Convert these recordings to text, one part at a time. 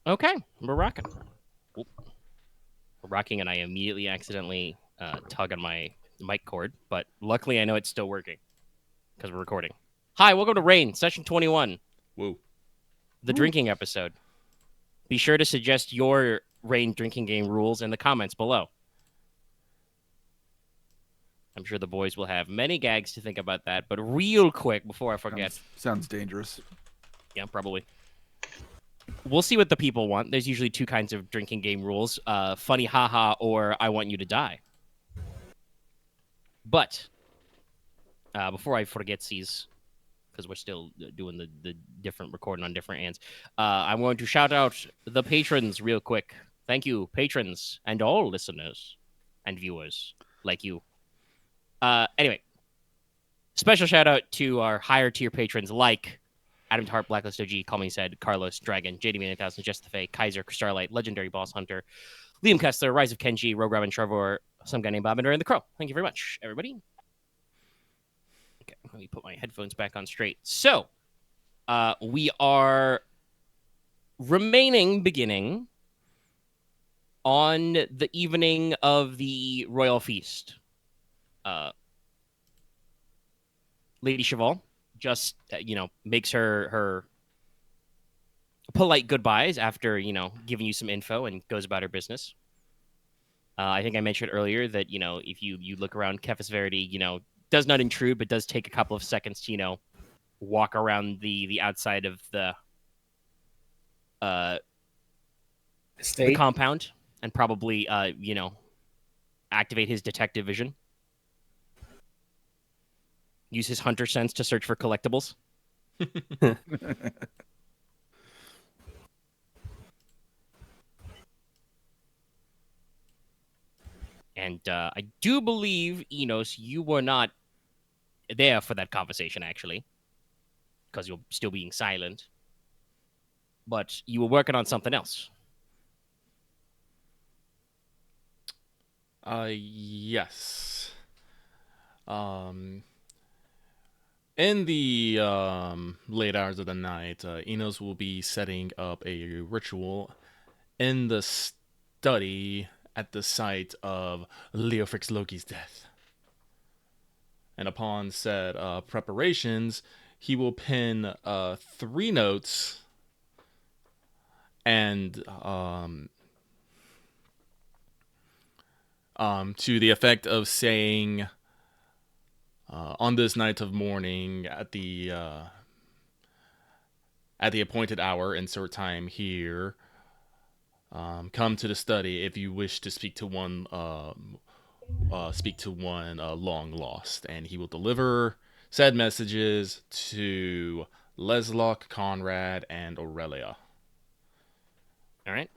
Okay, we're rocking. Oop. We're rocking, and I immediately accidentally tug on my mic cord, but luckily I know it's still working because we're recording. Hi, welcome to Rain, session 21. Whoa. The drinking episode. Be sure to suggest your Rain drinking game rules in the comments below. I'm sure the boys will have many gags to think about that, but real quick before I forget. Sounds dangerous. Yeah, probably. We'll see what the people want. There's usually two kinds of drinking game rules. Funny haha or I want you to die. But before I forget these, because we're still doing the different recording on different ends, I'm going to shout out the patrons real quick. Thank you, patrons, and all listeners and viewers like you. Anyway, special shout out to our higher tier patrons like Adam Tart, Blacklist OG, Call Me Said, Carlos, Dragon, JD Man 1000, Just the Fae, Kaiser, Starlight, Legendary Boss Hunter, Liam Kessler, Rise of Kenji, Rogue Robin, Trevor, some guy named Bob, and the Crow. Thank you very much, everybody. Okay, let me put my headphones back on straight. So, we are beginning on the evening of the Royal Feast. Lady Cheval just, makes her polite goodbyes after, giving you some info and goes about her business. I think I mentioned earlier that, if you look around Kefis Verity, does not intrude, but does take a couple of seconds to, walk around the outside of the compound and probably, activate his detective vision. Use his hunter sense to search for collectibles. And I do believe, Inos, you were not there for that conversation, actually, because you're still being silent. But you were working on something else. Yes. In the late hours of the night, Inos will be setting up a ritual in the study at the site of Leofrix Loki's death. And upon said preparations, he will pin 3 notes and to the effect of saying, on this night of mourning at the appointed hour, insert time here, come to the study if you wish to speak to one long lost, and he will deliver said messages to Leslok, Konrad, and Aurelia. All right.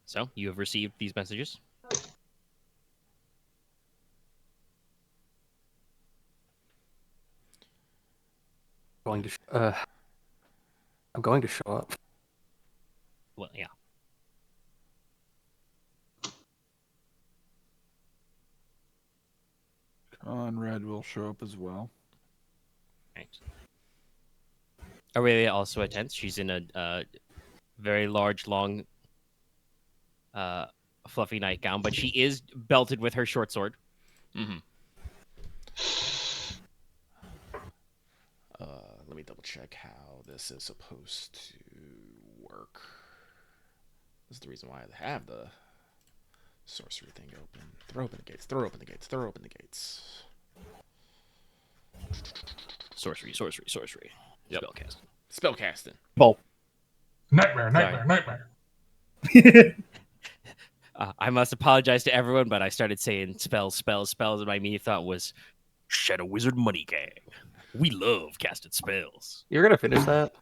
So, you have received these messages? I'm going to show up. Well, yeah. Konrad will show up as well. Right. Aurelia also attends. She's in a very large, long, fluffy nightgown, but she is belted with her short sword. Mm-hmm. Let me double check how this is supposed to work. This is the reason why I have the sorcery thing open. Throw open the gates. Throw open the gates. Throw open the gates. Sorcery. Yep. Spellcasting. Spellcasting. Well, nightmare. I must apologize to everyone, but I started saying spells, and my immediate thought was Shadow Wizard Money Gang. We love casting spells. You're gonna finish that?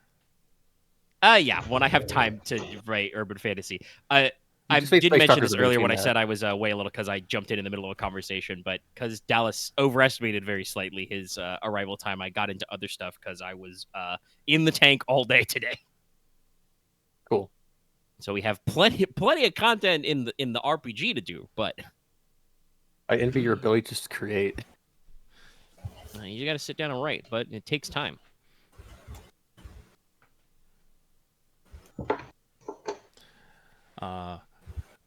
Yeah, when I have time to write urban fantasy. I did mention this earlier when I said I was away a little because I jumped in the middle of a conversation, but because Dallas overestimated very slightly his arrival time, I got into other stuff because I was in the tank all day today. Cool. So we have plenty of content in the RPG to do, but I envy your ability to just create. You got to sit down and write, but it takes time.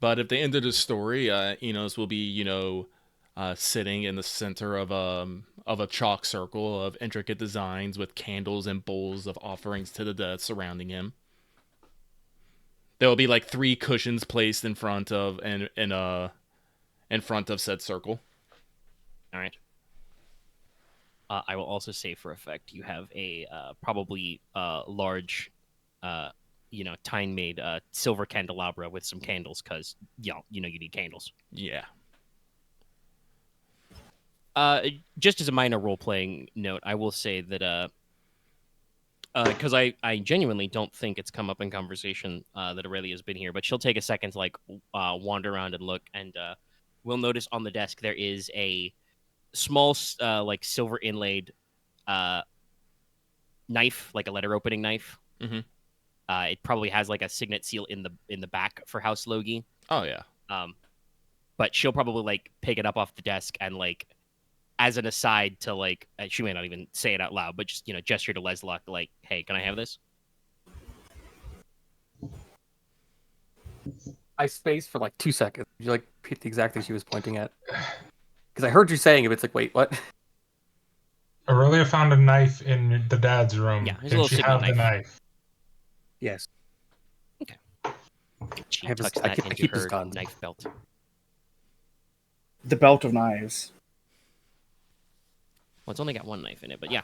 But if they ended the story, Inos will be, sitting in the center of a chalk circle of intricate designs with candles and bowls of offerings to the dead surrounding him. There will be like 3 cushions placed in front of in front of said circle. All right. I will also say for effect, you have a probably large, Teine made silver candelabra with some candles, because you need candles. Yeah. Just as a minor role playing note, I will say that because I genuinely don't think it's come up in conversation that Aurelia has been here, but she'll take a second to wander around and look, and we'll notice on the desk there is a small silver inlaid knife, like a letter opening knife. Mm-hmm. It probably has like a signet seal in the back for House Logi. Oh yeah. But she'll probably pick it up off the desk and as an aside to she may not even say it out loud, but just gesture to Leslok hey, can I have this? I spaced for 2 seconds. Did you repeat the exact thing she was pointing at? Because I heard you saying it, but it's wait, what? Aurelia found a knife in the dad's room. Yeah, there's a Did little she signet have the knife? Yes. She I have tucks this- I that keep- I into keep this her gun. knife belt. The belt of knives. Well, it's only got one knife in it, but yeah.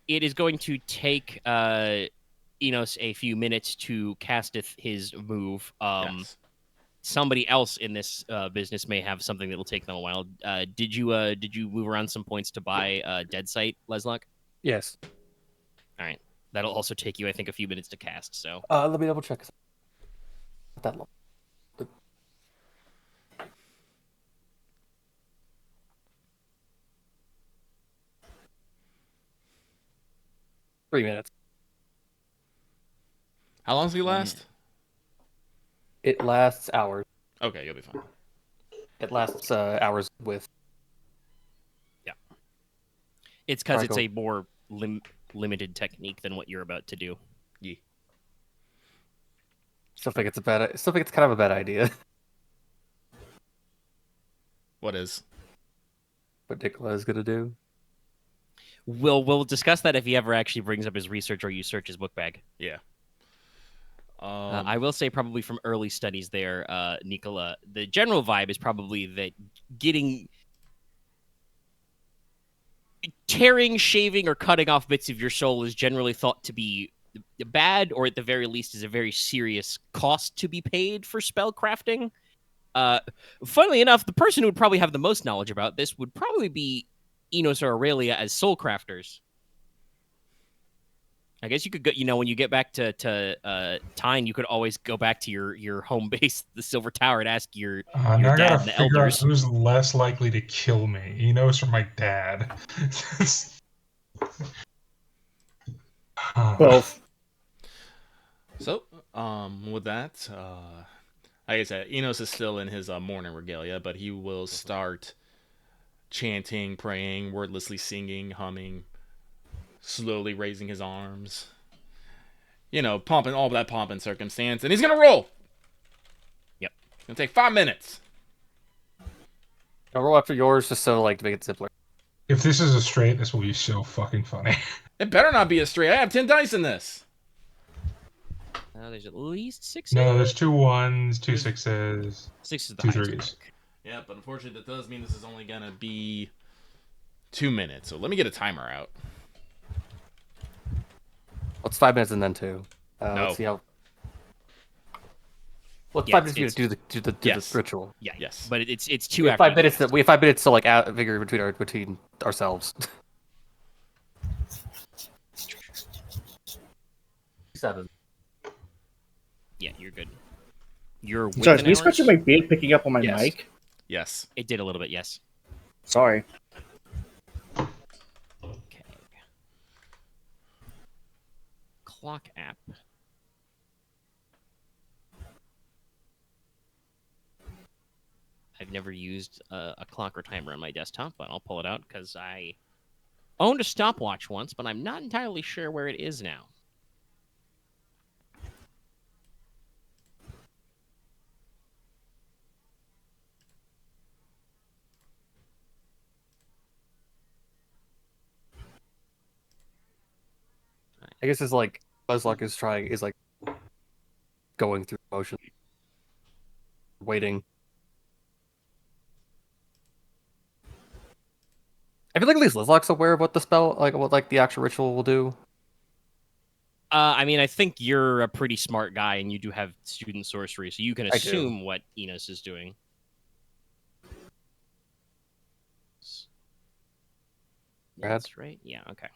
It is going to take Inos a few minutes to casteth his move. Yes. Somebody else in this business may have something that will take them a while. Did you move around some points to buy Dead Sight, Leslok? Yes. All right. That'll also take you, I think, a few minutes to cast. So Let me double check. Not that long. 3 minutes. How long does he last? It lasts hours. Okay, you'll be fine. It lasts hours with. it's because Alright, it's cool. a more limited technique than what you're about to do. Yeah. Still think it's kind of a bad idea. What is? What Nicola is gonna do. We'll discuss that if he ever actually brings up his research or you search his book bag. Yeah. I will say probably from early studies there, Nicola, the general vibe is probably that tearing, shaving, or cutting off bits of your soul is generally thought to be bad, or at the very least is a very serious cost to be paid for spell crafting. Funnily enough, the person who would probably have the most knowledge about this would probably be Inos or Aurelia as soul crafters. I guess you could go, when you get back to Teine, you could always go back to your home base, the Silver Tower, and ask your Now I dad gotta and the figure out elders. who's less likely to kill me, Enos or my dad. Both. So, with that, like I said, Enos is still in his morning regalia, but he will start chanting, praying, wordlessly singing, humming, slowly raising his arms. Pumping all that pomp and circumstance, and he's gonna roll. Yep. It's gonna take 5 minutes. I'll roll after yours just so to make it simpler. If this is a straight, this will be so fucking funny. It better not be a straight. I have 10 dice in this. There's at least 6. No, there's 2 1s, 2 6s, 6 is the 2 highest. 3s. Yeah, but unfortunately, that does mean this is only gonna be 2 minutes. So let me get a timer out. What's 5 minutes and then 2? No. Let's see how. Well, Yeah, 5 minutes it's- to do Yes. the ritual. Yeah, Yes. but it's 2 We have after 5 you minutes. cast. We have 5 minutes to figure between ourselves. 7. Yeah, you're good. You're Sorry, within can you scratch hours? my beard picking up on my Yes. mic? Yes. It did a little bit, yes. Sorry. Okay. Clock app. Have I've never used a clock or timer on my desktop, but I'll pull it out because I owned a stopwatch once, but I'm not entirely sure where it is now. I guess it's like Leslok is like going through the motion, waiting. I feel like at least Leslok's aware of what the spell, like what like the actual ritual will do. I mean, I think you're a pretty smart guy, and you do have student sorcery, so you can I do. assume what Inos is doing. Brad? That's right. Yeah. Okay.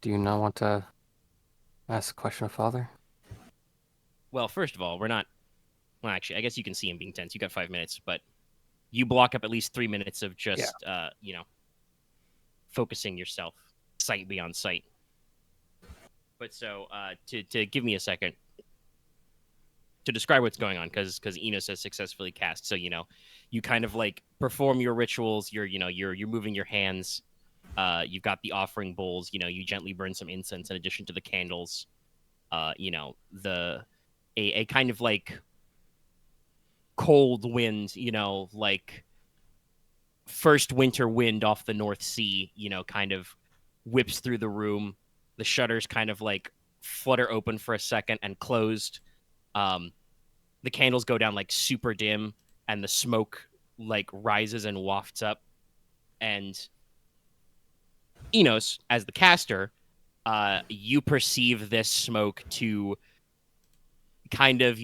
Do you not want to ask a question of Father? Well, first of all, we're not. Well, actually, I guess you can see him being tense. You got 5 minutes, but you block up at least 3 minutes of just, focusing yourself, sight beyond sight. But so, to give me a second to describe what's going on, because Inos has successfully cast. So you kind of like perform your rituals. You're moving your hands. You've got the offering bowls. You gently burn some incense in addition to the candles. A kind of like cold wind, like first winter wind off the North Sea, kind of whips through the room. The shutters kind of like flutter open for a second and closed. The candles go down like super dim, and the smoke like rises and wafts up. And Inos, as the caster, you perceive this smoke to kind of,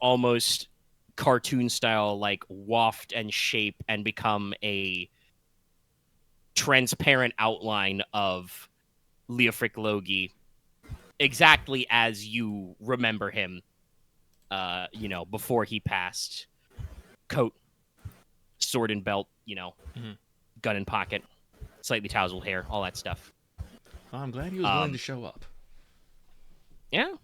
almost cartoon style, like waft and shape and become a transparent outline of Leofric Logi, exactly as you remember him, before he passed. Coat, sword and belt, gun in pocket, slightly tousled hair, all that stuff. Well, I'm glad he was willing to show up. Yeah.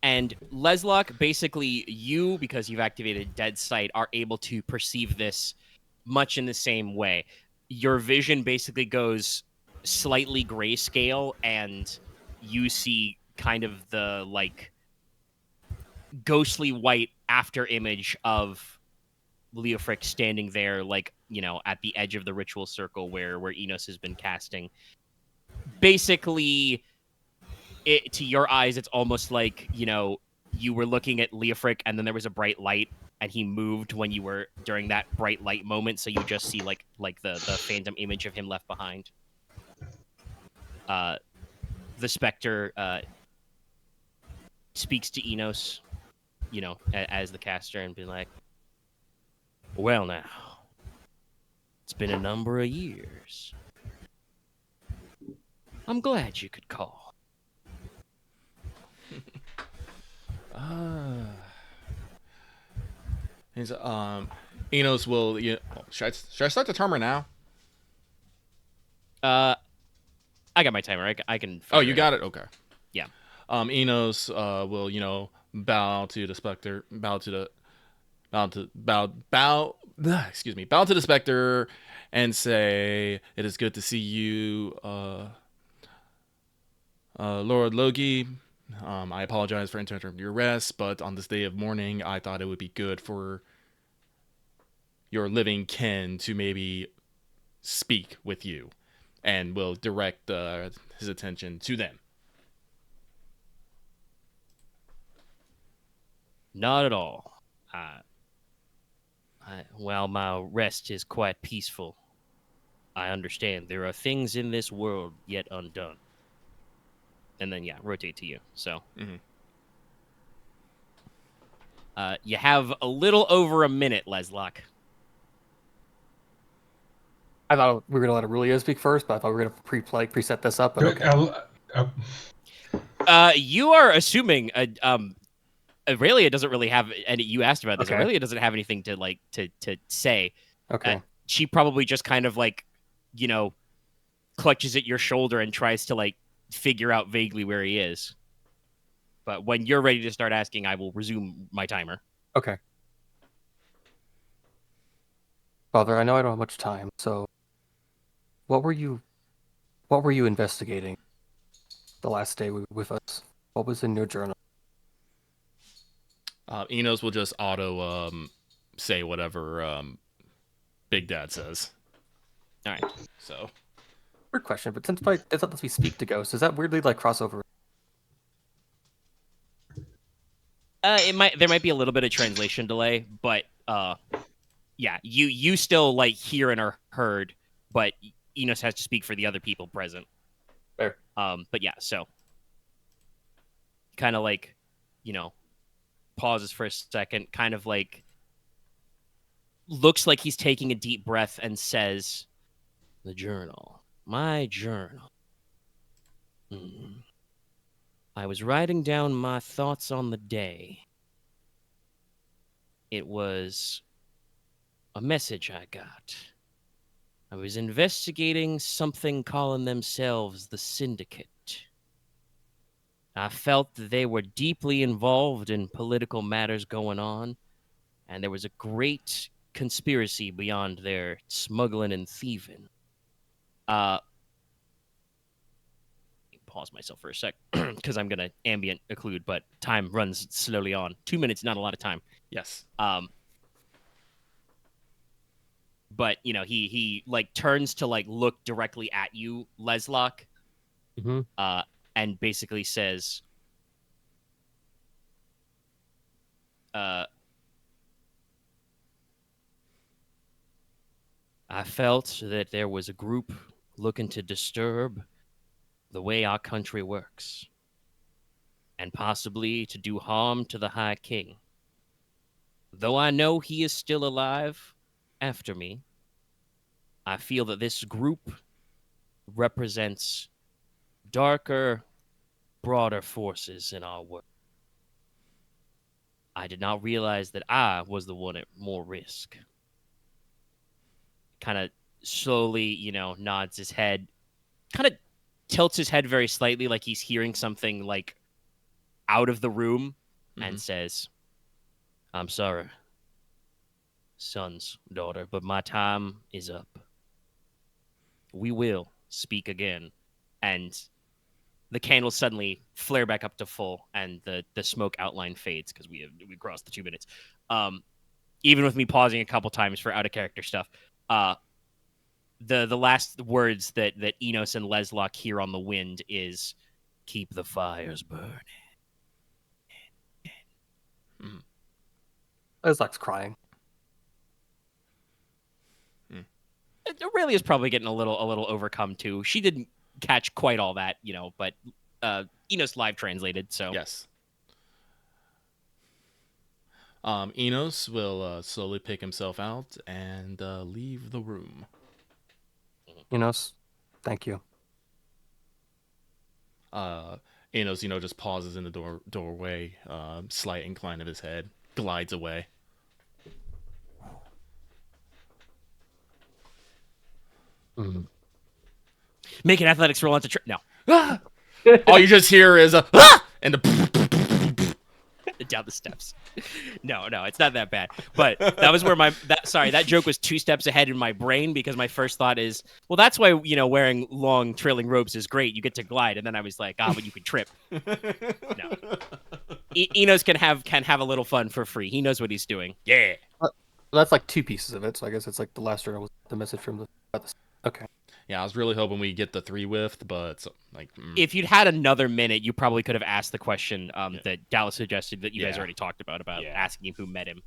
And Leslok, basically, you, because you've activated Dead Sight, are able to perceive this much in the same way. Your vision basically goes slightly grayscale, and you see kind of the, like, ghostly white after image of Leofric standing there, like, at the edge of the ritual circle where Inos has been casting. Basically, to your eyes, it's almost like, you were looking at Leofric and then there was a bright light and he moved when you were during that bright light moment. So you just see like the phantom image of him left behind. The Spectre speaks to Inos, as the caster, and be like, well, now, it's been a number of years. I'm glad you could call. Inos will. Should I start the timer now? I got my timer. I can. Oh, you got it. Okay. Yeah. Inos will bow to the Spectre, bow to the Spectre, and say, "It is good to see you, Lord Logi. I apologize for interrupting your rest, but on this day of mourning, I thought it would be good for your living kin to maybe speak with you, and will direct his attention to them." Not at all. While my rest is quite peaceful, I understand there are things in this world yet undone. And then, rotate to you. So, you have a little over a minute, Leslok. I thought we were gonna let Aurelio speak first, but I thought we were gonna preset this up. But okay. You are assuming Aurelia doesn't really have any. You asked about this. Okay. Aurelia doesn't have anything to to say. Okay. She probably just kind of clutches at your shoulder and tries to figure out vaguely where he is. But when you're ready to start asking, I will resume my timer. Okay. Father, I know I don't have much time, so what were you investigating the last day with us? What was in your journal? Enos will just auto say whatever Big Dad says. All right. So Weird question, but since it's not that we speak to ghosts, does that weirdly like crossover? There might be a little bit of translation delay, but yeah, you still like hear and are heard, but Enos has to speak for the other people present. Fair. But yeah, so kind of like, pauses for a second, kind of like looks like he's taking a deep breath and says, "The journal, my journal. I was writing down my thoughts on the day. It was a message I got. I was investigating something calling themselves the Syndicate. I felt that they were deeply involved in political matters going on, and there was a great conspiracy beyond their smuggling and thieving. Pause myself for a sec because I'm gonna ambient occlude, but time runs slowly on. 2 minutes, not a lot of time. yes. But he like turns to like look directly at you, Leslok, Mm-hmm. and basically says, I felt that there was a group looking to disturb the way our country works, and possibly to do harm to the High King. Though I know he is still alive after me, I feel that this group represents darker, broader forces in our world. I did not realize that I was the one at more risk. Kind of slowly, nods his head, kind of tilts his head very slightly like he's hearing something like out of the room, and says, "I'm sorry, son's daughter, but my time is up. We will speak again." And the candles suddenly flare back up to full, and the smoke outline fades because we crossed the 2 minutes. Even with me pausing a couple times for out of character stuff, the last words that Inos and Leslok hear on the wind is, "Keep the fires burning." Leslok's crying. Aurelia is probably getting a little overcome too. She didn't catch quite all that, but Enos live translated, so Yes. Enos will slowly pick himself out and leave the room. Enos, thank you. Enos, just pauses in the doorway, slight incline of his head, glides away. make an athletics roll onto no. All you just hear is a and the Down the steps. No, it's not that bad. But that was where that joke was 2 steps ahead in my brain, because my first thought is, well, that's why, wearing long trailing robes is great. You get to glide. And then I was like, but you can trip. No. Enos can have a little fun for free. He knows what he's doing. Yeah. That's like 2 pieces of it, so I guess it's like the last journal was the message from the. Okay. Yeah, I was really hoping we get the 3 whiffed, but if you'd had another minute, you probably could have asked the question that Dallas suggested that you guys already talked about asking him who met him.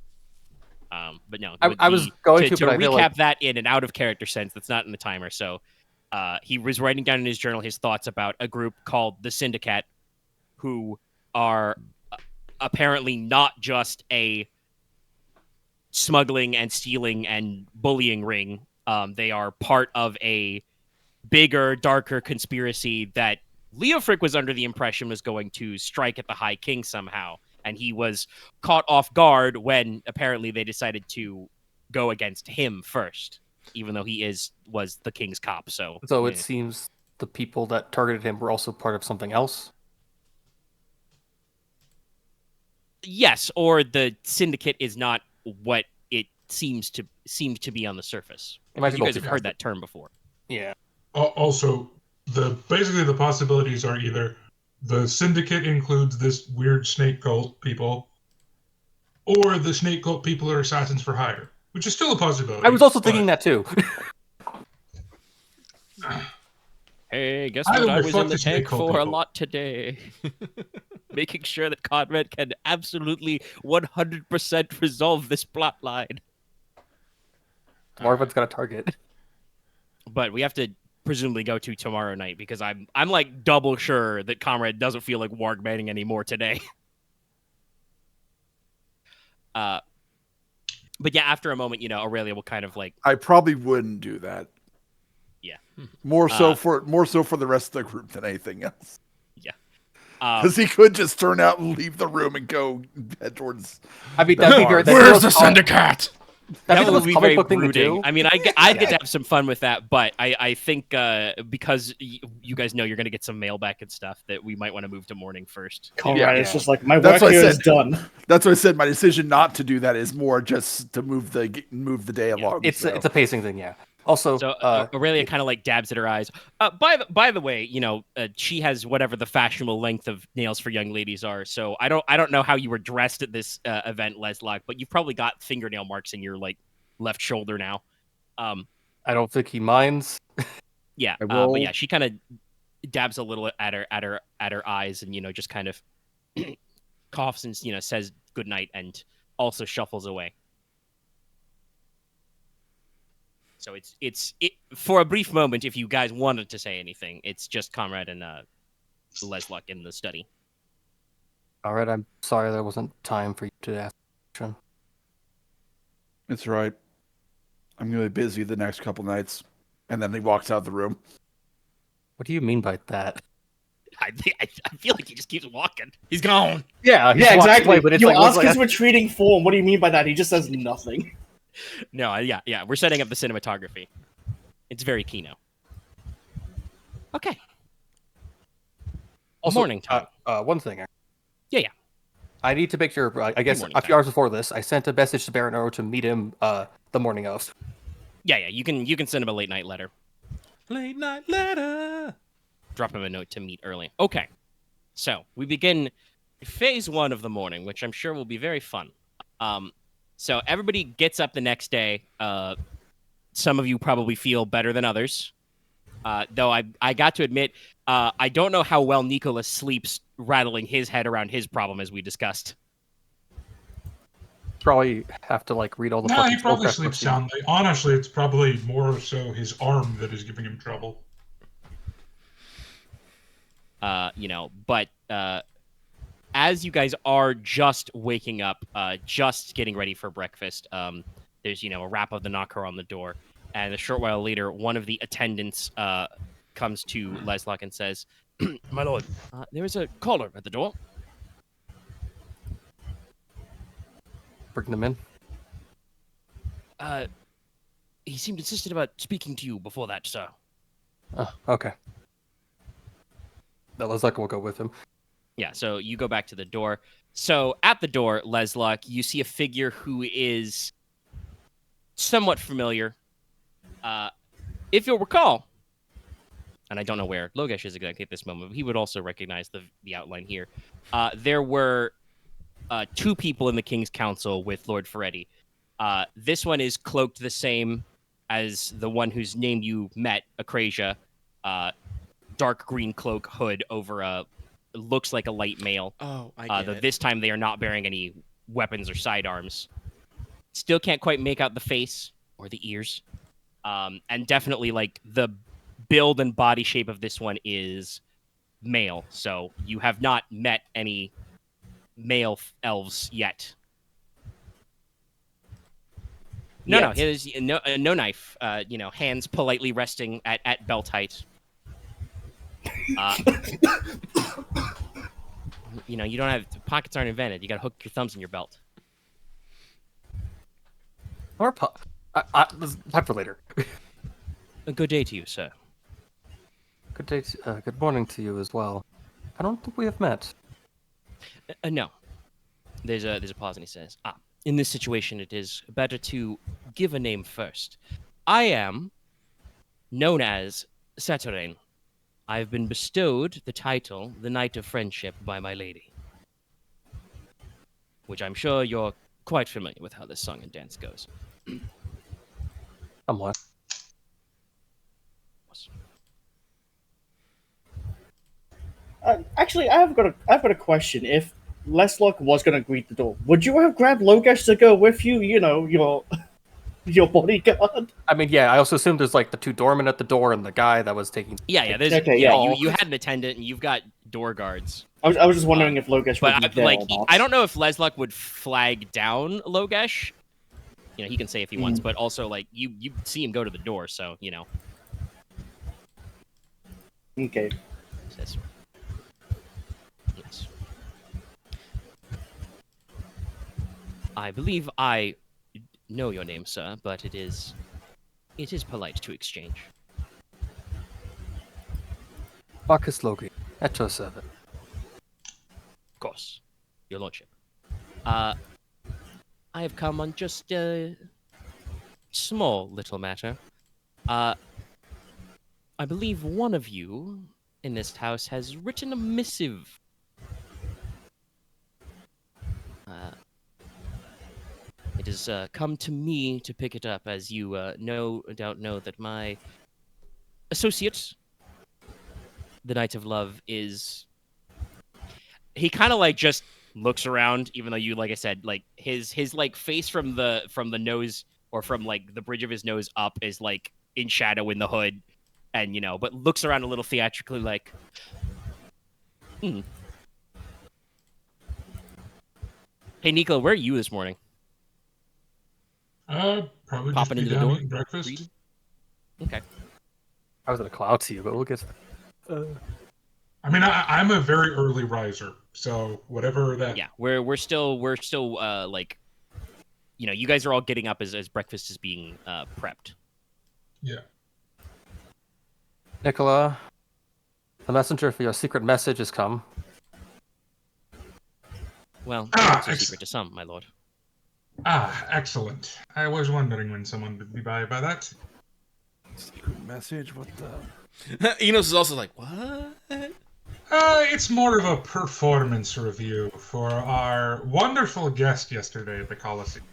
But no, I was going to but I feel recap like... that in an out of character sense. That's not in the timer. So he was writing down in his journal his thoughts about a group called the Syndicate, who are apparently not just a smuggling and stealing and bullying ring. They are part of a bigger, darker conspiracy that Leofric was under the impression was going to strike at the High King somehow, and he was caught off guard when apparently they decided to go against him first, even though he was the King's cop. So it seems the people that targeted him were also part of something else. Yes, or the syndicate is not what it seemed to be on the surface. It might be You guys have heard multifaceted. that term before. Yeah. Also, basically the possibilities are either the syndicate includes this weird snake cult people, or the snake cult people are assassins for hire, which is still a possibility. I was also thinking that too. Hey, guess Either what? I way, was fuck in the the snake tank cult for a people. lot today. Making sure that Konrad can absolutely 100% resolve this plot line. Marvin's got a target. But we have to presumably go to tomorrow night because I'm like double sure that Konrad doesn't feel like warg banning anymore today. But yeah, after a moment, Aurelia will kind of like, I probably wouldn't do that. yeah. More so for the rest of the group than anything else. Because he could just turn out and leave the room and go head towards. I mean, that'd be very. Where's the syndicate? That would be very book thing to brooding. do. I mean, I get to have some fun with that, but I think because you guys know you're going to get some mail back and stuff, that we might want to move to morning first. Konrad is just like, my That's work what I here is said. done. That's what I said. My decision not to do that is more just to move the day along. It's a pacing thing, yeah. Also, So Aurelia kind of like dabs at her eyes. By the way, she has whatever the fashionable length of nails for young ladies are. So I don't know how you were dressed at this event, Leslok, but you've probably got fingernail marks in your like left shoulder now. I don't think he minds. Yeah, I will- but yeah, she kind of dabs a little at her eyes, and just kind of coughs and says goodnight and also shuffles away. So it's for a brief moment, if you guys wanted to say anything, it's just Konrad and Leslok in the study. All right, I'm sorry there wasn't time for you to ask a question. It's right. I'm gonna be busy the next couple nights, and then he walks out the room. What do you mean by that? I feel like he just keeps walking. He's gone. Yeah, Yeah, exactly. but it's You like, ask what's his retreating form. What do you mean by that? He just says nothing. No, yeah, we're setting up the cinematography. It's very Kino. Okay. Also, Morning time. One thing. Yeah. I need to make sure. I guess morning a few hours before this, I sent a message to Baron Oro to meet him the morning of. Yeah. You can send him a late night letter. Late night letter. Drop him a note to meet early. Okay. So we begin phase 1 of the morning, which I'm sure will be very fun. So everybody gets up the next day. Some of you probably feel better than others. Though I got to admit, I don't know how well Nicola sleeps rattling his head around his problem, as we discussed. Probably have to like read all the. No, fucking he probably spellcraft sleeps books. soundly. Honestly, it's probably more so his arm that is giving him trouble. But as you guys are just waking up, just getting ready for breakfast, there's, a rap of the knocker on the door. And a short while later, one of the attendants comes to Leslok and says, "My lord, there is a caller at the door." Bring them in. He seemed insistent about speaking to you before that, sir. Oh, okay. That Leslok will go with him. Yeah, so you go back to the door. So at the door, Leslok, you see a figure who is somewhat familiar. If you'll recall, and I don't know where Logesh is exactly at this moment, but he would also recognize the outline here. There were 2 people in the King's Council with Lord Ferretti. This one is cloaked the same as the one whose name you met, Acrasia. Dark green cloak, hood over looks like a light mail. Oh, I get Though it. this time they are not bearing any weapons or sidearms. Still can't quite make out the face or the ears. And definitely, like, the build and body shape of this one is male. So you have not met any male elves yet. No, his no knife. Hands politely resting at belt height. You don't have pockets aren't invented. You got to hook your thumbs in your belt. Or time for later. A good day to you, sir. Good day. Good morning to you as well. I don't think we have met. No. There's a pause, and he says, in this situation, it is better to give a name first. I am known as Saturn. I've been bestowed the title, the Knight of Friendship, by my lady. Which I'm sure you're quite familiar with how this song and dance goes. Somewhat. Actually, I've got a question. If Leslok was going to greet the door, would you have grabbed Logesh to go with you? You know, your bodyguard. I mean, yeah. I also assumed there's like the two doormen at the door and the guy that was taking. Yeah. There's Okay, yeah. yeah. You had an attendant, and you've got door guards. I was just wondering if Logesh would But be there like, or not. I don't know if Leslok would flag down Logesh. You know, he can say if he wants, but also like you see him go to the door, so you know. Okay. Says, yes. I believe I know your name, sir, but it is polite to exchange. Marquess Logi, at your service. Of course, your lordship. I have come on just a small little matter. I believe one of you in this house has written a missive. It has come to me to pick it up, as you no doubt know that my associate, the Knight of Love, is... He kind of like just looks around, even though you, like I said, like his like face from the nose, or from like the bridge of his nose up, is like in shadow in the hood, and you know, but looks around a little theatrically, like, Hey, Nicola, where are you this morning? Probably Popping just into the door, eating breakfast. reading? Okay. I was gonna clout to you, but we'll get. I mean, I'm a very early riser, so whatever that. Yeah, we're still like, you know, you guys are all getting up as breakfast is being prepped. Yeah. Nicola, the messenger for your secret message has come. Well, it's a secret to some, my lord. Excellent. I was wondering when someone would be by that. Secret message? What the? Inos is also like, what? It's more of a performance review for our wonderful guest yesterday at the Coliseum.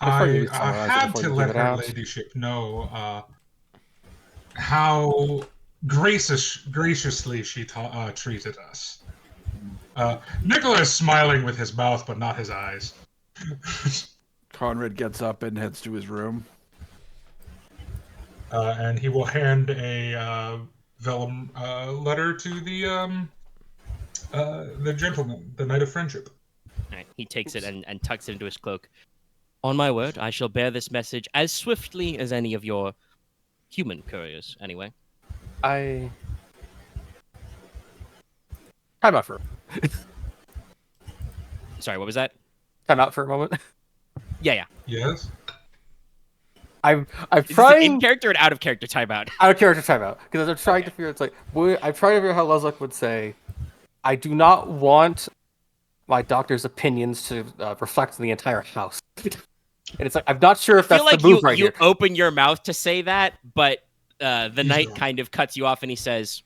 I had to let her ladyship know how graciously she treated us. Nicola is smiling with his mouth, but not his eyes. Konrad gets up and heads to his room. And he will hand a vellum letter to the gentleman, the Knight of Friendship. All right, he takes it and tucks it into his cloak. On my word, I shall bear this message as swiftly as any of your human couriers, anyway. Time out for. Sorry, what was that? Time out for a moment. Yeah. Yes. I'm Is trying this in character and out of character timeout? out of character timeout because I'm trying to figure. It's like I'm trying to figure how Leslok would say. I do not want my doctor's opinions to reflect the entire house. And it's like I'm not sure if I feel that's like the move right you here. open your mouth to say that, but the knight wrong. kind of cuts you off and he says,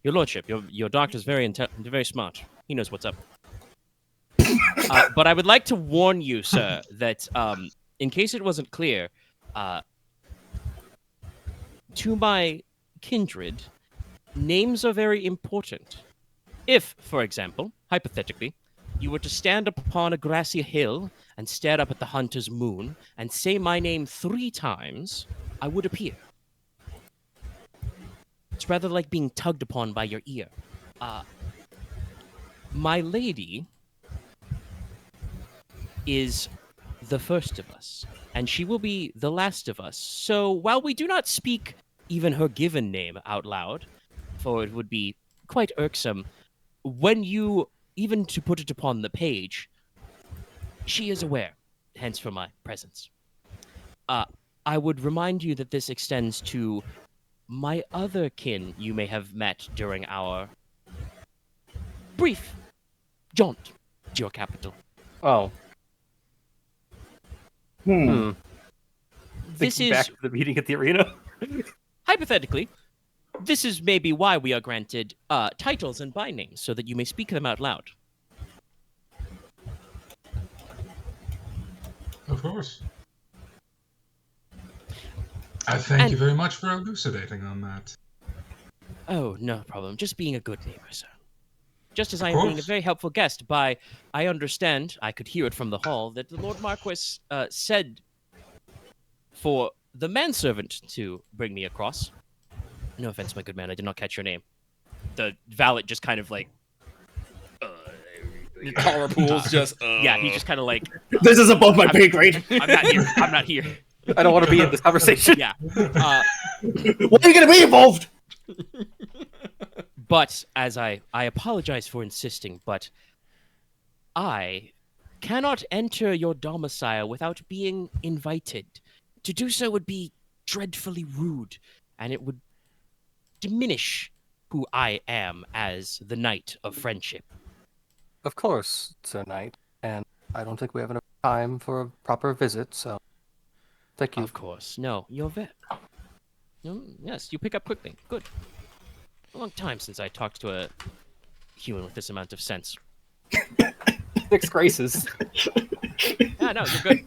"Your lordship, your doctor's very very smart. He knows what's up." But I would like to warn you, sir, that in case it wasn't clear, to my kindred, names are very important. If, for example, hypothetically, you were to stand upon a grassy hill and stare up at the hunter's moon and say my name 3 times, I would appear. It's rather like being tugged upon by your ear. My lady is the first of us, and she will be the last of us. So while we do not speak even her given name out loud, for it would be quite irksome, when you, even to put it upon the page, she is aware, hence for my presence. I would remind you that this extends to my other kin you may have met during our brief jaunt your capital. Oh. This Thinking is back to the meeting at the arena. hypothetically. This is maybe why we are granted titles and by names, so that you may speak them out loud. Of course. I thank you very much for elucidating on that. Oh, no problem. Just being a good neighbor, sir. Just as I am being a very helpful guest I understand, I could hear it from the hall, that the Lord Marquess said for the manservant to bring me across. No offense, my good man, I did not catch your name. The valet just kind of like... Collar pools just... Yeah, he's just kind of like... This is above my pay grade. I'm not here. I'm not here. I don't want to be in this conversation. Yeah. Why are you going to be involved? But, as I apologize for insisting, but I cannot enter your domicile without being invited. To do so would be dreadfully rude, and it would diminish who I am as the knight of friendship. Of course, Sir Knight. And I don't think we have enough time for a proper visit, so thank you. Of course. No, you're yes, you pick up quickly. Good. A long time since I talked to a human with this amount of sense. 6 graces. Yeah, no, you're good.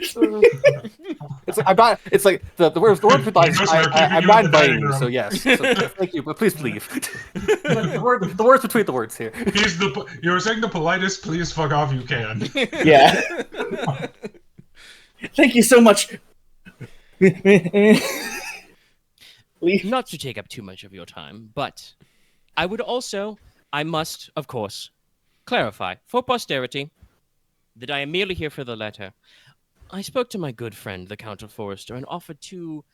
It's like I'm not. It's like the word I'm not inviting you. So yes. So, thank you, but please leave. the words between the words here. You're saying the politest "please fuck off" you can. Yeah. Thank you so much. Leave. Not to take up too much of your time, but I must, of course, clarify for posterity that I am merely here for the letter. I spoke to my good friend, the Count of Forrester, and offered to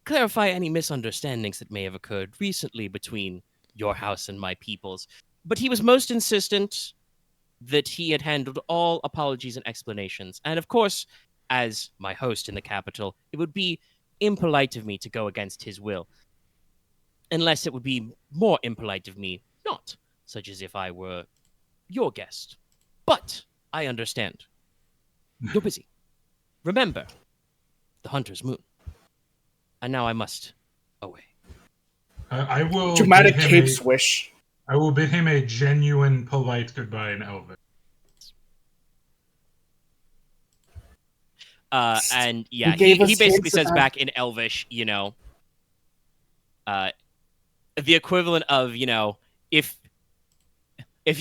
clarify any misunderstandings that may have occurred recently between your house and my people's. But he was most insistent that he had handled all apologies and explanations. And of course, as my host in the capital, it would be impolite of me to go against his will. Unless it would be more impolite of me not, such as if I were your guest. But I understand. You're busy. Remember, the hunter's moon. And now I must away. I will Dramatic cape swish. I will bid him a genuine, polite goodbye in Elvish. And yeah, He gave us he basically hints says about- back in Elvish, the equivalent of, if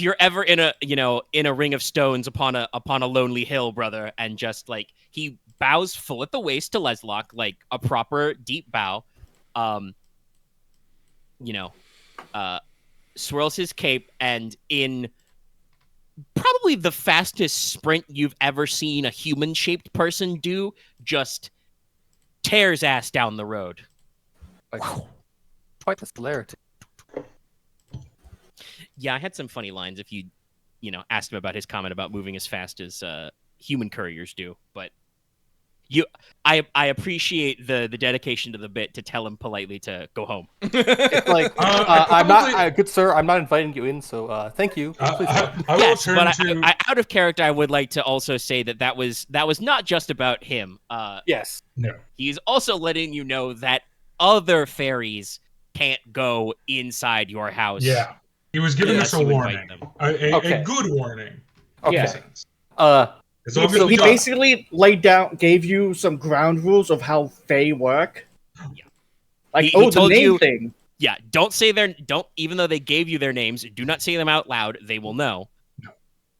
you're ever in a ring of stones upon a lonely hill, brother, and just like he bows full at the waist to Leslok, like a proper deep bow, swirls his cape, and in probably the fastest sprint you've ever seen a human-shaped person do, just tears ass down the road. Quite the celerity. Yeah, I had some funny lines if you asked him about his comment about moving as fast as human couriers do. But I appreciate the dedication to the bit to tell him politely to go home. It's like I'm not good sir. I'm not inviting you in, so thank you. Please Yes, but I, out of character, I would like to also say that was not just about him. Yes. No. He's also letting you know that other fairies can't go inside your house. Yeah. He was giving us a you invite warning. them. A good warning. Okay. In a sense. As long as So he we got- basically gave you some ground rules of how Fae work. Yeah. Like, He the told name you- thing. Yeah, even though they gave you their names, do not say them out loud. They will know. No.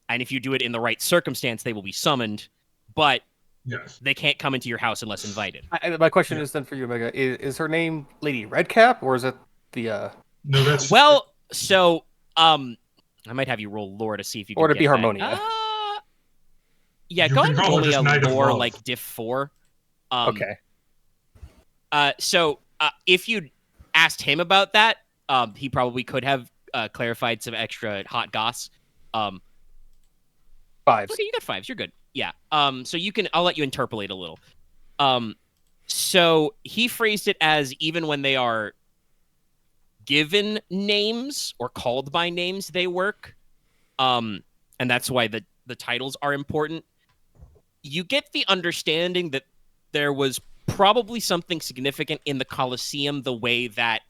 And if you do it in the right circumstance, they will be summoned. But Yes. they can't come into your house unless invited. My question is then for you, Omega. Is her name Lady Redcap, or is it the No, that's Well, so I might have you roll lore to see if you can or to get be that. Harmonia? Yeah, You go can ahead and call roll her me just a Knight of lore Love. like diff 4. Okay. So if you asked him about that, he probably could have clarified some extra hot goss. 5s. Okay, you got 5s. You're good. Yeah. So I'll let you interpolate a little. So he phrased it as even when they are given names or called by names, they work. and that's why the titles are important. You get the understanding that there was probably something significant in the Colosseum, the way that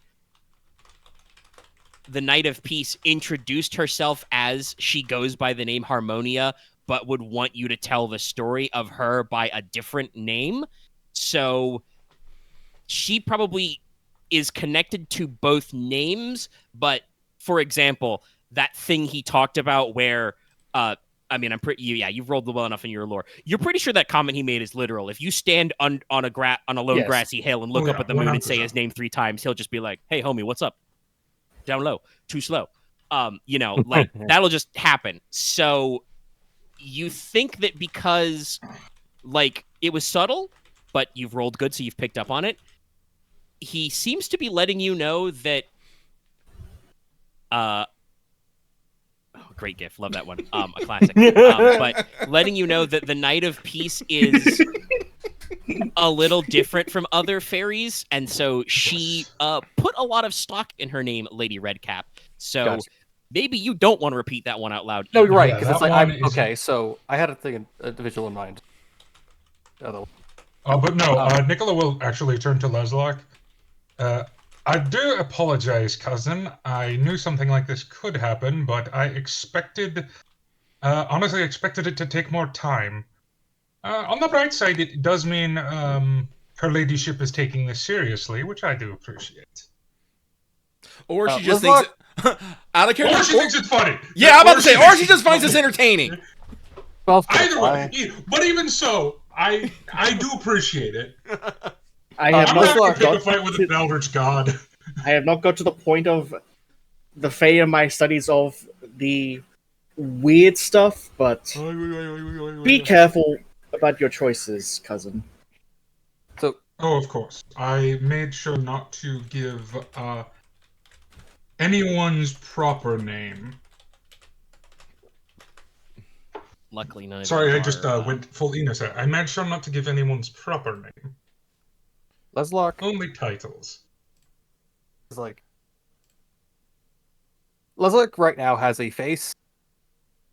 the Knight of Peace introduced herself as she goes by the name Harmonia, but would want you to tell the story of her by a different name. So she probably is connected to both names, but for example, that thing he talked about where, I mean, I'm pretty. Yeah, you've rolled well enough in your lore. You're pretty sure that comment he made is literal. If you stand on a lone Yes. grassy hill and look up at the moon and say 100%. his name 3 times, he'll just be like, "Hey, homie, what's up? Down low, too slow." Like that'll just happen. So you think that because like it was subtle, but you've rolled good, so you've picked up on it. He seems to be letting you know that. Great gift, love that one. A classic. But letting you know that the Knight of Peace is a little different from other fairies, and so she put a lot of stock in her name, Lady Redcap. So Gotcha. maybe you don't want to repeat that one out loud. No, you're right, Yeah, because it's that like, one is- okay, so I had a visual in mind. But no, Nicola will actually turn to Leslok. I do apologize, cousin. I knew something like this could happen, but I honestly expected it to take more time. On the bright side, it does mean her ladyship is taking this seriously, which I do appreciate. Or she just Leslok- thinks out of character. Or she thinks it's funny. Yeah, I'm about to say, or thinks she it's just finds funny. this entertaining. Well, Either way, but even so, I do appreciate it. I have I'm not not going to pick a got fight with to, an Eldritch God. I have not got to the point of the Fae in my studies of the weird stuff, but be careful about your choices, cousin. So Oh, of course. I made sure not to give anyone's proper name. Luckily, none of Sorry, them I just are, went full Inos there. I made sure not to give anyone's proper name. Leslok Only titles. is like Leslok right now has a face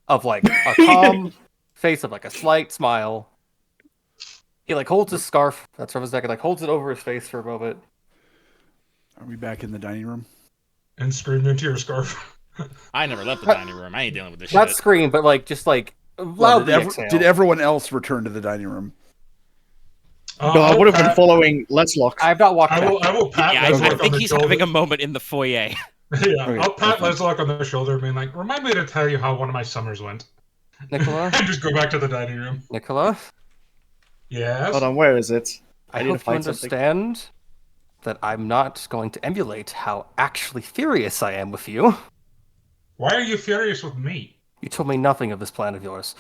of like a calm face of like a slight smile. He like holds his scarf that's from his neck and like holds it over his face for a moment. Are we back in the dining room? And screamed into your scarf. I never left the dining room. I ain't dealing with this Not shit. scream, but like just like Well, loudly exhale. did everyone else return to the dining room? No, I would have been following Leslok. I have not walked I back. will pat Yeah, Leslok I on think the he's shoulder. having a moment in the foyer. Yeah, Okay, I'll pat that's Leslok on the shoulder, being like, "Remind me to tell you how one of my summers went," Nicola? and just go back to the dining room. Nicola? Yes. Hold on, where is it? I need to hope you find something. understand that I'm not going to emulate how actually furious I am with you. Why are you furious with me? You told me nothing of this plan of yours.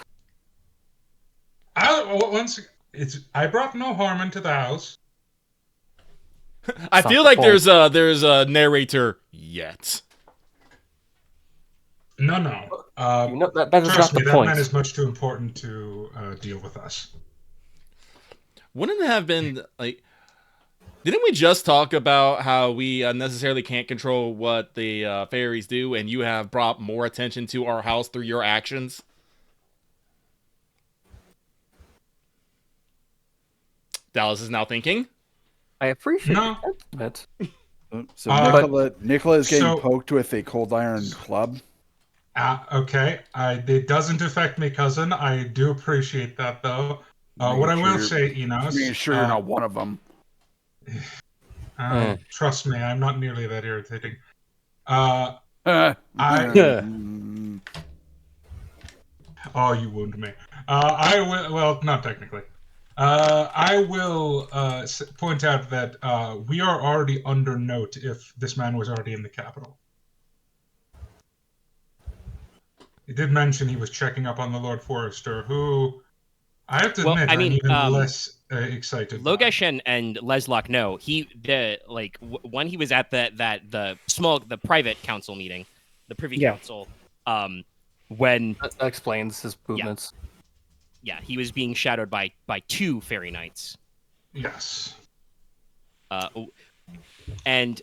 I brought no harm into the house. I It's feel not like the there's a narrator yet. No. You know, that is Trust not me, the that point. man is much too important to deal with us. Wouldn't it have been like? Didn't we just talk about how we necessarily can't control what the fairies do, and you have brought more attention to our house through your actions? Dallas is now thinking. I appreciate No. the sentiment. So But- Nicola is getting so- poked with a cold iron club. Okay. It doesn't affect me, cousin. I do appreciate that, though. Making What I sure will you're- say, Enos, Making sure you're not one of them. trust me, I'm not nearly that irritating. I Oh, you wound me. I will. Well, not technically. I will point out that we are already under note if this man was already in the capital. He did mention he was checking up on the Lord Forester, who I have to Well, admit I mean, I'm even less excited. by. Logesh and Leslok know when he was at the private council meeting, the privy Yeah. council, when That explains his movements. he was being shadowed by 2 fairy knights. Yes. And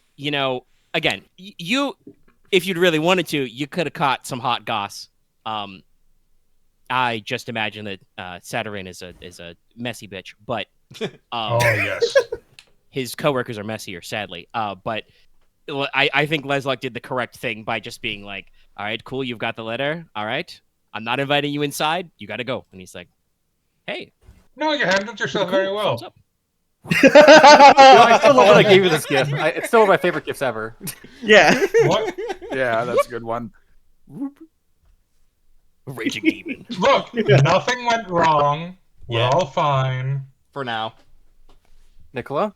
again, you if you'd really wanted to, you could have caught some hot goss. I just imagine that Saturn is a messy bitch, but Oh yes. his coworkers are messier, sadly. But I think Leslok did the correct thing by just being like, "All right, cool, you've got the letter. All right, I'm not inviting you inside. You got to go." And he's like, "Hey, No, you handled yourself cool, very thumbs well. up." I still love that I gave you this gift. It's still one of my favorite gifts ever. Yeah. What? Yeah, that's a good one. Raging demon. Look, nothing went wrong. We're Yeah. all fine. For now. Nicola,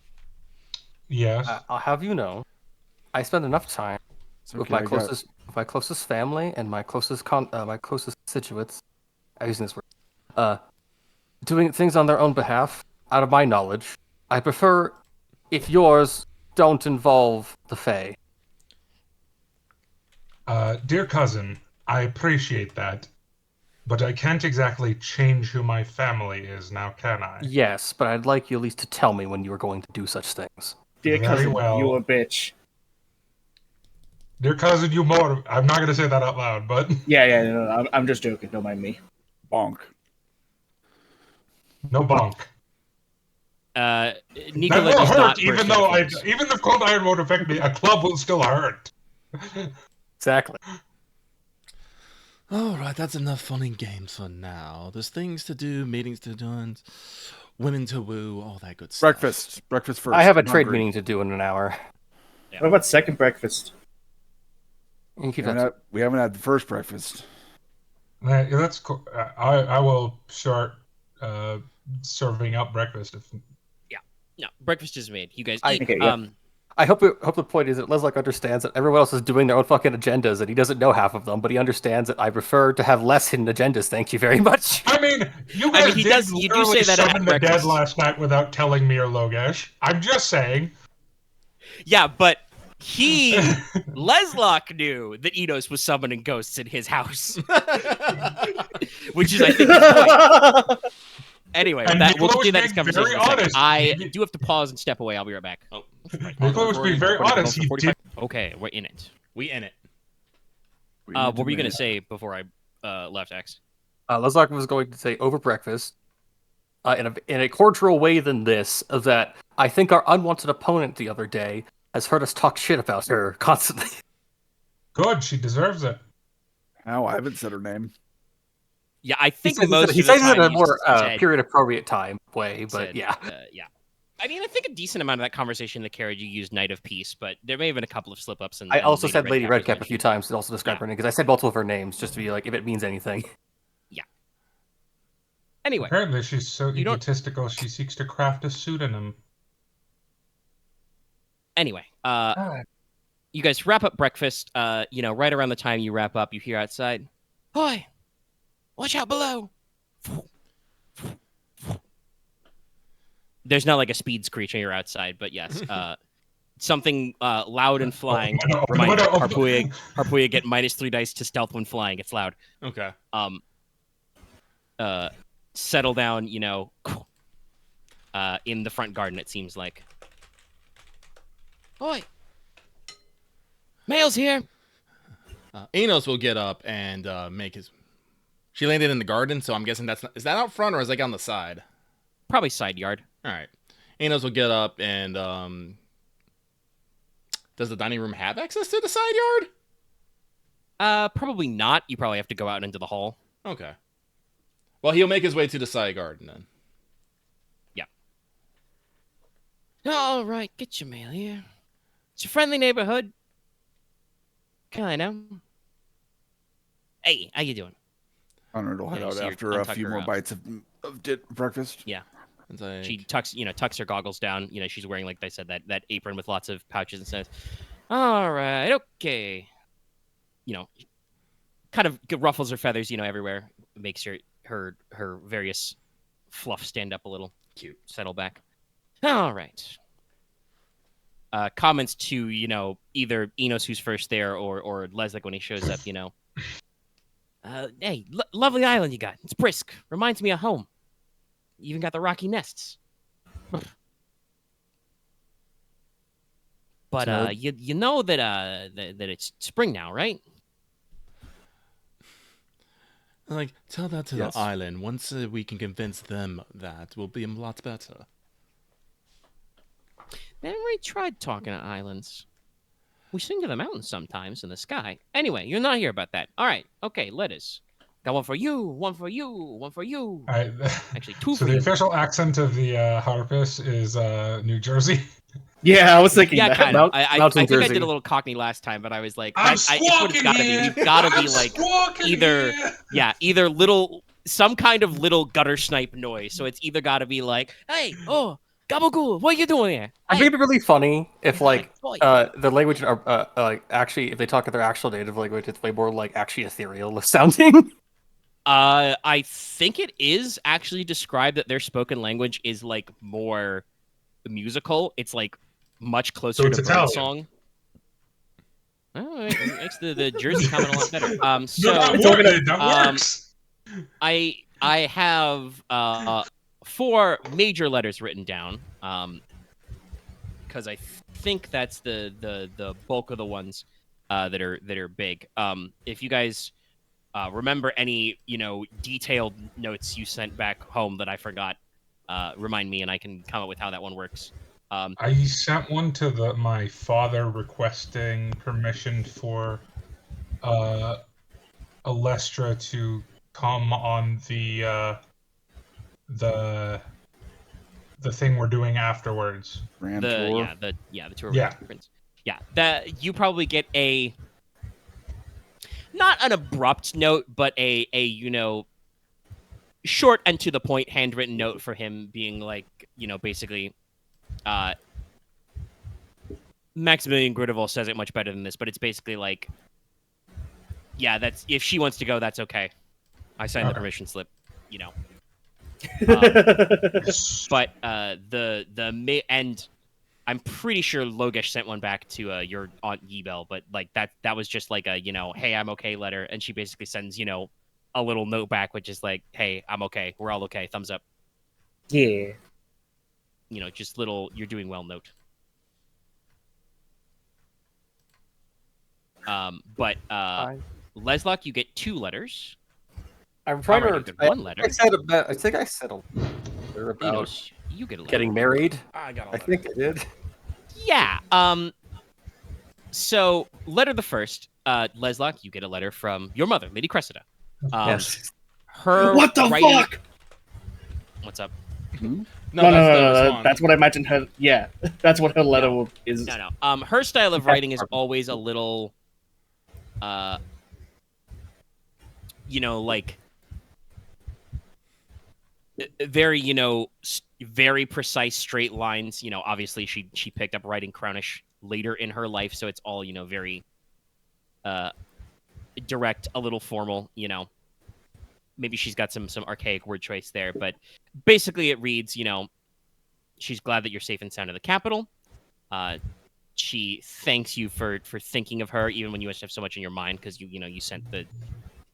Yes. I'll have you know, I spend enough time It's with okay, my I got- closest family and my closest constituents. I'm using this word. Doing things on their own behalf. Out of my knowledge, I prefer if yours don't involve the Fae. Dear cousin, I appreciate that, but I can't exactly change who my family is now, can I? Yes, but I'd like you at least to tell me when you are going to do such things. Dear Very cousin, well. you a bitch. Dear cousin, you more. I'm not going to say that out loud, but Yeah, no, I'm just joking. Don't mind me. Bonk. no bonk. Nicola That will does hurt, not even burst though into flames. even if cold iron won't affect me, a club will still hurt. Exactly. Alright, that's enough fun and games for now. There's things to do, meetings to do, women to woo, all that good stuff. Breakfast first. I have a I'm trade hungry. meeting to do in an hour. What about second breakfast? You can keep We that. haven't, we haven't had the first breakfast. That's cool. I will start serving up breakfast. No, breakfast is made. You guys I- eat. Okay, yeah. I hope the point is that Leslok understands that everyone else is doing their own fucking agendas and he doesn't know half of them, but he understands that I prefer to have less hidden agendas. Thank you very much. I mean, you I guys mean, he did does- you do literally say that at summon the dead breakfast. last night without telling me or Logesh. I'm just saying. Yeah, but Leslok knew that Inos was summoning ghosts in his house, which is, I think, his point. Anyway, And we'll Nicola was do that being conversation very in a second. honest. I do have to pause and step away. I'll be right back. Oh, Nicola was being very honest. He did. Okay, we're in it. we in it. What were you going to say before I left, X? Leslok was going to say over breakfast, in a cordial way than this, of that I think our unwanted opponent the other day has heard us talk shit about her constantly. Good. She deserves it. How? I haven't said her name. Yeah, I think he most says of the it time in a he's more said- period appropriate time way, but said, yeah. yeah. I mean, I think a decent amount of that conversation in the carriage you used Knight of Peace, but there may have been a couple of slip-ups. I also said Lady Redcap Redcap a few times to also describe her name because I said multiple of her names just to be like if it means anything. Anyway, Apparently, she's so You don't- egotistical. She seeks to craft a pseudonym. you guys wrap up breakfast. Right around the time you wrap up, you hear outside, "Hoy, watch out below!" There's not like a speed screech when you're outside, but yes, something loud and flying. Reminder: Harpuya get -3 dice to stealth when flying. It's loud. Okay. Settle down. In the front garden. It seems like. Hoy, mail's here. Inos will get up and make his... She landed in the garden, so I'm guessing that's not... Is that out front or is that on the side? Probably side yard. All right. Inos will get up and... Does the dining room have access to the side yard? Probably not. You probably have to go out into the hall. Okay. Well, he'll make his way to the side garden then. Yeah. All right, get your mail here. It's a friendly neighborhood. Kind of. Hey, how you doing? Konrad will head Yeah, you out see her after a untuck few her, more bites of breakfast. Yeah. It's like, She tucks her goggles down. She's wearing, like I said, that apron with lots of pouches and says, "All right, okay." Kind of ruffles her feathers, everywhere. Makes her various fluff stand up a little. Cute. Settle back. All right. Comments to, either Inos who's first there or Leslok when he shows up, Hey, lovely island you got. It's brisk. Reminds me of home. You even got the rocky nests. But So- you know that it's spring now, right? Like, tell that to Yes. the island. Once we can convince them that, we'll be a lot better. Never really tried talking to islands. We sing to the mountains sometimes in the sky. Anyway, you're not here about that. All right. Okay, letters. Got one for you, one for you, one for you. All right. Actually, two So for the you. official accent of the harpist is New Jersey. Yeah, I was thinking Yeah, that. kind of. I Mountain think I Jersey. did a little Cockney last time, but I was like, I'm it's what it's squawking gotta here. be. You've gotta be I'm like squawking either, here. either some kind of little gutter snipe noise. So it's either gotta be like, hey, oh, gabagool, what are you doing here? I think it'd be really funny if like boy. the language are like actually if they talk in their actual native language, it's way more like actually ethereal sounding. I think it is actually described that their spoken language is like more musical. It's like much closer So it's to Italian. birdsong. Oh, it makes the Jersey comment a lot better. No, So that works. I have 4 major letters written down. Because I think that's the bulk of the ones that are big. If you guys remember any detailed notes you sent back home that I forgot, remind me and I can come up with how that one works. I sent one to my father requesting permission for Alestra to come on the thing we're doing afterwards. Grand The tour. tour. Yeah. Prince. Yeah, that you probably get a not an abrupt note, but a short and to the point handwritten note for him being like, basically Maximilian Gridarvol says it much better than this, but it's basically like, yeah, that's if she wants to go, that's okay. I signed the permission slip, But and I'm pretty sure Logesh sent one back to your aunt Yibel, but like that was just like a hey, I'm okay letter, and she basically sends a little note back, which is like, hey, I'm okay, we're all okay, thumbs up. Yeah. Just little you're doing well note. But Leslok, you get 2 letters. I'm trying Konrad, to. you get 1 letter. I think I said a letter about Inos, you get a letter. getting married. I got a I letter. think I did. Yeah. So letter the first, Leslok, you get a letter from your mother, Lady Cressida. Yes. Her What the writing... fuck? What's up? No, that's that's what I imagine her. Yeah, that's what her letter is. No. Her style of writing is always a little, like very, very precise straight lines. Obviously she picked up writing Crownish later in her life, so it's all very direct, a little formal. Maybe she's got some archaic word choice there, but basically it reads, she's glad that you're safe and sound in the capital. She thanks you for thinking of her even when you have so much in your mind, because you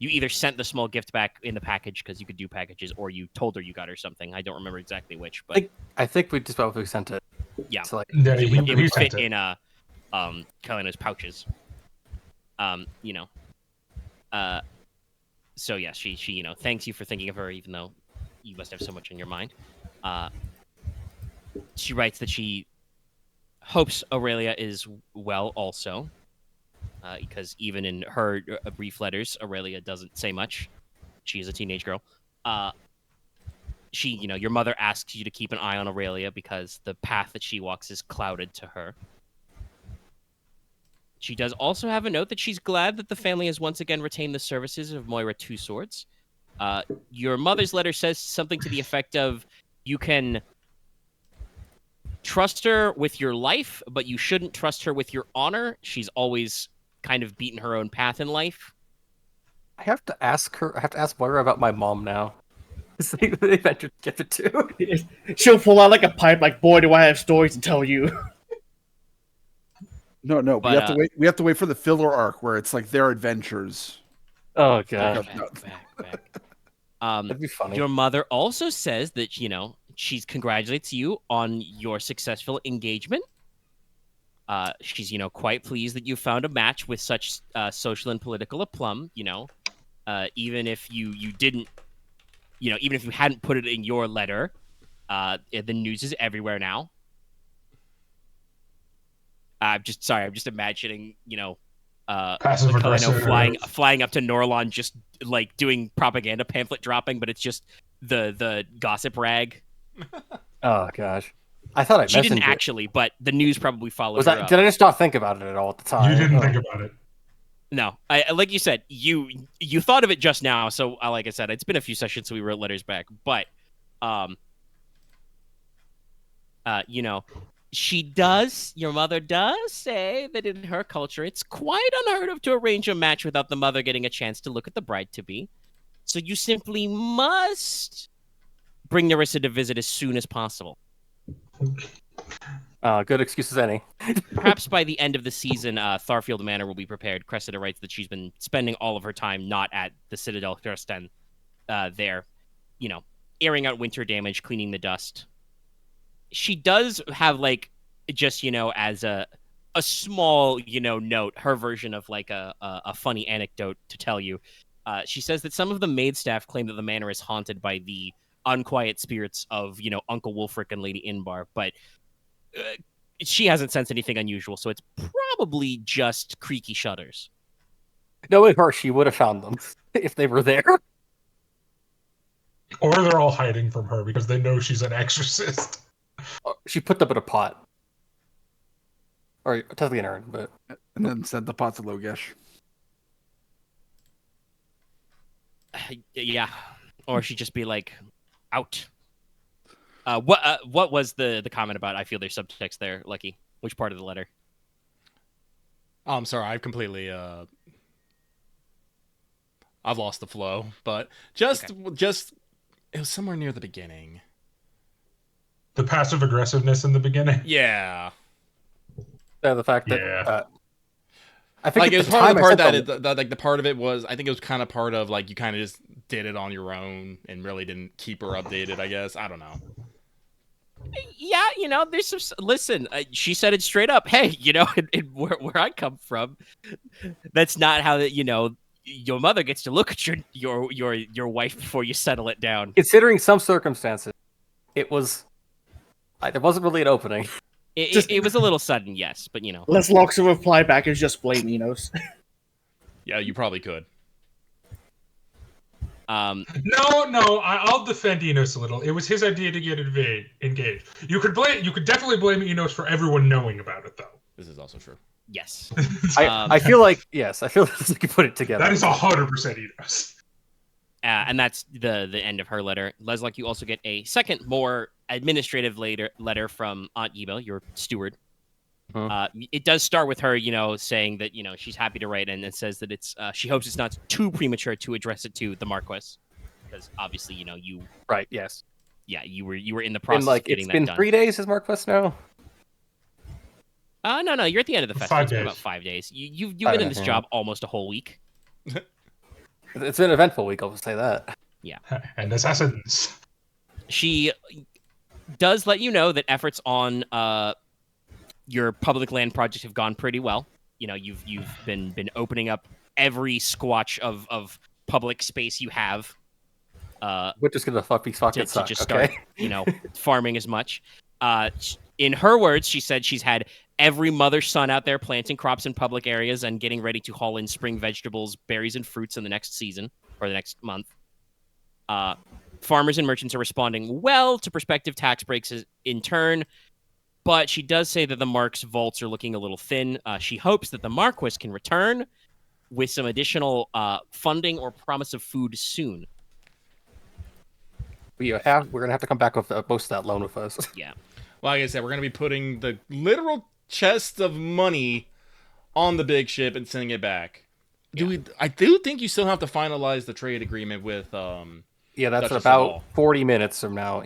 either sent the small gift back in the package because you could do packages, or you told her you got her something. I don't remember exactly which, but I think we just probably sent it. yeah, So, like, Yeah, it he would sent fit it. in Kalina's pouches. So yeah, she thanks you for thinking of her, even though you must have so much in your mind. She writes that she hopes Aurelia is well also, because even in her brief letters, Aurelia doesn't say much. She is a teenage girl. Your mother asks you to keep an eye on Aurelia because the path that she walks is clouded to her. She does also have a note that she's glad that the family has once again retained the services of Moira Two Swords. Your mother's letter says something to the effect of, you can trust her with your life, but you shouldn't trust her with your honor. She's always kind of beaten her own path in life. I have to ask Moira about my mom now. They ventured to give it to. She'll pull out like a pipe, like, boy, do I have stories to tell you. No, But, we have to wait. We have to wait for the filler arc where it's like their adventures. Oh god, Back. that'd be funny. Your mother also says that she congratulates you on your successful engagement. She's quite pleased that you found a match with such social and political aplomb. even if you didn't, even if you hadn't put it in your letter, the news is everywhere now. I'm just imagining, Passive aggressive. flying up to Norlon, just like doing propaganda pamphlet dropping, but it's just the gossip rag. Oh gosh, I thought she didn't actually, but the news probably followed. Did I just not think about it at all at the time? You didn't think about it. No, I like you said, you thought of it just now. So, like I said, it's been a few sessions, so we wrote letters back. But, your mother does say that in her culture, it's quite unheard of to arrange a match without the mother getting a chance to look at the bride-to-be. So you simply must bring Nerissa to visit as soon as possible. Good excuse as any. Perhaps by the end of the season, Tharfield Manor will be prepared. Cressida writes that she's been spending all of her time not at the Citadel Thursten, there, airing out winter damage, cleaning the dust. She does have, just, as a small, note, her version of, a funny anecdote to tell you. She says that some of the maid staff claim that the manor is haunted by the unquiet spirits of, Uncle Wulfric and Lady Inbar, but she hasn't sensed anything unusual, so it's probably just creaky shutters. Knowing her, she would have found them if they were there. Or they're all hiding from her because they know she's an exorcist. She put them in a pot. Or technically an urn, but... And then sent the pot to Logesh. Yeah. Or she'd just be like, out. What was the comment about? I feel there's subtext there, Lucky. Which part of the letter? Oh, I'm sorry. I've completely... I've lost the flow. But just... It was somewhere near the beginning. The passive aggressiveness in the beginning. Yeah. The fact that I think it was part of the part that the part of it was, I think it was kind of part of you kind of just did it on your own and really didn't keep her updated. I guess I don't know. Yeah, there's some. Listen, she said it straight up. Hey, where I come from, that's not how that your mother gets to look at your wife before you settle it down. Considering some circumstances, it was. There wasn't really an opening. It was a little sudden, yes, but Leslok's reply back is just blame Inos. Yeah, you probably could. No, I'll defend Inos a little. It was his idea to get engaged. You could definitely blame Inos for everyone knowing about it, though. This is also true. Yes. I feel like we can put it together. That is 100% Inos. And that's the end of her letter. Leslok, you also get a second, more administrative letter from Aunt Eva, your steward. Huh. It does start with her, saying that, she's happy to write, and it says that it's she hopes it's not too premature to address it to the Marquess, because obviously, you right. Yes. Yeah, you were in the process of getting that done. It's been 3 days, is Marquess now? No, you're at the end of the festival. 5 It's days. been about 5 days. You've been in this job almost a whole week. It's been an eventful week, I'll say that. Yeah. And assassins. She does let you know that efforts on your public land project have gone pretty well. You've been opening up every squatch of public space you have. We're just gonna fucking suck. To just start, farming as much. In her words, she said she's had every mother's son out there planting crops in public areas and getting ready to haul in spring vegetables, berries, and fruits in the next season or the next month. Farmers and merchants are responding well to prospective tax breaks in turn, but she does say that the Mark's vaults are looking a little thin. She hopes that the Marquess can return with some additional funding or promise of food soon. We're gonna have to come back with most of that loan with us. Yeah. Like I said, we're gonna be putting the literal chest of money on the big ship and sending it back. Yeah. I do think you still have to finalize the trade agreement with. Yeah, that's Duchess about Cheval. 40 minutes from now.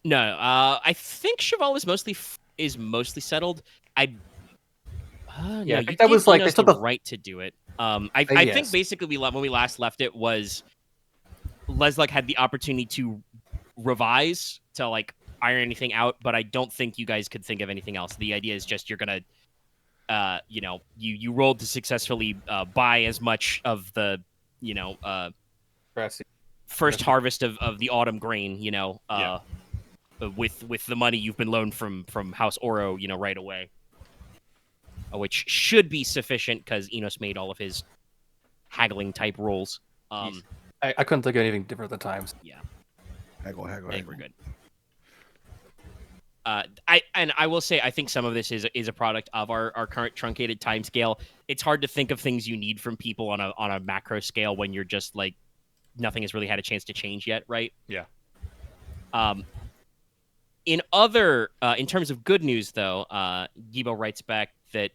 No, I think Cheval is mostly settled. Yeah, no, I you think that was gave like Inos they took the the right to do it. I Yes. think basically when we last left it was Leslok had the opportunity to revise to iron anything out, but I don't think you guys could think of anything else. The idea is just you're gonna, you rolled to successfully buy as much of the first harvest of the autumn grain, with the money you've been loaned from House Oro, right away, which should be sufficient because Inos made all of his haggling type rolls. I couldn't think of anything different at the times. Yeah, Haggle. I think we're good. I will say I think some of this is a product of our current truncated timescale. It's hard to think of things you need from people on a macro scale when you're just like nothing has really had a chance to change yet, right? Yeah. In terms of good news, though, Gibo writes back that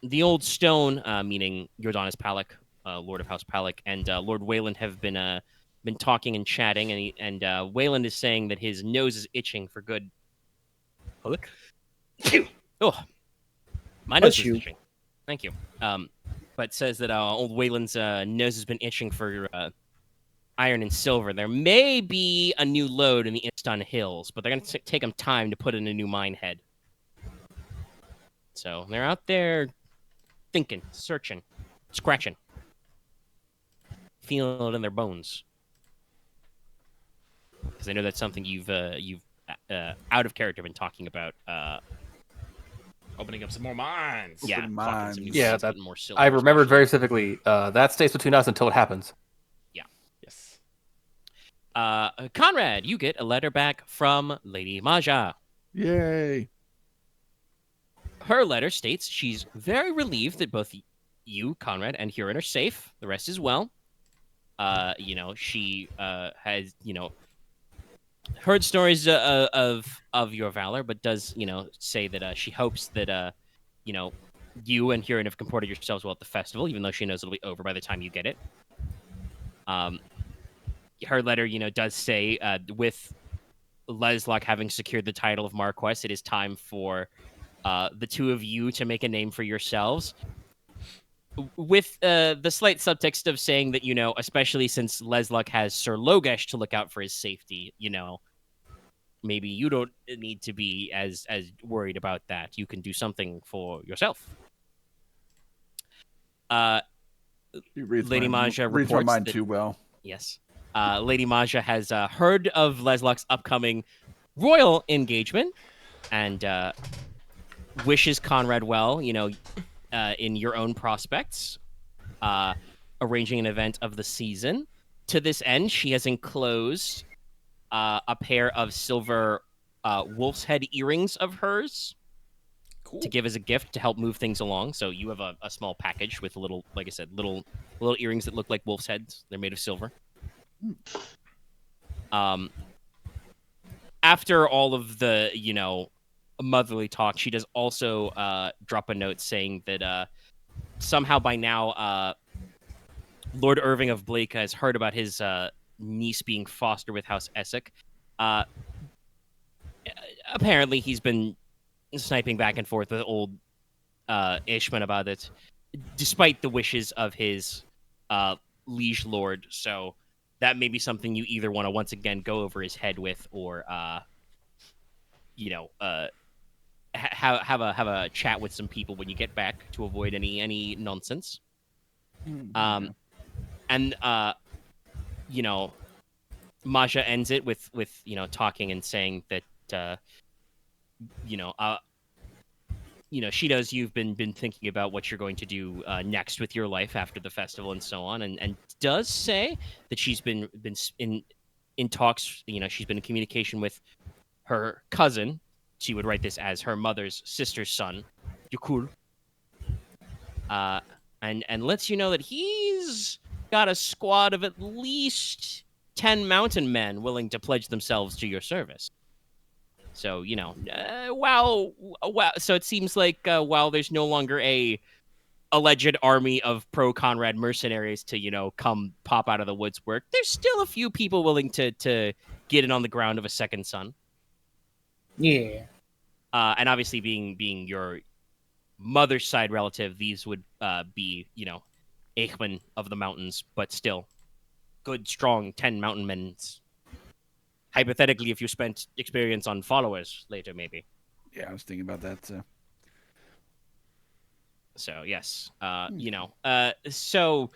the old stone, meaning Jordanis Palak, Lord of House Palak, and Lord Wayland have been talking and chatting, and Wayland is saying that his nose is itching for good. Oh, my nose is itching. Thank you. But says that old Wayland's nose has been itching for iron and silver. There may be a new lode in the Istan Hills, but they're going to take them time to put in a new mine head. So they're out there thinking, searching, scratching, feeling it in their bones. Because I know that's something you've out of character been talking about. Opening up some more mines. Yeah, mines. some new Yeah, mines, that getting more silver. I remembered especially. very specifically. That stays between us until it happens. Yes. Konrad, you get a letter back from Lady Maja. Yay. Her letter states she's very relieved that both you, Konrad, and Huron are safe. The rest is well. She has, heard stories of your valor, but does, say that she hopes that, you and Huron have comported yourselves well at the festival, even though she knows it'll be over by the time you get it. Her letter, does say, with Leslok having secured the title of Marquess, it is time for the two of you to make a name for yourselves. With the slight subtext of saying that, especially since Leslok has Sir Logesh to look out for his safety, maybe you don't need to be as worried about that. You can do something for yourself. Lady Maja reads my reports mind that, too well. yes. Lady Maja has heard of Leslok's upcoming royal engagement and wishes Konrad well, in your own prospects, arranging an event of the season. To this end, she has enclosed a pair of silver wolf's head earrings of hers to give as a gift to help move things along. So you have a small package with little, like I said, little earrings that look like wolf's heads. They're made of silver. After all of the, motherly talk, she does also drop a note saying that somehow by now Lord Irving of Blake has heard about his niece being fostered with House Essex. Apparently he's been sniping back and forth with old Ishman about it, despite the wishes of his liege lord. So that may be something you either want to once again go over his head with, or have a chat with some people when you get back to avoid any nonsense. And Maja ends it with talking and saying that she knows you've been thinking about what you're going to do next with your life after the festival and so on, and does say that she's been in talks. She's been in communication with her cousin. She would write this as her mother's sister's son, Yukul. And lets you know that he's got a squad of at least 10 mountain men willing to pledge themselves to your service. So, wow. So it seems like while there's no longer a alleged army of pro-Konrad mercenaries to, come pop out of the woodwork, there's still a few people willing to get in on the ground of a second son. Yeah. And obviously being your mother's side relative, these would be, Eichmann of the mountains, but still good, strong 10 mountain men. Hypothetically, if you spent experience on followers later, maybe. Yeah, I was thinking about that too. So, yes. So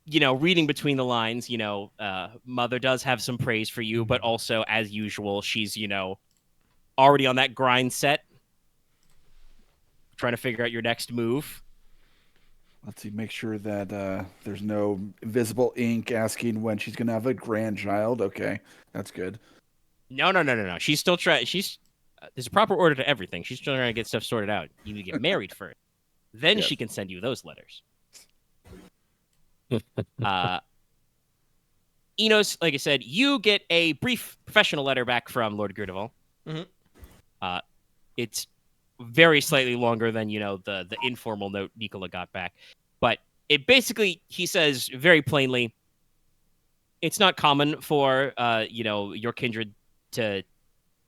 reading between the lines, Mother does have some praise for you, but also, as usual, she's, already on that grind set, trying to figure out your next move. Let's see, make sure that there's no invisible ink asking when she's going to have a grandchild. Okay, that's good. No. She's still trying. There's a proper order to everything. She's still trying to get stuff sorted out. You need to get married first. Then Yes. she can send you those letters. Inos, like I said, you get a brief professional letter back from Lord Gridarvol. Mm-hmm. It's very slightly longer than the informal note Nicola got back, but it basically, he says very plainly, it's not common for your kindred to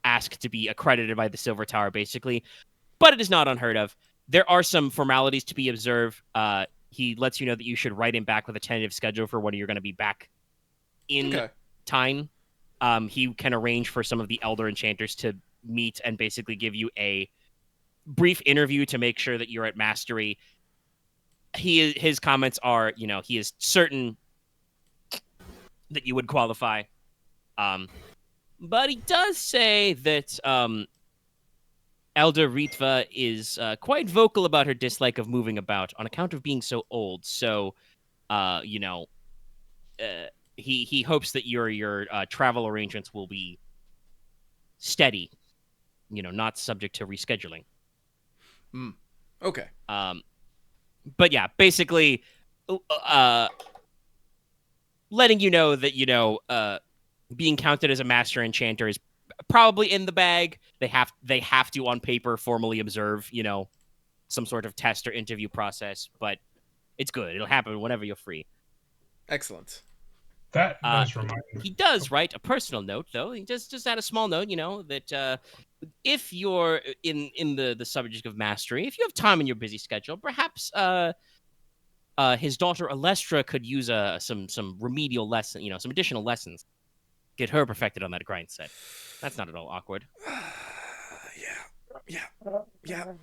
ask to be accredited by the Silver Tower, basically, but it is not unheard of. There are some formalities to be observed. He lets you know that you should write him back with a tentative schedule for when you're going to be back in Teine. He can arrange for some of the elder enchanters to meet and basically give you a brief interview to make sure that you're at mastery. His comments are, he is certain that you would qualify. But he does say that Elder Ritva is quite vocal about her dislike of moving about on account of being so old. So, he hopes that your travel arrangements will be steady, not subject to rescheduling. Okay. But yeah, basically, letting you know that being counted as a master enchanter is probably in the bag. They have to on paper formally observe some sort of test or interview process, but it's good. It'll happen whenever you're free. Excellent. That does remind me. He does write a personal note, though. He just add a small note, that if you're in the subject of mastery, if you have time in your busy schedule, perhaps his daughter Alestra could use some remedial lesson, some additional lessons. Get her perfected on that grind set. That's not at all awkward. Yeah.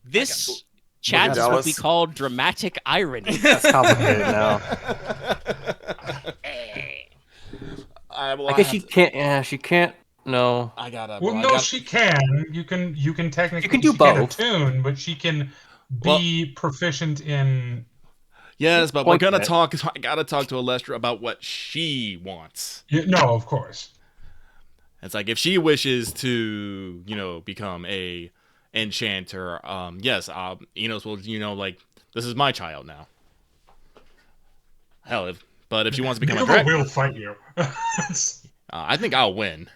This chat is what we call dramatic irony. That's complicated now. I guess she can't. Yeah, she can't. No. I gotta. Well, no, she can. You can technically. You can do she both. Can't attune, but she can be proficient in. Yes, but we're gonna Point talk. I gotta talk to Alestra about what she wants. Yeah, no, of course. It's like if she wishes to, become a enchanter. Yes. Inos will, this is my child now. Hell, but if she wants to become a Nicola dragon, will fight you. I think I'll win.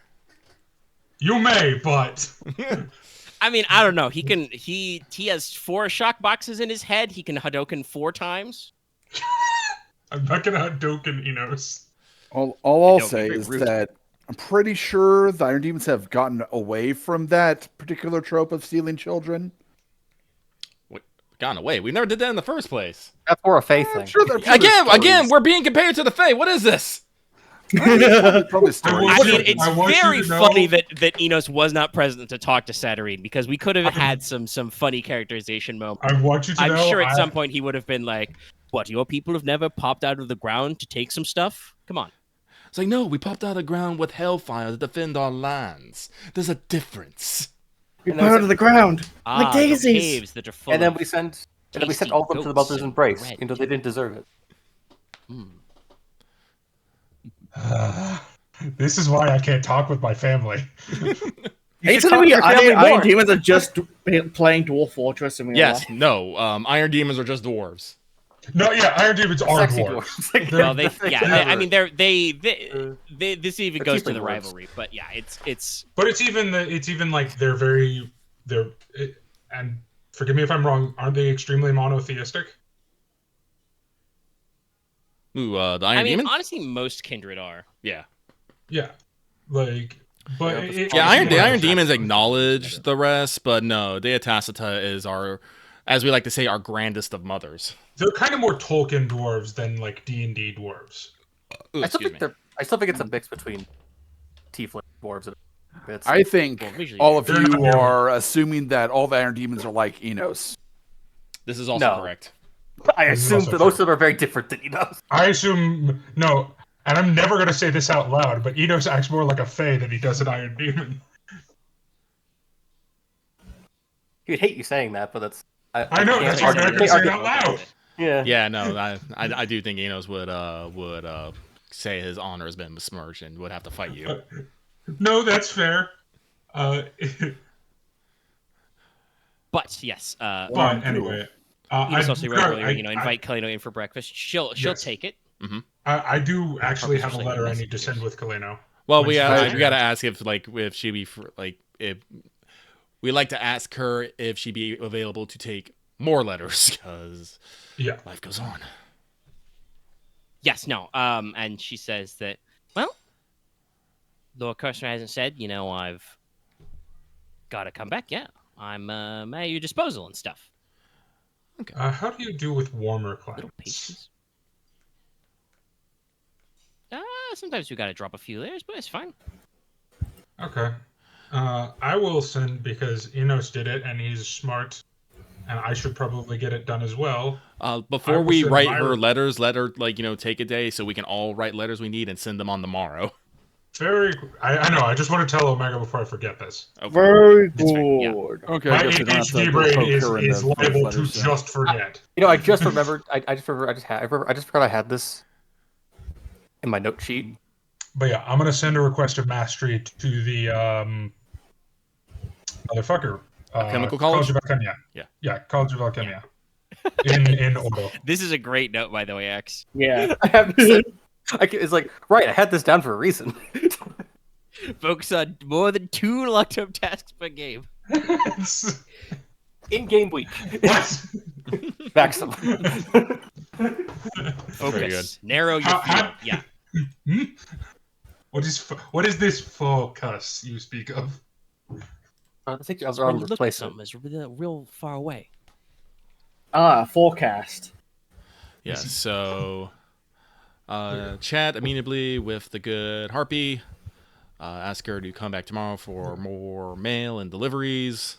You may, but I mean, I don't know. He has 4 shock boxes in his head. He can Hadouken 4 times. I'm not gonna Hadouken Inos. All I'll say is that I'm pretty sure the Iron Demons have gotten away from that particular trope of stealing children. Gone away. We never did that in the first place. That's more a faith thing. Sure, Again, we're being compared to the Fae. What is this? probably stories. I mean, it's I want you very to know- funny that Inos was not present to talk to Satyrine, because we could have had some funny characterization moments. I want you to know. I'm sure at some point he would have been like, "What, your people have never popped out of the ground to take some stuff? Come on." It's like, no, we popped out of the ground with hellfire to defend our lands. There's a difference. We put out of the ground like The daisies. caves that are full And then of we sent tasty all of them to the goats Mother's and Embrace. bread. They didn't deserve it. This is why I can't talk with my family. Are you should telling me talk to your family Iron more. Demons are just playing Dwarf Fortress? And Yes, no. Iron demons are just dwarves. No, yeah, Iron Demons are Sexy dwarves. dwarves. Well, they clever. I mean, this even They're goes to keeping the dwarves. rivalry, but yeah, it's But it's even like and forgive me if I'm wrong, aren't they extremely monotheistic? Ooh, the Iron I mean, demon? honestly, most kindred are. Yeah. Yeah, like, but Yeah, Honestly, Iron most demons are. acknowledge the rest, but no, Deatacita is our, as we like to say, our grandest of mothers. they're kind of more Tolkien dwarves than like D&D dwarves. Ooh, I still excuse think me. I still think it's a mix between tiefling dwarves and bits. I think Well, visually, all of they're you not are assuming that all the Iron Demons are like Enos. This is also No. correct. I This is assume also that most true. of them are very different than Enos. I assume no, and I'm never gonna say this out loud, but Inos acts more like a fae than he does an Iron Demon. He would hate you saying that, but that's I know, can't- that's why I'm not can't gonna say it argue- out loud. Yeah. Yeah, no, I do think Inos would say his honor has been besmirched and would have to fight you. No, that's fair. But yes, But anyway, Enos also wrote Carl, earlier, invite Kaleno in for breakfast. She'll Yes. take it. I do actually have a Purposely letter I messy need to send years. with Kaleno. Well, When we she gotta, gets we gotta here. ask if she be if we like to ask her if she'd be available to take more letters because Yeah. life goes on. Yes, no. And she says that, well, Lord Cursor hasn't said, I've got to come back. Yeah, I'm at your disposal and stuff. How do you do with warmer Little climates? patience. Sometimes we got to drop a few layers, but it's fine. Okay. I will send because Inos did it and he's smart, and I should probably get it done as well. I Before will we send write my her re- letters, let her take a day so we can all write letters we need and send them on the morrow. I know. I just want to tell Omega before I forget this. Okay. Very That's fair, yeah. good. Okay, My I guess we don't have to ADHD go brain poke is her in the liable to letters, then. just forget. I just remembered. I just forgot I had this in my note sheet. But yeah, I'm gonna send a request of mastery to the motherfucker. Chemical college? College of Alchemia. Yeah. College of Alchemia. in Odo. This is a great note, by the way, X. Yeah. I have. It's like right. I had this down for a reason. Focus on more than 2 locked up tasks per game. In game week. What? Maximum. Focus. Narrow your field. Yeah. What is this focus you speak of? I think I was When on you look at replacement. something, it's real far away. Forecast. Yeah. So, chat amenably with the good Harpy. Ask her to come back tomorrow for more mail and deliveries.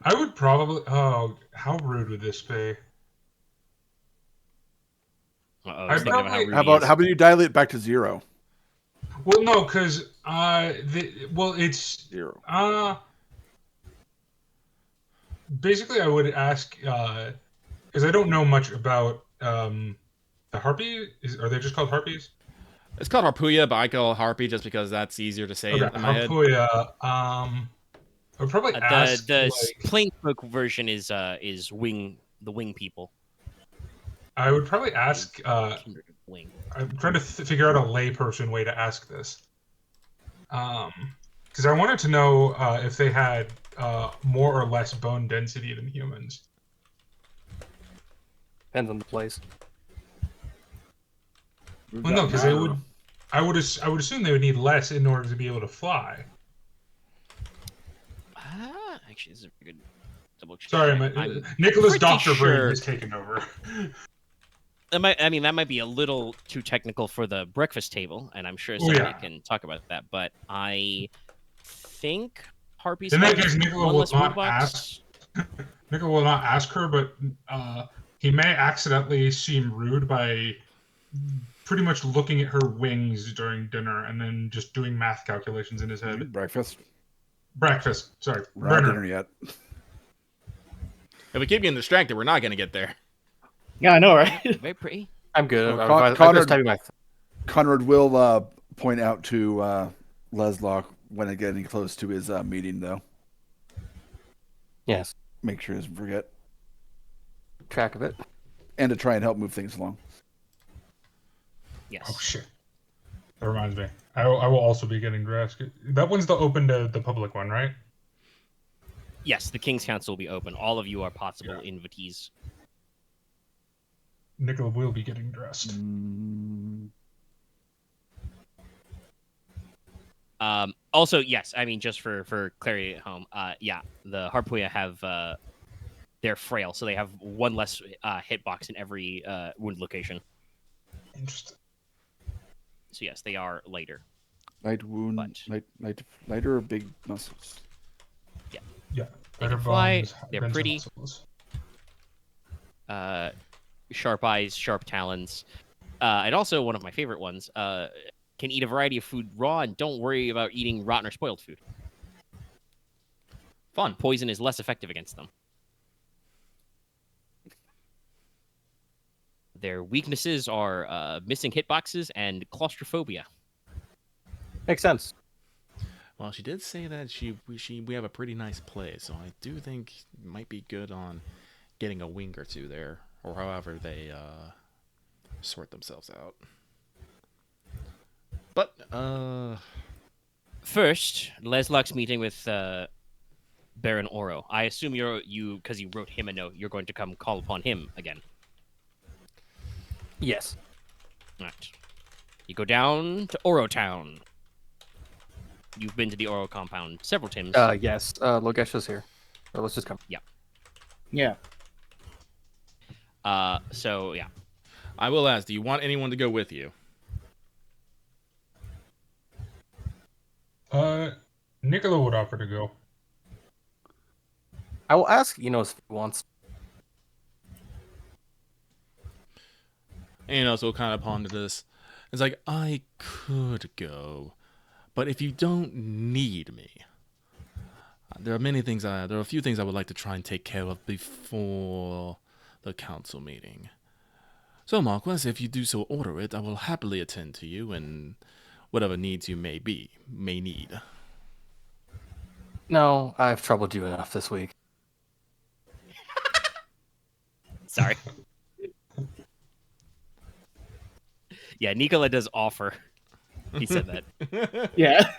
I would probably. Oh, how rude would this be? I was thinking about how rude How he about is. how about you dial it back to 0? Well, no, because it's 0. Basically I would ask because I don't know much about the harpy. Are they just called harpies? It's called Harpuya, but I call it Harpy just because that's easier to say Okay, in my head. Harpuya. I would probably ask The like, plainspoke version is wing people. I would probably ask. Kindred of wing. I'm trying to figure out a layperson way to ask this. Because I wanted to know if they had more or less bone density than humans. Depends on the place. Well, no, because they would. I would assume they would need less in order to be able to fly. Actually, this is a good double check. Sorry, I'm Nicola's pretty doctor brain sure- has taken over. that might be a little too technical for the breakfast table, and I'm sure Oh, somebody yeah. can talk about that. But I think harpies. In that have case, Nicola one will less not wood box. ask. Nicola will not ask her, but he may accidentally seem rude by pretty much looking at her wings during dinner and then just doing math calculations in his head. Breakfast. Breakfast. Sorry. We're not Dinner. dinner yet. If we keep getting distracted, we're not going to get there. Yeah, I know, right? Very pretty. I'm good. Well, I was Konrad- typing my. Conrad will point out to Leslok when getting close to his meeting, though. Yes. Make sure he doesn't forget. Track of it. And to try and help move things along. Yes. Oh shit! That reminds me. I will also be getting dressed. That one's the open to the public one, right? Yes, the King's Council will be open. All of you are possible invitees. Nicola will be getting dressed. Also, yes, I mean, just for clarity at home, the Harpuya have they're frail, so they have one less hitbox in every wound location. Interesting. So yes, they are lighter. Light wound, But- lighter or big muscles? Yeah. They Better can fly. bones, They're denser pretty. muscles. Sharp eyes, sharp talons. And also one of my favorite ones. Can eat a variety of food raw and don't worry about eating rotten or spoiled food. Fun. Poison is less effective against them. Their weaknesses are missing hitboxes and claustrophobia. Makes sense. Well, she did say that we have a pretty nice play, so I do think it might be good on getting a wing or two there, or however they sort themselves out. But first, Leslok's meeting with Baron Oro. I assume you because you wrote him a note. You're going to come call upon him again. Yes. All right. You go down to Oro Town. You've been to the Oro compound several times. Yes. Logesh is here. So let's just come. Yeah. Yeah. So yeah. I will ask, do you want anyone to go with you? Nicola would offer to go. I will ask Inos if he wants. And also kind of ponder this. It's like, I could go, but if you don't need me, there are a few things I would like to try and take care of before the council meeting. So, Marquess, if you do so order it, I will happily attend to you and whatever needs you may need. No, I've troubled you enough this week. Sorry. Yeah, Nicola does offer. He said that. Yeah.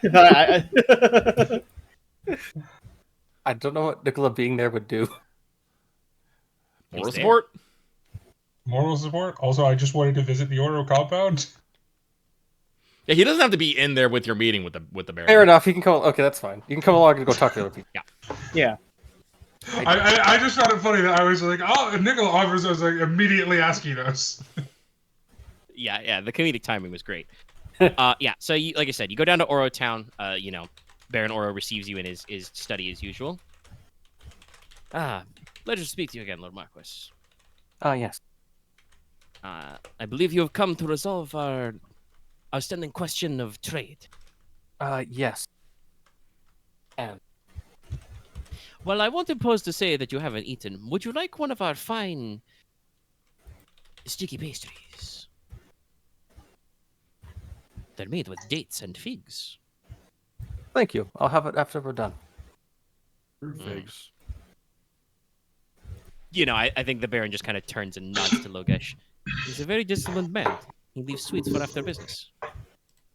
I don't know what Nicola being there would do. Moral He's there. support. Moral support. Also, I just wanted to visit the Oro compound. Yeah, he doesn't have to be in there with your meeting with the Baron. Fair enough. He can come. Okay, that's fine. You can come along and go talk to other people. Yeah. I just found it funny that I was like, oh, and Nicola offers. I was like immediately asking us. Yeah. The comedic timing was great. Yeah. So, like I said, you go down to Oro Town. Baron Oro receives you in his study as usual. Pleasure to speak to you again, Lord Marquess. Yes. I believe you have come to resolve our outstanding question of trade. Yes. And Well, I won't impose to say that you haven't eaten. Would you like one of our fine sticky pastries? They're made with dates and figs. thank you. I'll have it after we're done. Figs. I think the Baron just kind of turns and nods to Logesh. He's a very disciplined man. He leaves sweets for after business.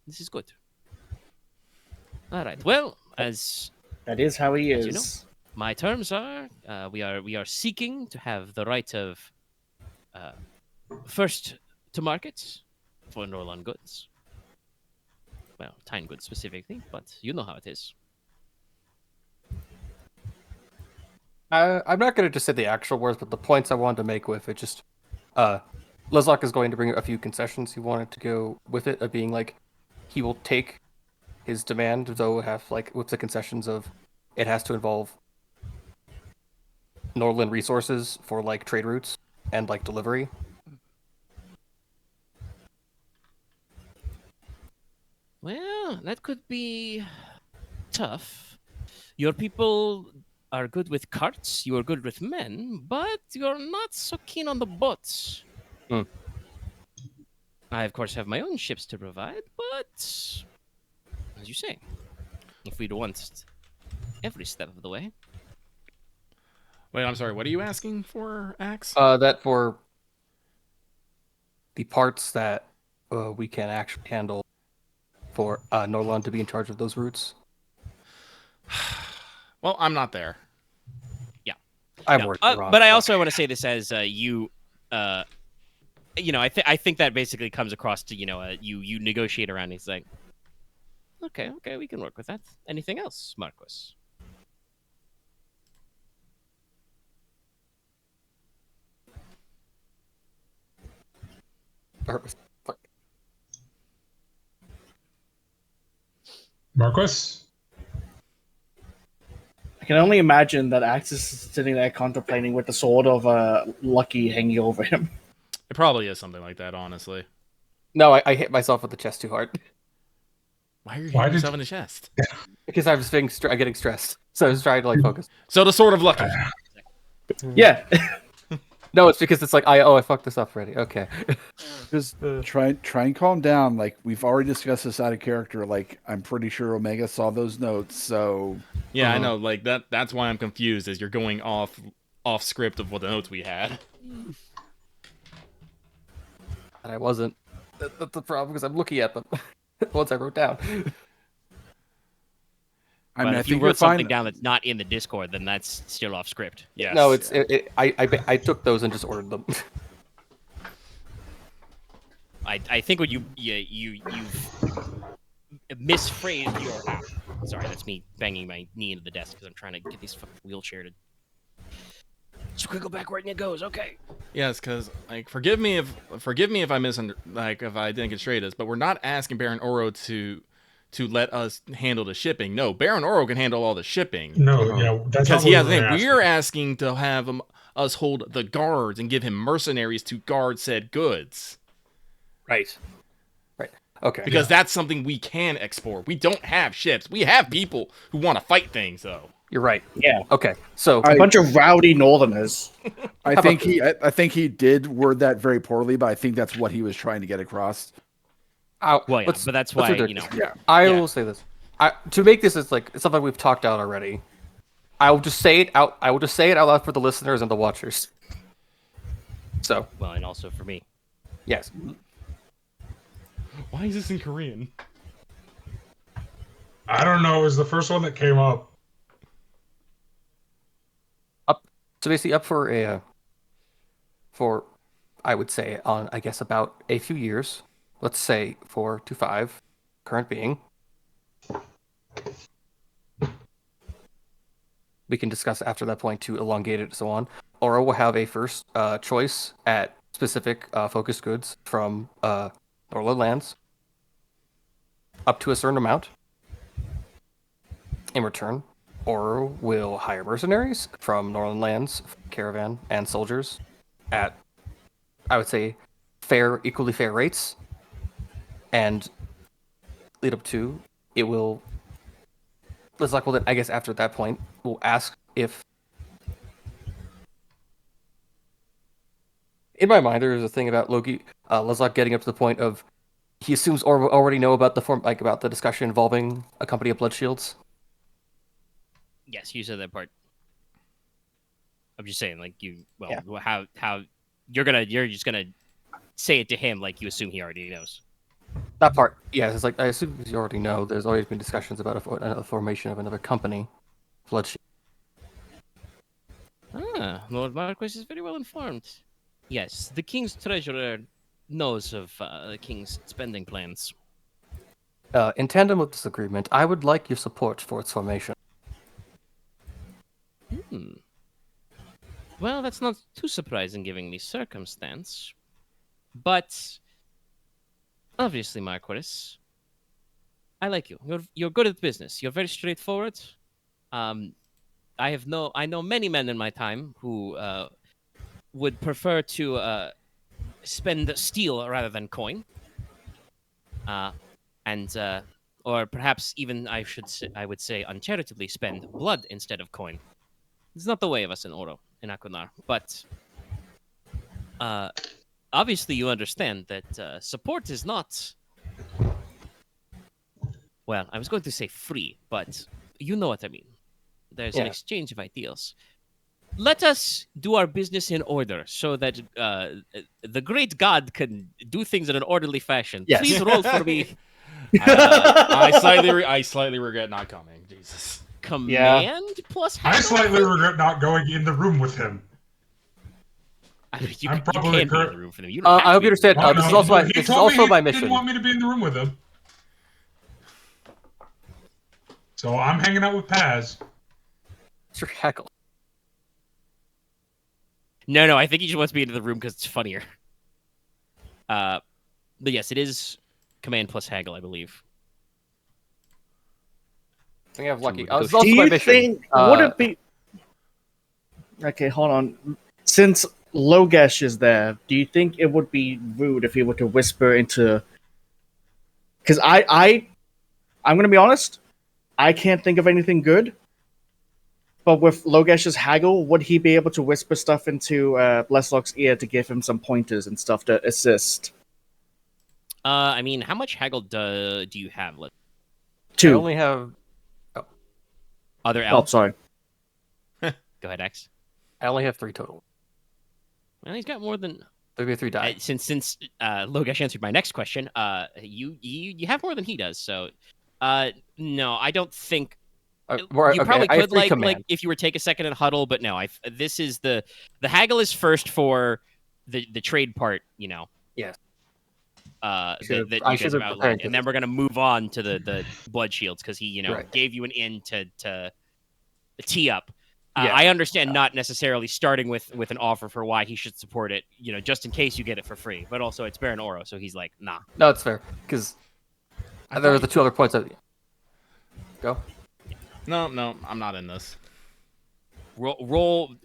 This is good. All right. Well, as That is how he As is. you know. my terms are, we are seeking to have the right of first to market for Norlan goods. Well, Teine goods specifically, but you know how it is. I'm not going to just say the actual words, but the points I wanted to make with it. Just, Leslok is going to bring a few concessions he wanted to go with it, of being like, he will take his demand, though have with the concessions of it has to involve Norland resources for trade routes and delivery. Well, that could be tough. Your people are good with carts, you are good with men, but you're not so keen on the boats. I, of course, have my own ships to provide, but as you say, if we'd want every step of the way. Wait, I'm sorry. What are you asking for, Axe? That for the parts that we can actually handle for Norland to be in charge of those routes. Well, I'm not there. I'm No, worried you're wrong. but I also want to say this as you. I think that basically comes across to you negotiate around. He's like, okay, we can work with that. Anything else, Marquess? Marquess? I can only imagine that Axis is sitting there contemplating with the sword of Lucky hanging over him. It probably is something like that, honestly. No, I hit myself with the chest too hard. Why are you Why hitting did yourself you- in the chest? Because I was getting stressed. So I was trying to like focus. So the Sword of Lucky. Yeah. No, it's because it's like I fucked this up already. Okay. Just try and calm down. Like we've already discussed this out of character. Like I'm pretty sure Omega saw those notes. So Yeah, I know. Like that's why I'm confused. Is you're going off script of what the notes we had. And I wasn't. That's the problem because I'm looking at them. Once I wrote down. I But mean, I if you think wrote you're fine. something down that's not in the Discord, then that's still off script. Yes. No, I took those and just ordered them. I think what you misphrased your. Sorry, that's me banging my knee into the desk because I'm trying to get this fucking wheelchair to squiggle backward and it goes. Okay. Yes, because like forgive me if I if I didn't get straight this, but we're not asking Baron Oro to let us handle the shipping. No, Baron Oro can handle all the shipping. No, yeah, that's Because not he what has we're thing. asking. We're asking to have us hold the guards and give him mercenaries to guard said goods. Right. Okay. Because that's something we can export. We don't have ships. We have people who want to fight things, though. You're right. Yeah. Okay. So A bunch of rowdy northerners. I think he did word that very poorly, but I think that's what he was trying to get across. Well, yeah, but that's why Yeah. I Yeah. will say this. To make this as like something we've talked out already. I will just say it out. I will just say it out loud for the listeners and the watchers. So Well, and also for me. yes. Why is this in Korean? I don't know. It was the first one that came up. So basically, up for I would say on I guess about a few years. Let's say 4 to 5, current being. We can discuss after that point to elongate it and so on. Oro will have a first choice at specific focused goods from Norland lands up to a certain amount. In return, Oro will hire mercenaries from Norland lands, caravan, and soldiers at, I would say, equally fair rates. And lead up to, it will... Leslok will then, I guess after that point, will ask if... In my mind, there is a thing about Logi, Leslok getting up to the point of he assumes Oro already know about about the discussion involving a company of blood shields. Yes, you said that part. I'm just saying, like Yeah. how you're just gonna say it to him like you assume he already knows. That part, yes. It's like I assume you already know. There's always been discussions about a formation of another company, blood shield. Lord Marquess is very well informed. Yes, the king's treasurer knows of the king's spending plans. In tandem with this agreement, I would like your support for its formation. Well, that's not too surprising given the circumstance. But obviously, Marquess, I like you. You're good at business. You're very straightforward. I know many men in my time who would prefer to spend steel rather than coin. Or perhaps even I would say uncharitably spend blood instead of coin. It's not the way of us in Oro, in Akunar. But obviously you understand that support is not... Well, I was going to say free, but you know what I mean. There's an exchange of ideals. Let us do our business in order so that the great God can do things in an orderly fashion. Yes. Please roll for me. I slightly regret not coming. Jesus. Command plus I haggle? slightly regret not going in the room with him. I mean, you I'm can probably be in correct. the room for them. You don't have I to hope be you in the understand. room. This is No, also he this is told me also he my didn't mission. want me to be in the room with him. So I'm hanging out with Paz. Mr. Heckle. No, I think he just wants me into the room because it's funnier. But yes, it is command plus haggle, I believe. think I have lucky. to I was negotiate. also Do my you mission. think would it be? Okay, hold on. Since Logesh is there, do you think it would be rude if he were to whisper into? Because I'm gonna be honest. I can't think of anything good. But with Logesh's haggle, would he be able to whisper stuff into Leslok's ear to give him some pointers and stuff to assist? I mean, how much haggle do you have? I 2. only have. Other Oh, elves? sorry. Go ahead, X. I only have 3 total. Well, he's got more than. There'd be 3 die. Since Logesh answered my next question, you have more than he does. So, no, I don't think. You probably I have could 3 like command. if you were to take a second and huddle, but no. This is the haggle is first for the trade part, you know. Yes. That I you guys should've have prepared outlined, for and then we're gonna move on to the blood shields because he Right. gave you an in to tee up. Yeah. I understand not necessarily starting with an offer for why he should support it, just in case you get it for free. But also it's Baron Oro, so he's like, nah. No, it's fair because there were the 2 other points. Go. No, I'm not in this. Roll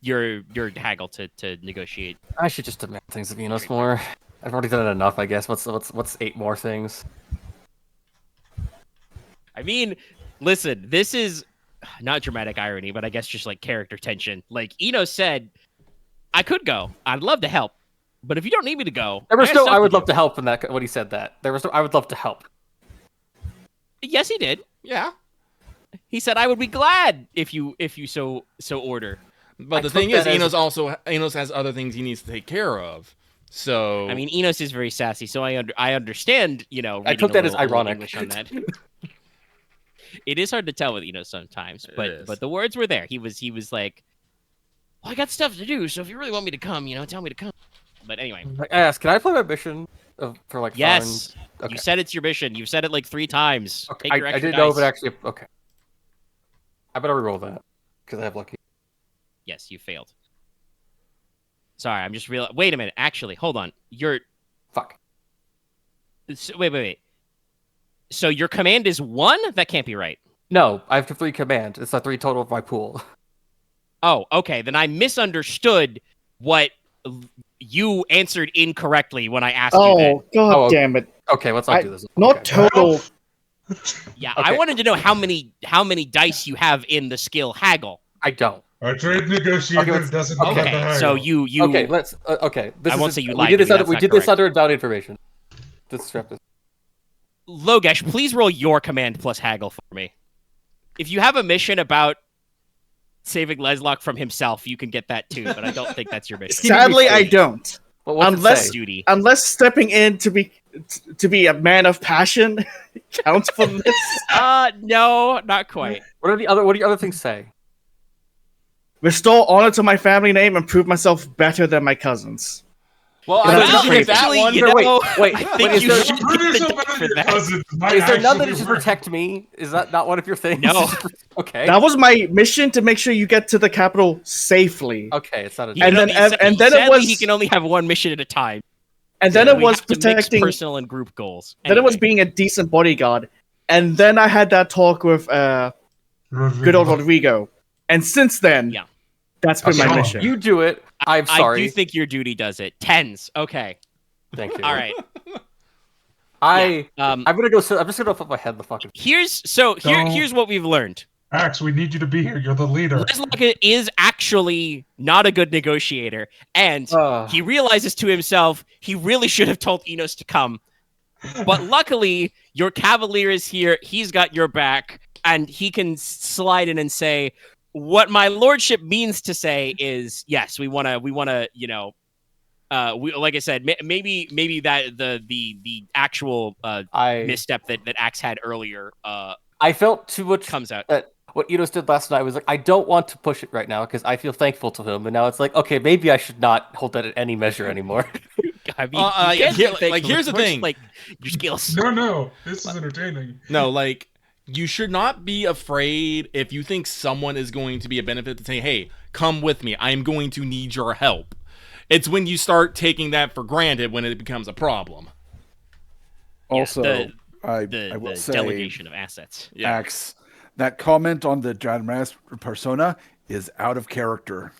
your haggle to negotiate. I should just demand things of Inos more. I've already done it enough, I guess. What's 8 more things? I mean, listen, this is not dramatic irony, but I guess just like character tension. Like Inos said, I could go. I'd love to help, but if you don't need me to go, There was no. I would love do. to help in that when he said that. There was no. I would love to help. Yes, he did. Yeah. He said I would be glad if you so order. But the thing is, Enos has other things he needs to take care of. So I mean, Inos is very sassy, so I understand. I took that as ironic. English on that. It is hard to tell with Inos sometimes, It but is. the words were there. He was like, well, I got stuff to do, so if you really want me to come, tell me to come. But anyway, I asked, can I play my mission for like? yes, fun? Okay. you said it's your mission. You've said it like 3 times. Okay. Take your I extra didn't know if dice. it actually. Okay. I better reroll that because I have lucky. Yes, you failed. Sorry, I'm just real. Wait a minute. Actually, hold on. Fuck. Wait. So your command is 1? That can't be right. No, I have to 3 command. It's a 3 total of my pool. Oh, okay. Then I misunderstood what you answered incorrectly when I asked you Oh, god Oh, damn it. Okay, let's not do this. Not Okay. total. that. Yeah, I Okay. wanted to know how many dice you have in the skill haggle. I don't. Our trade negotiator let's- doesn't okay, have the Okay, haggle. so you Okay, let's. Okay, this I is won't just- say you we lied did to this me, under. that's We not did this correct. under without information. This strap is. Logesh, please roll your command plus haggle for me. If you have a mission about saving Leslok from himself, you can get that too, but I don't think that's your mission. Sadly, I don't. Well, what's Unless- it say? Duty. Unless stepping in to be a man of passion counts for this. No, not quite. What do the other things say? Restore honor to my family name and prove myself better than my cousins. well, Well, I think actually, that actually, one. you know, wait, I wait, think is you there- should Prove get the yourself die better for than that. cousins might Is there none that actually is just work. protect me? Is that not one of your things? No. Okay. That was my mission to make sure you get to the capital safely. Okay, it's not a. He And can then- only- and then it sadly, was- he can only have one mission at a time. And then So it we was have to mix protecting. personal and group goals. Then it was Anyway. being a decent bodyguard. And then I had that talk with good old Rodrigo. And since then, Yeah. that's been my Sure. mission. You do it. I'm sorry. I do think your duty does it. 10s. Okay. Thank you. All right. I'm Um, gonna go. I'm just gonna put my head in the fucking. here's what we've learned. Axe, we need you to be here. You're the leader. Leslok is actually not a good negotiator, and he realizes to himself he really should have told Inos to come. But luckily, your Cavalier is here. He's got your back, and he can slide in and say, "What my lordship means to say is, yes, we want to, like I said, maybe that the actual misstep that Axe had earlier I felt too much comes out." that what Inos did last night was like, I don't want to push it right now because I feel thankful to him, and now it's like, okay, maybe I should not hold that at any measure anymore. I mean, Yeah, you can't like, think here's the much, thing. like your skills. No, this is entertaining. No, like you should not be afraid if you think someone is going to be a benefit to say, "Hey, come with me. I'm going to need your help." It's when you start taking that for granted when it becomes a problem. Also, I the will say, delegation of assets. Yeah. Axe, that comment on the Dramatis Persona is out of character.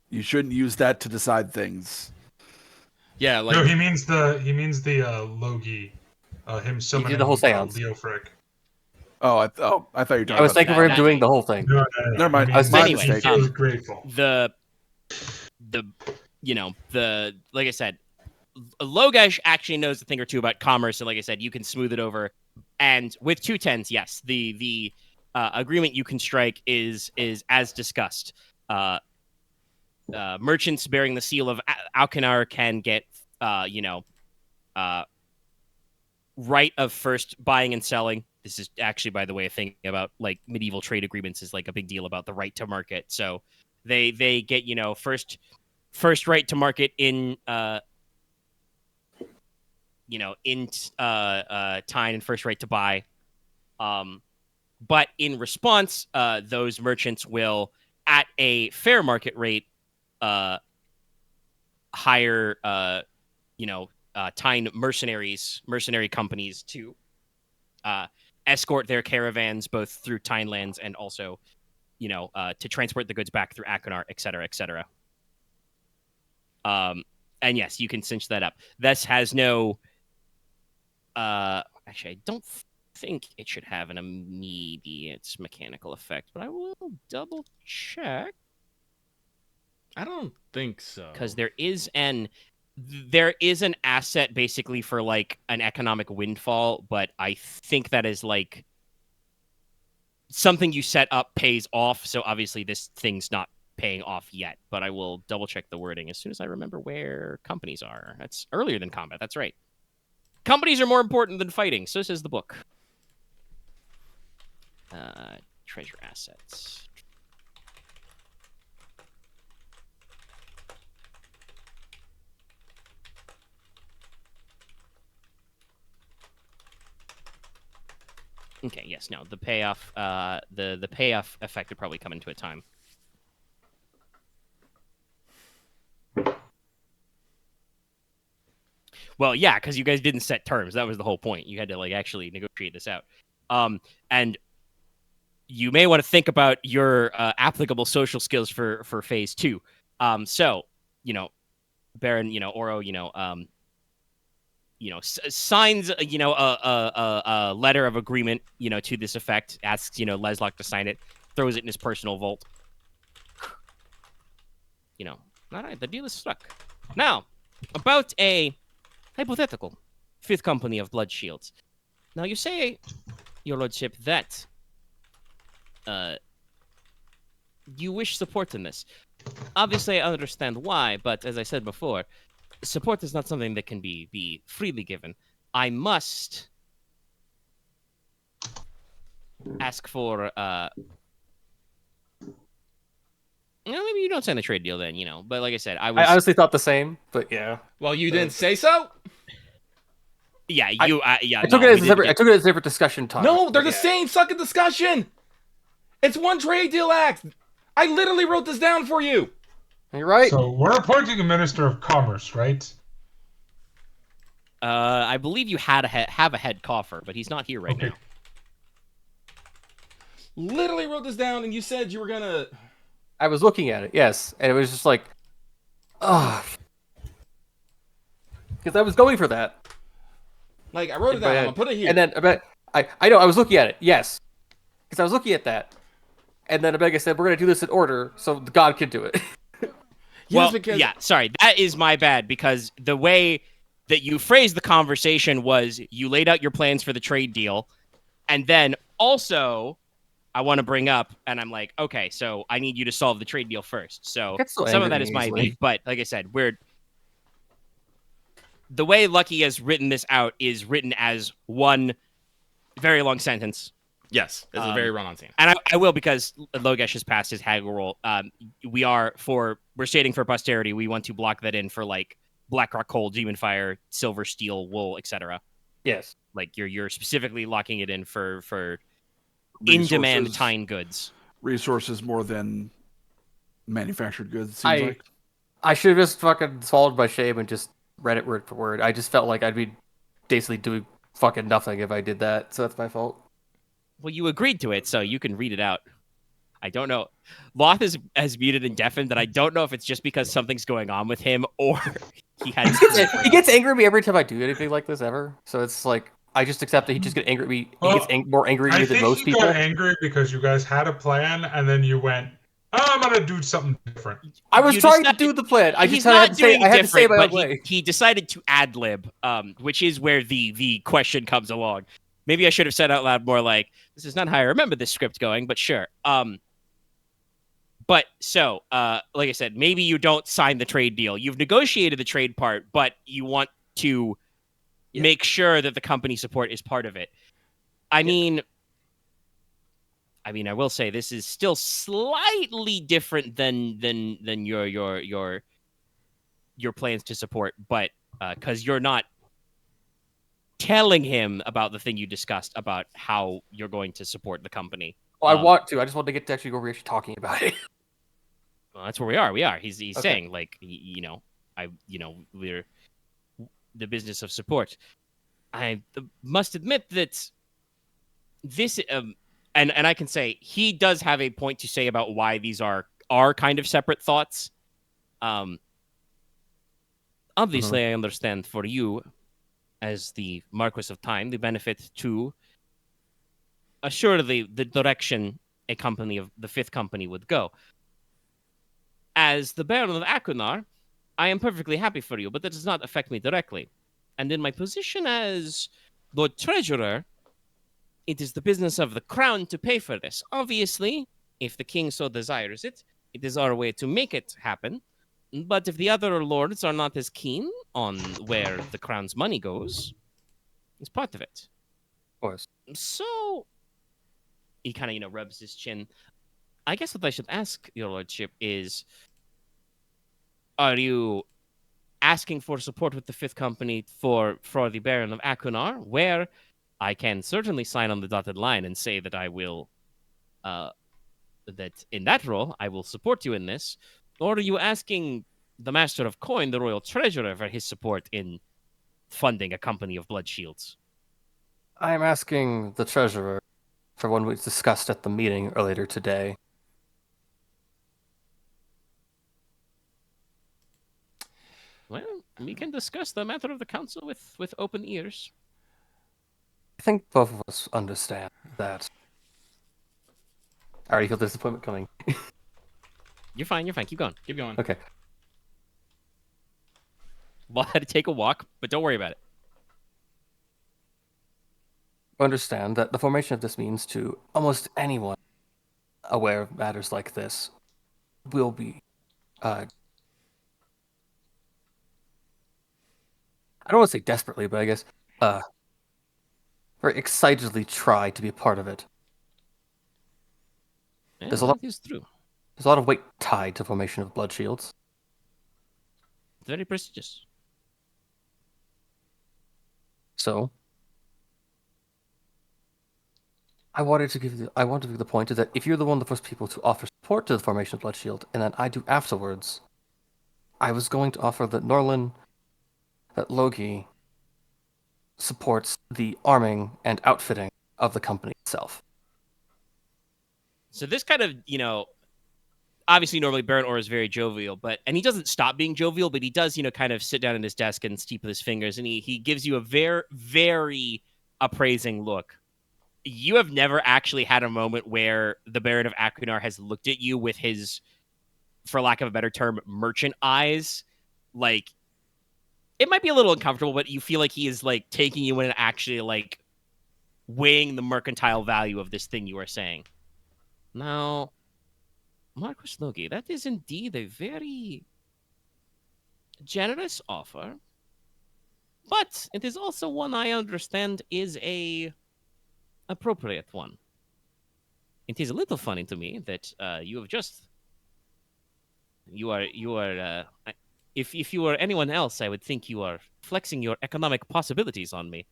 You shouldn't use that to decide things. Yeah, like No, he means the Logi, him summoning the whole seance. Leofric. Oh, I thought you were talking I was about thankful for him that- doing the whole thing. No. Never mind. He means My Anyway, he mistake. feels grateful. the like I said, Logesh actually knows a thing or two about commerce, and like I said, you can smooth it over. And with 210s, yes, the agreement you can strike is as discussed. Merchants bearing the seal of Alcanar can get right of first buying and selling. This is actually, by the way, a thing about like medieval trade agreements is like a big deal about the right to market. So they get first right to market in Teine, and first right to buy. But in response, those merchants will, at a fair market rate, hire Teine mercenary companies to escort their caravans both through Teine lands and also, to transport the goods back through Achenar, et cetera, et cetera. And yes, you can cinch that up. This has no. Actually, I don't think it should have an immediate mechanical effect, but I will double check. I don't think so. Because there is an asset basically for like an economic windfall, but I think that is like something you set up pays off. So obviously this thing's not paying off yet, but I will double check the wording as soon as I remember where companies are. That's earlier than combat. That's right. Companies are more important than fighting. So says the book. Treasure assets. Okay, yes, no. The payoff the payoff effect would probably come into a time. Well, yeah, because you guys didn't set terms. That was the whole point. You had to like actually negotiate this out. And you may want to think about your applicable social skills for phase 2. So, Baron, Oro, signs, a letter of agreement, to this effect, asks, Leslok to sign it, throws it in his personal vault. All right, the deal is struck. Now, about a hypothetical 5th company of blood shields. Now, you say, your lordship, that you wish support in this. Obviously, I understand why, but as I said before, support is not something that can be freely given. I must ask for maybe you don't sign the trade deal then, but like I said, I honestly thought the same, but yeah. Well, you didn't say so? Yeah, I took it as a separate discussion time. No, they're the same fucking discussion. It's one trade deal act. I literally wrote this down for you. You're right. So we're appointing a minister of commerce, right? I believe you have a head coffer, but he's not here right now. Literally wrote this down, and you said you were gonna. I was looking at it, yes, and it was just like, because I was going for that. Like I wrote it down. I'm gonna put it here. And then I know I was looking at it, yes, because I was looking at that, and then Omega said we're gonna do this in order so the God can do it. Well, yeah, sorry, that is my bad, because the way that you phrased the conversation was you laid out your plans for the trade deal, and then also I want to bring up, and I'm like, okay, so I need you to solve the trade deal first. So some of that is my beat, but like I said, the way Lucky has written this out is written as one very long sentence. Yes, it's a very run-on scene. And I will, because Logesh has passed his haggle roll. We're stating for posterity, we want to block that in for like Blackrock coal, demon fire, silver, steel, wool, etc. Yes. Like you're specifically locking it in for in-demand Teine goods. Resources more than manufactured goods, it seems like. I should have just fucking swallowed my shame and just read it word for word. I just felt like I'd be basically doing fucking nothing if I did that, so that's my fault. Well, you agreed to it, so you can read it out. I don't know. Loth is as muted and deafened that I don't know if it's just because something's going on with him or he had. He gets angry at me every time I do anything like this ever. So it's like I just accept that he just gets angry at me. He gets more angry at me than most people. I think he got angry because you guys had a plan and then you went, "Oh, I'm gonna do something different." I was trying to do the plan. I just had to say it my own way. He decided to ad lib, which is where the question comes along. Maybe I should have said out loud more like, "This is not how I remember this script going," but sure. But so, like I said, maybe you don't sign the trade deal. You've negotiated the trade part, but you want to make sure that the company support is part of it. I mean, I will say this is still slightly different than your plans to support, but because you're not telling him about the thing you discussed about how you're going to support the company. Well, I want to. I just want to get to actually go. We're actually talking about it. Well, that's where we are. He's okay. Saying like, we're the business of support. I must admit that this, and I can say he does have a point to say about why these are kind of separate thoughts. Obviously, I understand for you, as the Marquess of Teine, the benefit to assuredly the direction a company of the fifth company would go. As the Baron of Akunar, I am perfectly happy for you, but that does not affect me directly. And in my position as Lord Treasurer, it is the business of the Crown to pay for this. Obviously, if the King so desires it, it is our way to make it happen. But if the other lords are not as keen on where the Crown's money goes, it's part of it. Of course. So, he kind of, rubs his chin. I guess what I should ask your lordship is, are you asking for support with the fifth company for the Baron of Akunar, where I can certainly sign on the dotted line and say that I will, that in that role, I will support you in this, or are you asking the Master of Coin, the Royal Treasurer, for his support in funding a company of blood shields? I'm asking the Treasurer for one we discussed at the meeting earlier today. Well, we can discuss the matter of the council with open ears. I think both of us understand that. I already feel disappointment coming. You're fine. Keep going. Okay. Well, I had to take a walk, but don't worry about it. Understand that the formation of this means to almost anyone aware of matters like this will be I don't want to say desperately, but I guess very excitedly try to be a part of it. Yeah, There's a is true. There's a lot of weight tied to the formation of blood shields. Very prestigious. So, I wanted to give you the point that if you're one of the first people to offer support to the formation of Blood Shield, and then I do afterwards, I was going to offer that Logi supports the arming and outfitting of the company itself. So this kind of, obviously normally Baron Orr is very jovial, and he doesn't stop being jovial, but he does, kind of sit down at his desk and steep with his fingers, and he gives you a very, very appraising look. You have never actually had a moment where the Baron of Akunar has looked at you with his, for lack of a better term, merchant eyes. Like, it might be a little uncomfortable, but you feel like he is, like, taking you in and actually, like, weighing the mercantile value of this thing you are saying. Now, Marquess Logi, that is indeed a very generous offer, but it is also one I understand is a appropriate one. It is a little funny to me that you have just if you were anyone else, I would think you are flexing your economic possibilities on me,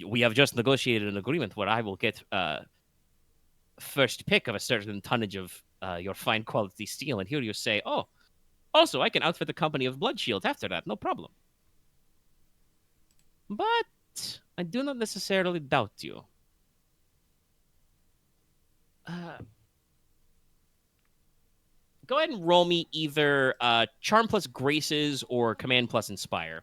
we have just negotiated an agreement where I will get first pick of a certain tonnage of your fine quality steel, and here you say, oh, also I can outfit the company of blood shield after that, no problem. But I do not necessarily doubt you. Go ahead and roll me either Charm plus Graces or Command plus Inspire.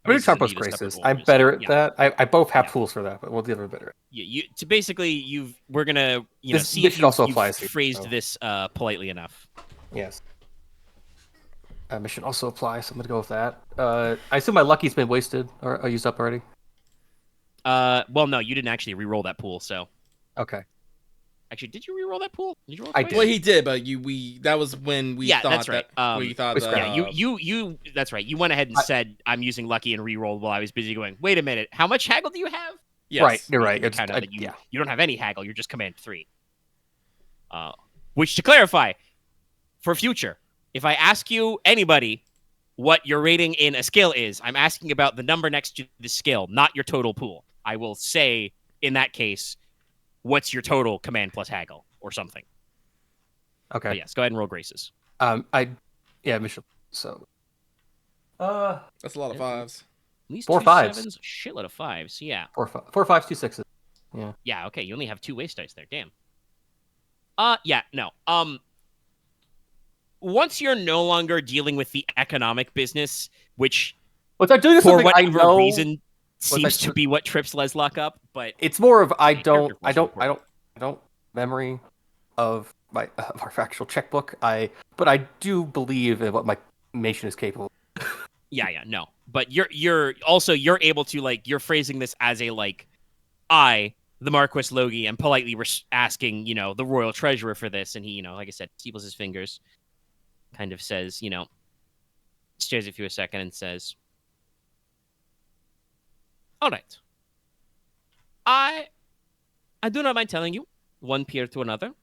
I'm going to Graces and Charm plus Need a separate Graces. roll, I'm obviously. better at Yeah. that. I both have tools for that, but we'll deal with better. You to basically we're gonna This see if mission also you've applies here, phrased so. this politely enough. Yes. Mission also applies, so I'm going to go with that. I assume my lucky's been wasted or used up already. Well, no, you didn't actually re-roll that pool, so. Okay. Actually, did you re-roll that pool? Did you roll I twice? did. Well, he did, but that was when we thought that's right. that we thought you that's right. You went ahead and said I'm using lucky and re-rolled while I was busy going, wait a minute, how much haggle do you have? Yes. Right, you're right. You found out that you don't have any haggle, you're just command 3. Which, to clarify, for future, if I ask you, anybody, what your rating in a skill is, I'm asking about the number next to the skill, not your total pool. I will say, in that case, what's your total command plus haggle or something. Okay. But yes, go ahead and roll Graces. Mission. So. That's a lot of 5s. At least 4 2 5s. 7s, shitload of 5s, yeah. 4 5s, 2 6s. Yeah. Yeah, okay, you only have 2 waste dice there, damn. Yeah, no. Once you're no longer dealing with the economic business, which I'm doing for something I whatever know reason seems to be what trips Leslok up, but it's more of I don't memory of my our actual checkbook. But I do believe in what my nation is capable. Yeah, no. But you're able to you're phrasing this as a I, the Marquess Logi, am politely asking, the royal treasurer for this, and he, like I said, steeples his fingers, kind of says, stares at you a second and says, all right. I do not mind telling you, one peer to another,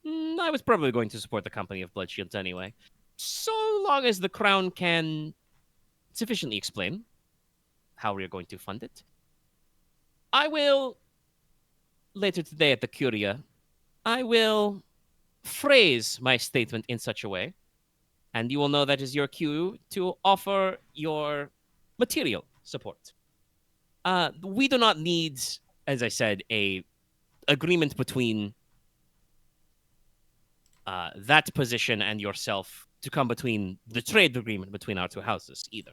I was probably going to support the company of Blood Shields anyway, so long as the crown can sufficiently explain how we are going to fund it. I will, later today at the Curia, I will phrase my statement in such a way, and you will know that is your cue to offer your material support. We do not need, as I said, a agreement between that position and yourself to come between the trade agreement between our two houses either.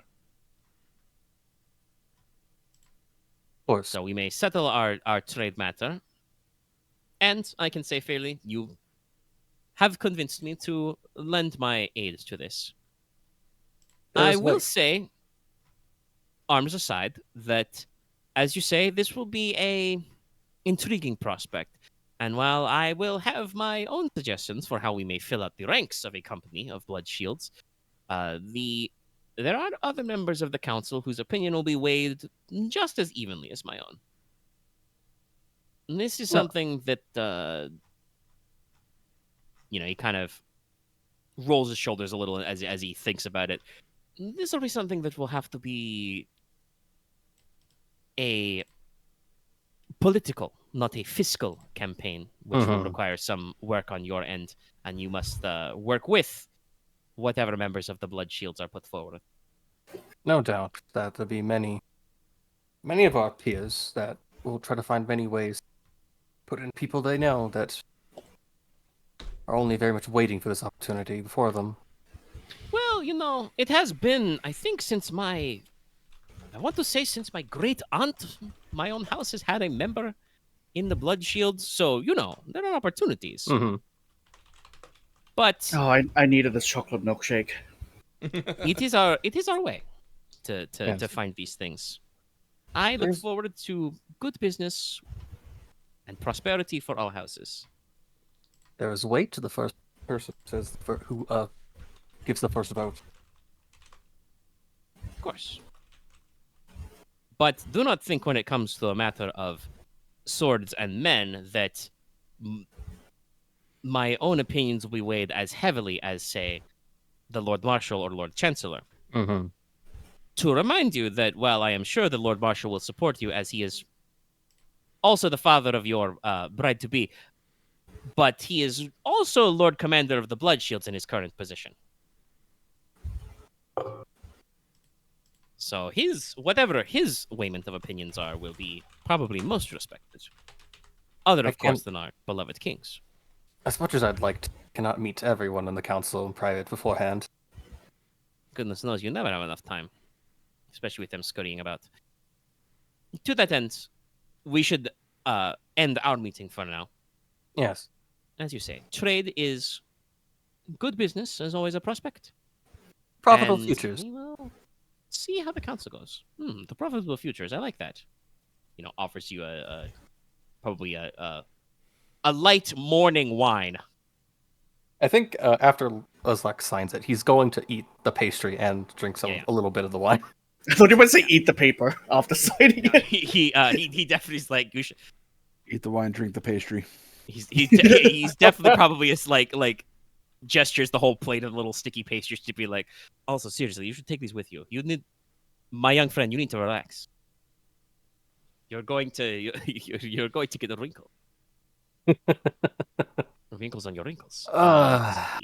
Of course. So we may settle our trade matter, and I can say fairly, you have convinced me to lend my aid to this. I will say, arms aside, that, as you say, this will be a intriguing prospect. And while I will have my own suggestions for how we may fill out the ranks of a company of Blood Shields, there are other members of the council whose opinion will be weighed just as evenly as my own. And this is something that, he kind of rolls his shoulders a little as he thinks about it. This will be something that will have to be a political, not a fiscal campaign, which will require some work on your end, and you must work with whatever members of the Blood Shields are put forward. No doubt that there'll be many of our peers that will try to find many ways to put in people they know that are only very much waiting for this opportunity before them. Well, it has been, I think, since my great aunt, my own house has had a member in the Blood Shields, so, there are opportunities. Mm-hmm. But I needed this chocolate milkshake. it is our way to find these things. I look forward to good business and prosperity for all houses. There is weight to the first person who gives the first vote. Of course. But do not think when it comes to a matter of swords and men that my own opinions will be weighed as heavily as, say, the Lord Marshal or Lord Chancellor. Mm-hmm. To remind you that, while I am sure the Lord Marshal will support you, as he is also the father of your bride-to-be, but he is also Lord Commander of the Blood Shields in his current position. So whatever his weighment of opinions are will be probably most respected. Other, of course, than our beloved kings. As much as I'd like to, cannot meet everyone in the council in private beforehand. Goodness knows you never have enough time, especially with them scurrying about. To that end, we should end our meeting for now. Yes. As you say, trade is good business, as always a prospect. Profitable And futures. we will see how the council goes. The profitable futures, I like that. Offers you probably a light morning wine. I think after Leslok signs it, he's going to eat the pastry and drink a little bit of the wine. I thought you were going to say eat the paper after signing it. He definitely is like, you should Eat the wine, drink the pastry. He's definitely probably is like gestures the whole plate of little sticky pastries to be like, also seriously, you should take these with you. My young friend, you need to relax. You're going to get a wrinkle. Wrinkles on your wrinkles. I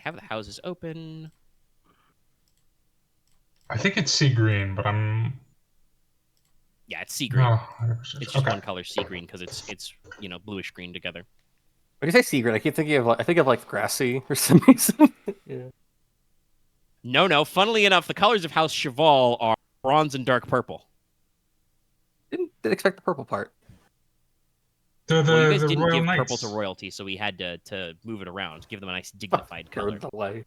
have the houses open. I think it's sea green, but I'm. Yeah, it's sea green. No, it's just one color, sea green, because it's bluish green together. When you say sea green, I keep thinking of like grassy or some reason. Yeah. No. Funnily enough, the colors of House Cheval are bronze and dark purple. Didn't expect the purple part. You guys didn't Royal give Knights. purple to royalty, so we had to move it around, give them a nice dignified color. Delay.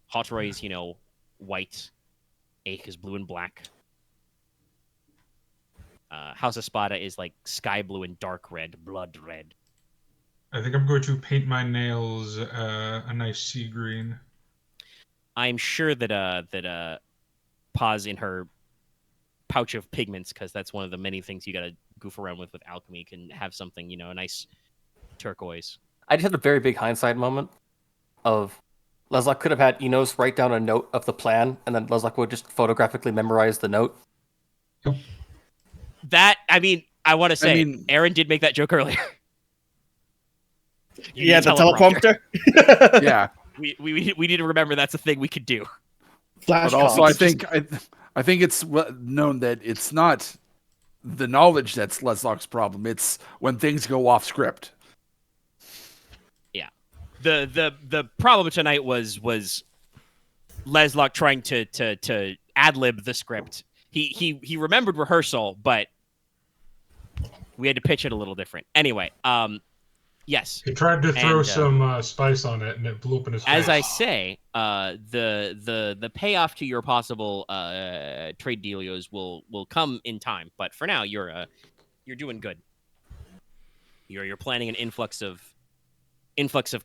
Hot Roy's, white. Ache is blue and black. House Espada is like sky blue and dark red, blood red. I think I'm going to paint my nails a nice sea green. I'm sure that Paz in her pouch of pigments, because that's one of the many things you gotta goof around with alchemy, can have something, a nice turquoise. I just had a very big hindsight moment of Leslok could have had Inos write down a note of the plan, and then Leslok would just photographically memorize the note. That, I want to say, Aren did make that joke earlier. Yeah, the teleprompter. Yeah. We need to remember that's a thing we could do. But also, I think it's known that it's not the knowledge that's Leslok's problem. It's when things go off script. Yeah. The problem tonight was Leslok trying to ad-lib the script. He remembered rehearsal, but we had to pitch it a little different. Anyway, yes. He tried to throw some spice on it, and it blew up in his face. As I say, the payoff to your possible trade dealios will come in time. But for now, you're doing good. You're planning an influx of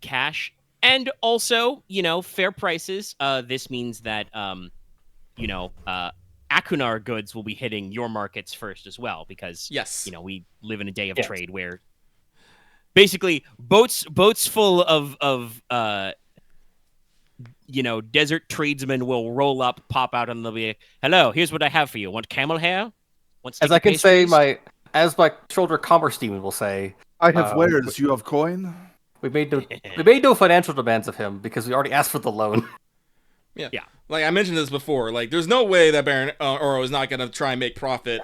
cash, and also fair prices. This means that Akunar goods will be hitting your markets first as well, because we live in a day of trade where basically boats full of desert tradesmen will roll up, pop out, and they'll be like, "Hello, here's what I have for you. Want camel hair? Want as I can pastries?" say, as my shoulder commerce demon will say, I have wares. You have coin. We made no financial demands of him because we already asked for the loan. Yeah. Like I mentioned this before, like there's no way that Baron Oro is not going to try and make profit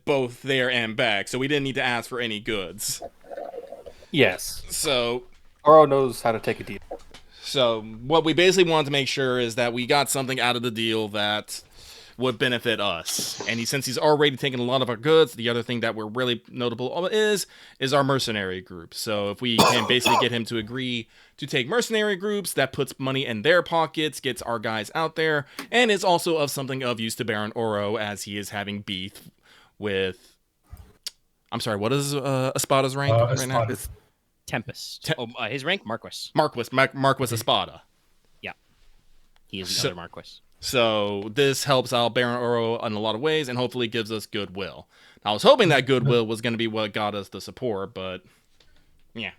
both there and back. So we didn't need to ask for any goods. Yes. So Oro knows how to take a deal. So what we basically wanted to make sure is that we got something out of the deal that would benefit us. And since he's already taken a lot of our goods, the other thing that we're really notable is our mercenary group. So if we can basically get him to agree to take mercenary groups, that puts money in their pockets, gets our guys out there, and is also of something of use to Baron Oro as he is having beef with... I'm sorry, what is Espada's rank right now? It's Tempest. His rank? Marquess. Marquess Espada. Yeah. He is the other Marquess. So this helps out Baron Oro in a lot of ways, and hopefully gives us goodwill. I was hoping that goodwill was going to be what got us the support, but yeah.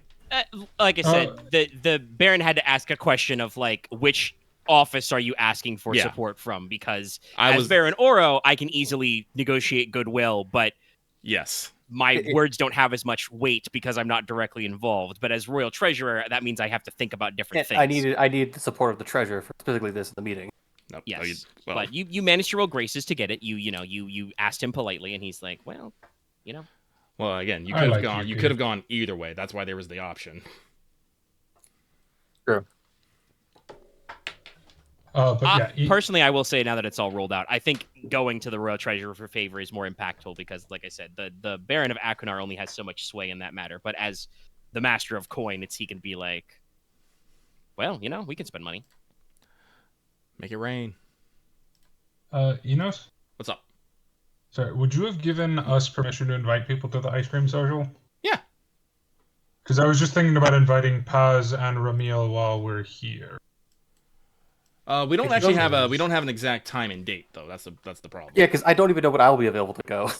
Like I said, the Baron had to ask a question of like, which office are you asking for support from? Because as Baron Oro, I can easily negotiate goodwill, but yes, my words don't have as much weight because I'm not directly involved. But as Royal Treasurer, that means I have to think about different things. I needed the support of the Treasurer for specifically this in the meeting. Nope. Yes, Oh, well, but you managed to roll graces to get it. You asked him politely, and he's like, well, you know. well, again, you I could have like gone. you, You could have gone either way. That's why there was the option. True. But yeah, Personally, I will say now that it's all rolled out, I think going to the Royal Treasurer for favor is more impactful because, like I said, the Baron of Akunar only has so much sway in that matter. But as the Master of Coin, he can be like, well, we can spend money. Make it rain. Enos, What's up? sorry, would you have given us permission to invite people to the ice cream social? Yeah. Because I was just thinking about inviting Paz and Ramil while we're here. We don't If actually you have don't- we don't have an exact time and date though. That's the problem. Yeah, because I don't even know when I'll be available to go.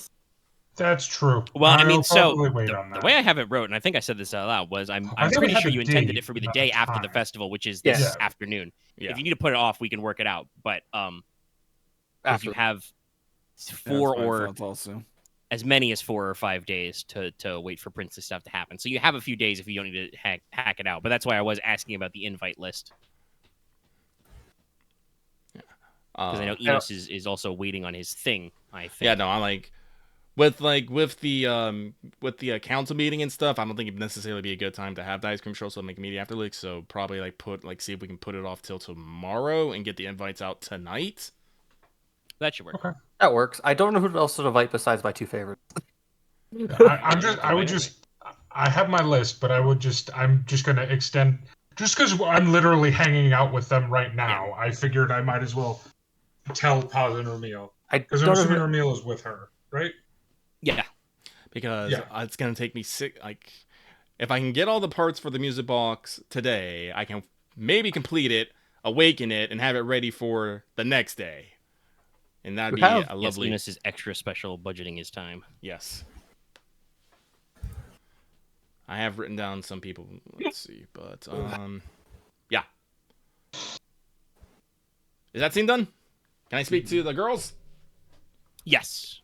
That's true. Well, I mean, I'll so probably wait the, on the that. way I have it wrote, and I think I said this out loud, was I'm I think we pretty had sure a you intended date, it for the not day a after the time. festival, which is this Yeah. afternoon. Yeah. If you need to put it off, we can work it out. But if After. you have Yeah, four that's my or thoughts also. as many as 4 or 5 days to wait for princess stuff to happen, so you have a few days if you don't need to hack it out. But that's why I was asking about the invite list because I know Inos is also waiting on his thing. I think. Yeah, no, I'm like with the council meeting and stuff. I don't think it'd necessarily be a good time to have the ice cream show, so make a meeting after so probably see if we can put it off till tomorrow and get the invites out tonight. That should work. Okay. That works. I don't know who else to invite besides my two favorites. I have my list, but I'm just gonna extend, just because I'm literally hanging out with them right now. I figured I might as well tell Paz and Ramil, I because I'm don't know assuming who, Ramil is with her, right? Yeah. Because Yeah. it's gonna take me if I can get all the parts for the music box today, I can maybe complete it, awaken it, and have it ready for the next day. And that'd be a lovely. Yes, Inos is extra special budgeting his time. Yes. I have written down some people. Let's see, but yeah. Is that scene done? Can I speak to the girls? Yes.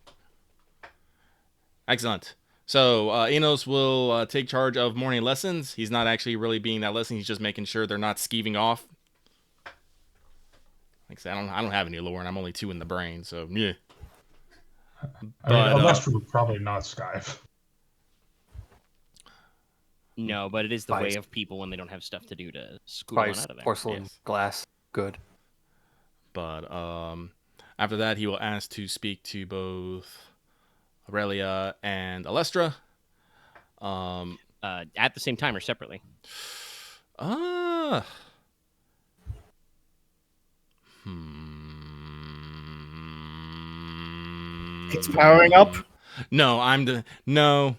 Excellent. So Inos will take charge of morning lessons. He's not actually really being that lesson. He's just making sure they're not skeeving off. Like I said, I don't have any lore, and I'm only 2 in the brain, so yeah. I mean, Alestra would probably not Skype. No, but it is the Spice. way of people when they don't have stuff to do to scoot on Spice, out of there. porcelain, Yes. glass. Good. But after that, he will ask to speak to both Aurelia and Alestra. At the same time or separately? It's powering up. No, no.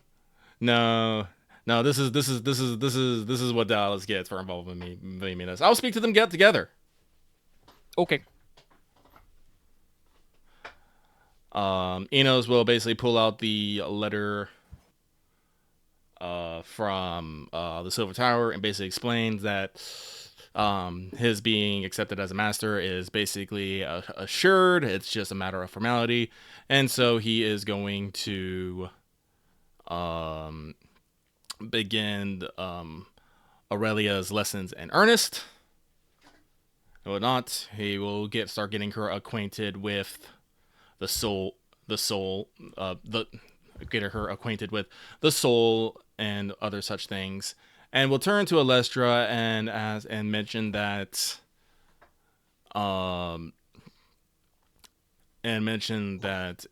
This is what Dallas gets for involving me in this. I'll speak to them together. Okay. Inos will basically pull out the letter from the Silver Tower and basically explains that his being accepted as a master is basically assured. It's just a matter of formality, and so he is going to begin Aurelia's lessons in earnest. And whatnot. He will start getting her acquainted with the soul, get her acquainted with the soul and other such things. And we'll turn to Alestra and mention that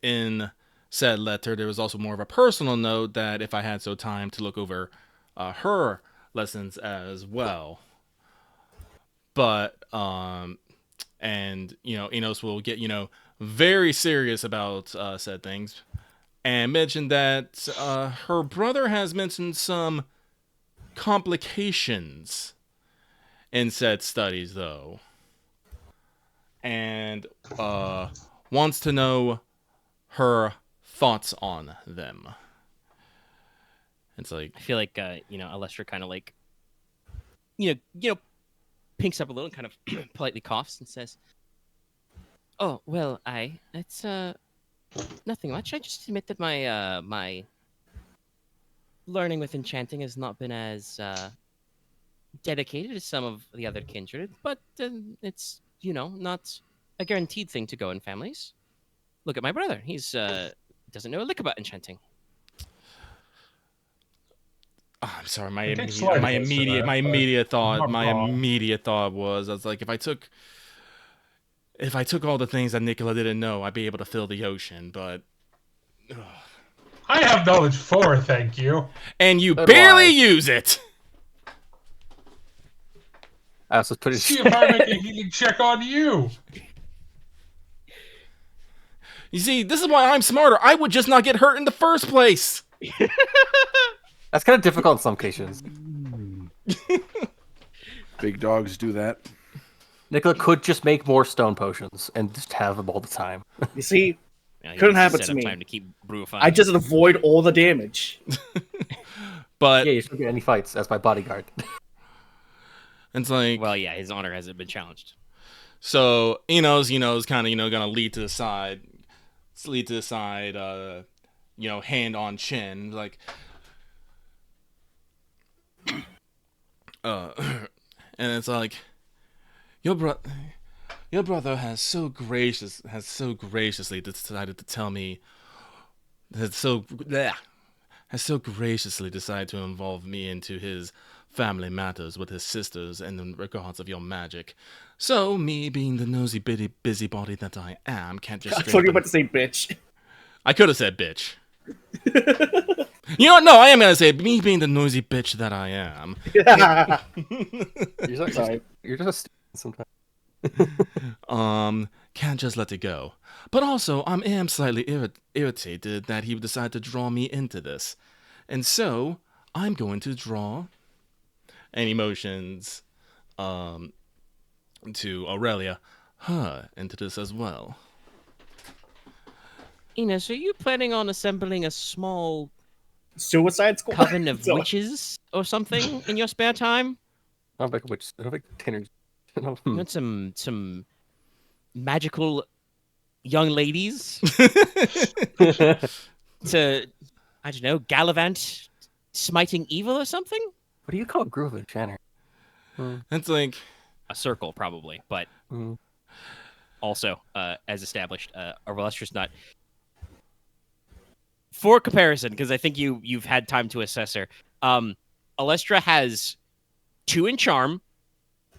in said letter there was also more of a personal note that if I had time to look over her lessons as well. But and Inos will get very serious about said things and mention that her brother has mentioned some complications in said studies though, and wants to know her thoughts on them. It's like, I feel like Alestra kind of like pinks up a little and kind of politely coughs and says, "Oh, well, it's nothing much. I just admit that my my learning with enchanting has not been as dedicated as some of the other kindred, but it's not a guaranteed thing to go in families. Look at my brother. He's doesn't know a lick about enchanting. Oh, I'm sorry. I take slight offense to that, My but immediate not thought was, I was like, if I took all the things that Nicola didn't know, I'd be able to fill the ocean. But I have knowledge 4, thank you. and you So do barely I. use it. I also put it. See if I make a healing check on you. You see, this is why I'm smarter. I would just not get hurt in the first place. That's kind of difficult in some cases. Big dogs do that. Nicola could just make more stone potions and just have them all the time. You see, Yeah, he Couldn't needs happen set to up me. Time to keep brewifying. I just avoid all the damage. But Yeah, you shouldn't get any fights as my bodyguard. it's like, Well, yeah, his honor hasn't been challenged. so Inos, kind of, gonna lead to the side, hand on chin, like, and it's like, your brother has so graciously decided to tell me, has so graciously decided to involve me into his family matters with his sisters and in regards of your magic. So, me being the nosy bitty busybody that I am, can't just I straight thought you up were about to say bitch. I could have said bitch. You know what? No, I am gonna say, me being the noisy bitch that I am. You're just sometimes. Can't just let it go. But also, I am slightly irritated that he would decide to draw me into this. And so, I'm going to draw and emotions to Aurelia, her, into this as well. Inos, are you planning on assembling a small Suicide Squad. coven of So- witches or something in your spare time? I don't think which. I don't think Tainer's. You want some magical young ladies to, I don't know, gallivant smiting evil or something? What do you call Groove and Shanner? It's like, A circle, probably, but Mm. also, as established, a illustrious nut. For comparison, because I think you've had time to assess her, Alestra has 2 in charm,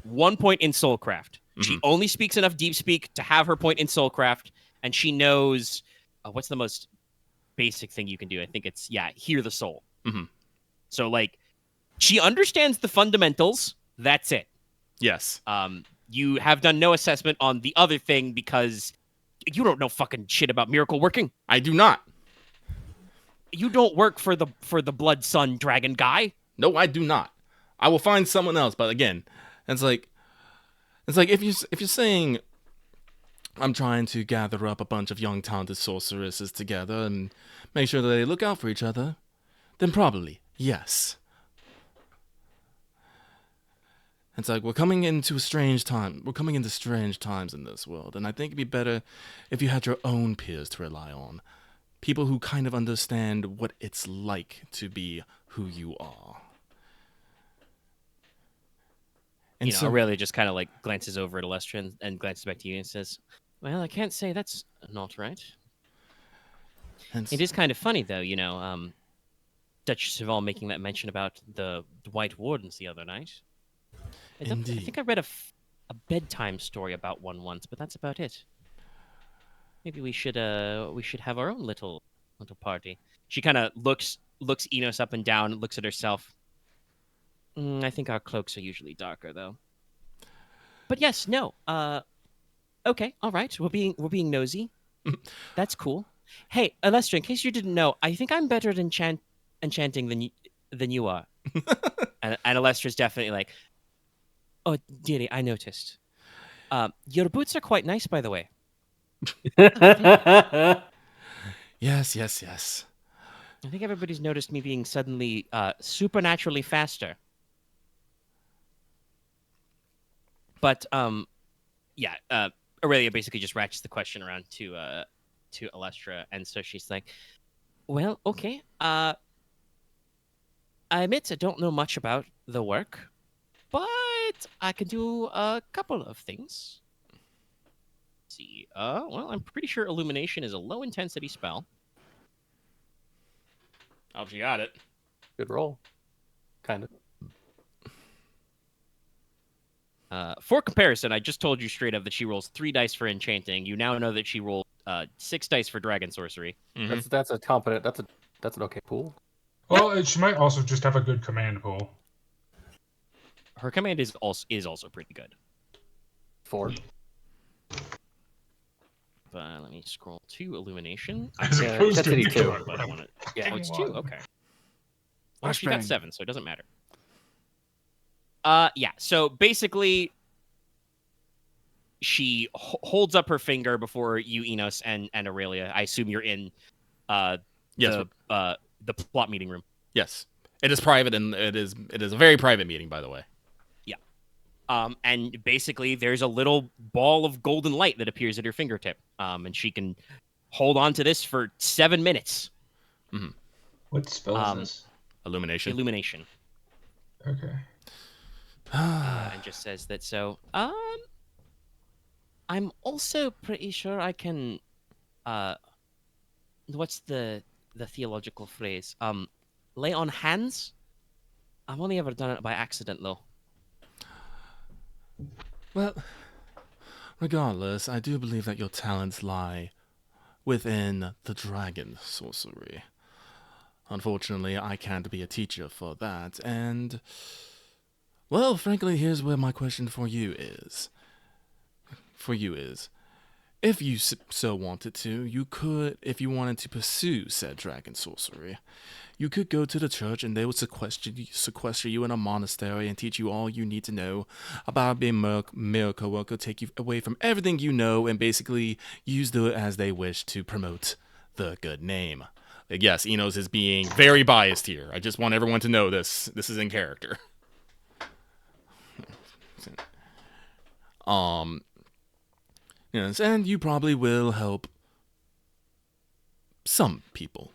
1 point in soulcraft. She only speaks enough deep speak to have her point in soulcraft, and she knows what's the most basic thing you can do. I think it's hear the soul. Mhm. So like, she understands the fundamentals. That's it. yes. You have done no assessment on the other thing because you don't know fucking shit about miracle working. I do not. You don't work for the Blood Sun Dragon guy. No, I do not. I will find someone else, but again, it's like if you're saying I'm trying to gather up a bunch of young talented sorceresses together and make sure that they look out for each other, then probably yes. It's like we're coming into strange times in this world, and I think it'd be better if you had your own peers to rely on. People who kind of understand what it's like to be who you are. And Aurelia just kind of like glances over at Alestra and glances back to you and says, "Well, I can't say that's not right. It is kind of funny, though, Duchess of All making that mention about the White Wardens the other night. I Indeed. think I read a bedtime story about one once, but that's about it. Maybe we should have our own little party." She kind of looks Enos up and down, looks at herself. I think our cloaks are usually darker, though. But yes, no. Okay, all right. We're being nosy. That's cool. Hey, Alestra, in case you didn't know, I think I'm better at enchanting than you are. and Alestra's definitely like, "Oh, dearie, I noticed. Your boots are quite nice, by the way." Yes. I think everybody's noticed me being suddenly supernaturally faster. But Aurelia basically just ratchets the question around to Alestra, and so she's like, "Well, okay. I admit I don't know much about the work, but I can do a couple of things. see. Well, I'm pretty sure illumination is a low intensity spell. Oh, she got it. Good roll. Kind of. For comparison, I just told you straight up that she rolls 3 dice for enchanting. You now know that she rolled 6 dice for dragon sorcery. Mm-hmm. That's a competent. That's an okay pool. Well, she might also just have a good command pool. Her command is also pretty good. 4. But let me scroll to illumination. As Yeah, opposed to intensity Nicola. too. But I want it. Yeah. Oh, it's 2. Okay. Well, she Flashbang. got 7, so it doesn't matter. Yeah. So basically, she holds up her finger before you, Inos, and Aurelia. I assume you're in Yes. the plot meeting room. Yes. It is private, and it is a very private meeting, by the way. Yeah. And basically, there's a little ball of golden light that appears at her fingertip. And she can hold on to this for 7 minutes. What spell is this? Illumination. Illumination. Okay. And just says that. So, I'm also pretty sure I can. What's the theological phrase? Lay on hands. I've only ever done it by accident, though. Well, regardless, I do believe that your talents lie within the dragon sorcery. Unfortunately, I can't be a teacher for that, and... Well, frankly, here's where my question for you is. If you so wanted to, you could, if you wanted to pursue said dragon sorcery, you could go to the church and they would sequester you in a monastery and teach you all you need to know about being a miracle worker, take you away from everything you know, and basically use it as they wish to promote the good name. Like, yes, Inos is being very biased here. I just want everyone to know this. This is in character. Yes, and you probably will help some people.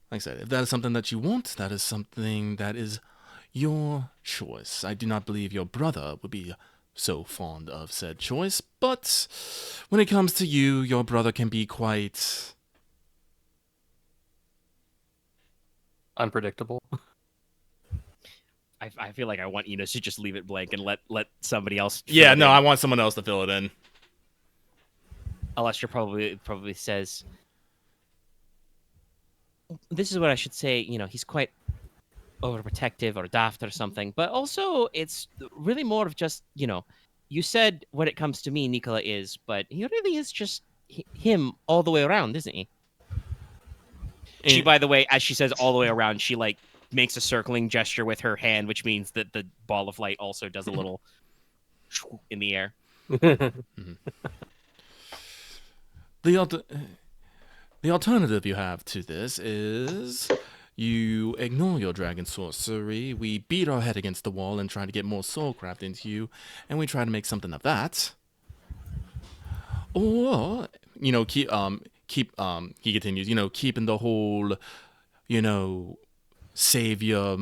Like I said, if that is something that you want, that is something that is your choice. I do not believe your brother would be so fond of said choice, but when it comes to you, your brother can be quite... Unpredictable. I feel like I want Inos to just leave it blank and let somebody else. Yeah, no, I want someone else to fill it in. Alessia probably says, this is what I should say. You know, he's quite overprotective or daft or something. But also, it's really more of just, you know, you said when it comes to me, Nicola is, but he really is just him all the way around, isn't he? She, by the way, as she says all the way around, she like makes a circling gesture with her hand, which means that the ball of light also does a little in the air. The alternative you have to this is you ignore your dragon sorcery, we beat our head against the wall and try to get more soulcraft into you, and we try to make something of that. Or, you know, he continues, you know, keeping the whole, you know, savior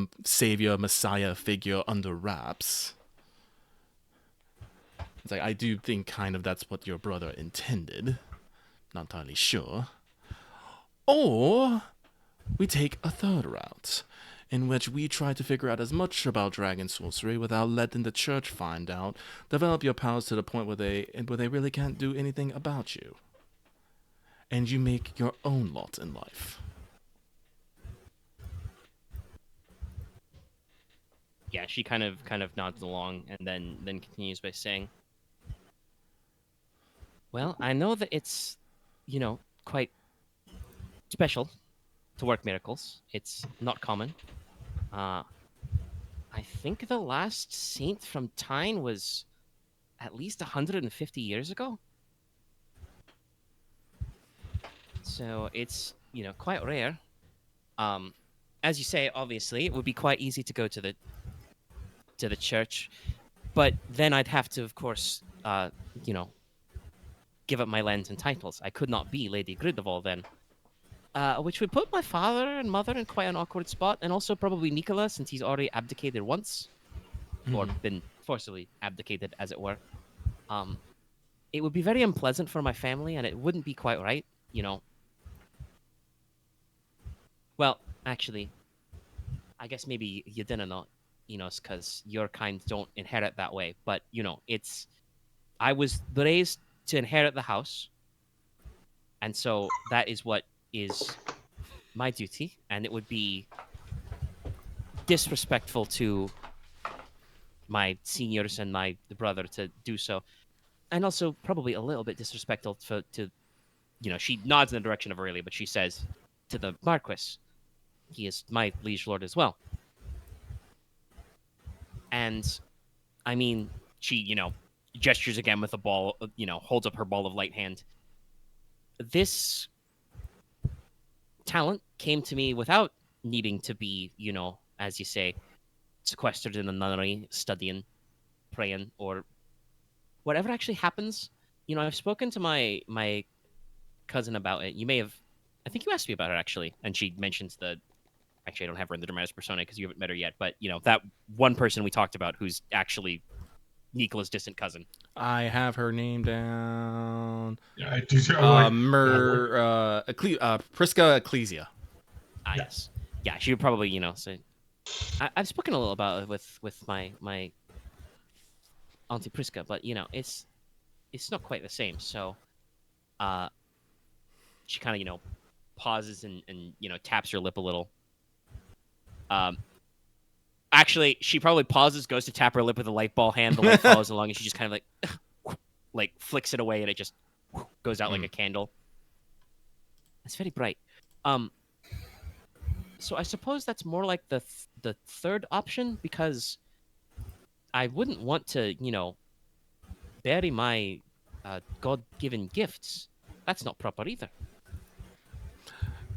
messiah figure under wraps. It's like, I do think kind of that's what your brother intended. Not entirely sure. Or we take a third route, in which we try to figure out as much about dragon sorcery without letting the church find out, develop your powers to the point where they really can't do anything about you. And you make your own lot in life. Yeah, she kind of nods along and then continues by saying, well, I know that it's, you know, quite special to work miracles. It's not common. I think the last saint from Teine was at least 150 years ago. So it's, you know, quite rare. As you say, obviously, it would be quite easy to go to the church, but then I'd have to, of course, you know, give up my lands and titles. I could not be Lady Gridarvol then. Which would put my father and mother in quite an awkward spot, and also probably Nicola, since he's already abdicated once, or been forcibly abdicated, as it were. It would be very unpleasant for my family, and it wouldn't be quite right, you know. Well, actually, I guess maybe you didn't know, Inos, because your kind don't inherit that way. But, I was raised to inherit the house, and so that is what is my duty, and it would be disrespectful to my seniors and my brother to do so, and also probably a little bit disrespectful to she nods in the direction of Aurelia, but she says to the Marquess, he is my liege lord as well. And I mean, she, gestures again with a ball, holds up her ball of light hand. This talent came to me without needing to be, as you say, sequestered in a nunnery, studying, praying, or whatever actually happens. I've spoken to my cousin about it. I think you asked me about it actually, and she mentions actually I don't have her in the Dramatis Personae because you haven't met her yet, but that one person we talked about who's actually Nicola's distant cousin. I have her name down. Yeah, I do. Prisca Ecclesia. Yes. Yeah, she would probably, say. I've spoken a little about it with my Auntie Prisca, but it's not quite the same. So, she kind of pauses and taps her lip a little. Actually, she probably pauses, goes to tap her lip with a light ball hand. The light follows along, and she just kind of like flicks it away, and it just goes out like a candle. It's very bright. So I suppose that's more like the third option, because I wouldn't want to, bury my God-given gifts. That's not proper either.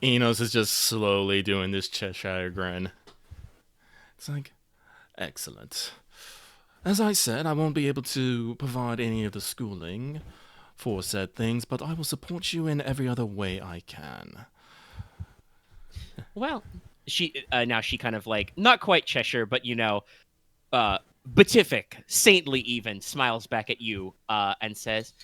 Inos is just slowly doing this Cheshire grin. It's like, excellent. As I said, I won't be able to provide any of the schooling for said things, but I will support you in every other way I can. Well, now she kind of not quite Cheshire, but beatific, saintly even, smiles back at you and says,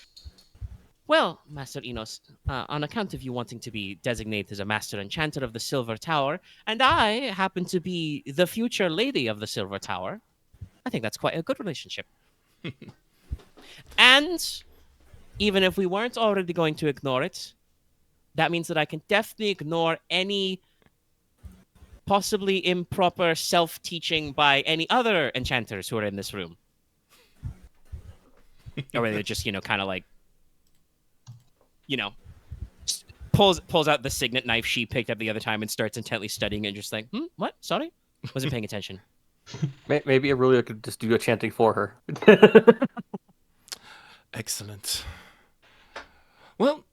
"Well, Master Inos, on account of you wanting to be designated as a Master Enchanter of the Silver Tower, and I happen to be the future Lady of the Silver Tower, I think that's quite a good relationship. And even if we weren't already going to ignore it, that means that I can definitely ignore any possibly improper self-teaching by any other enchanters who are in this room." Or they just, kind of pulls out the signet knife she picked up the other time and starts intently studying it, and just like, what? Sorry? Wasn't paying attention. Maybe Aurelia could just do a chanting for her. Excellent. Well,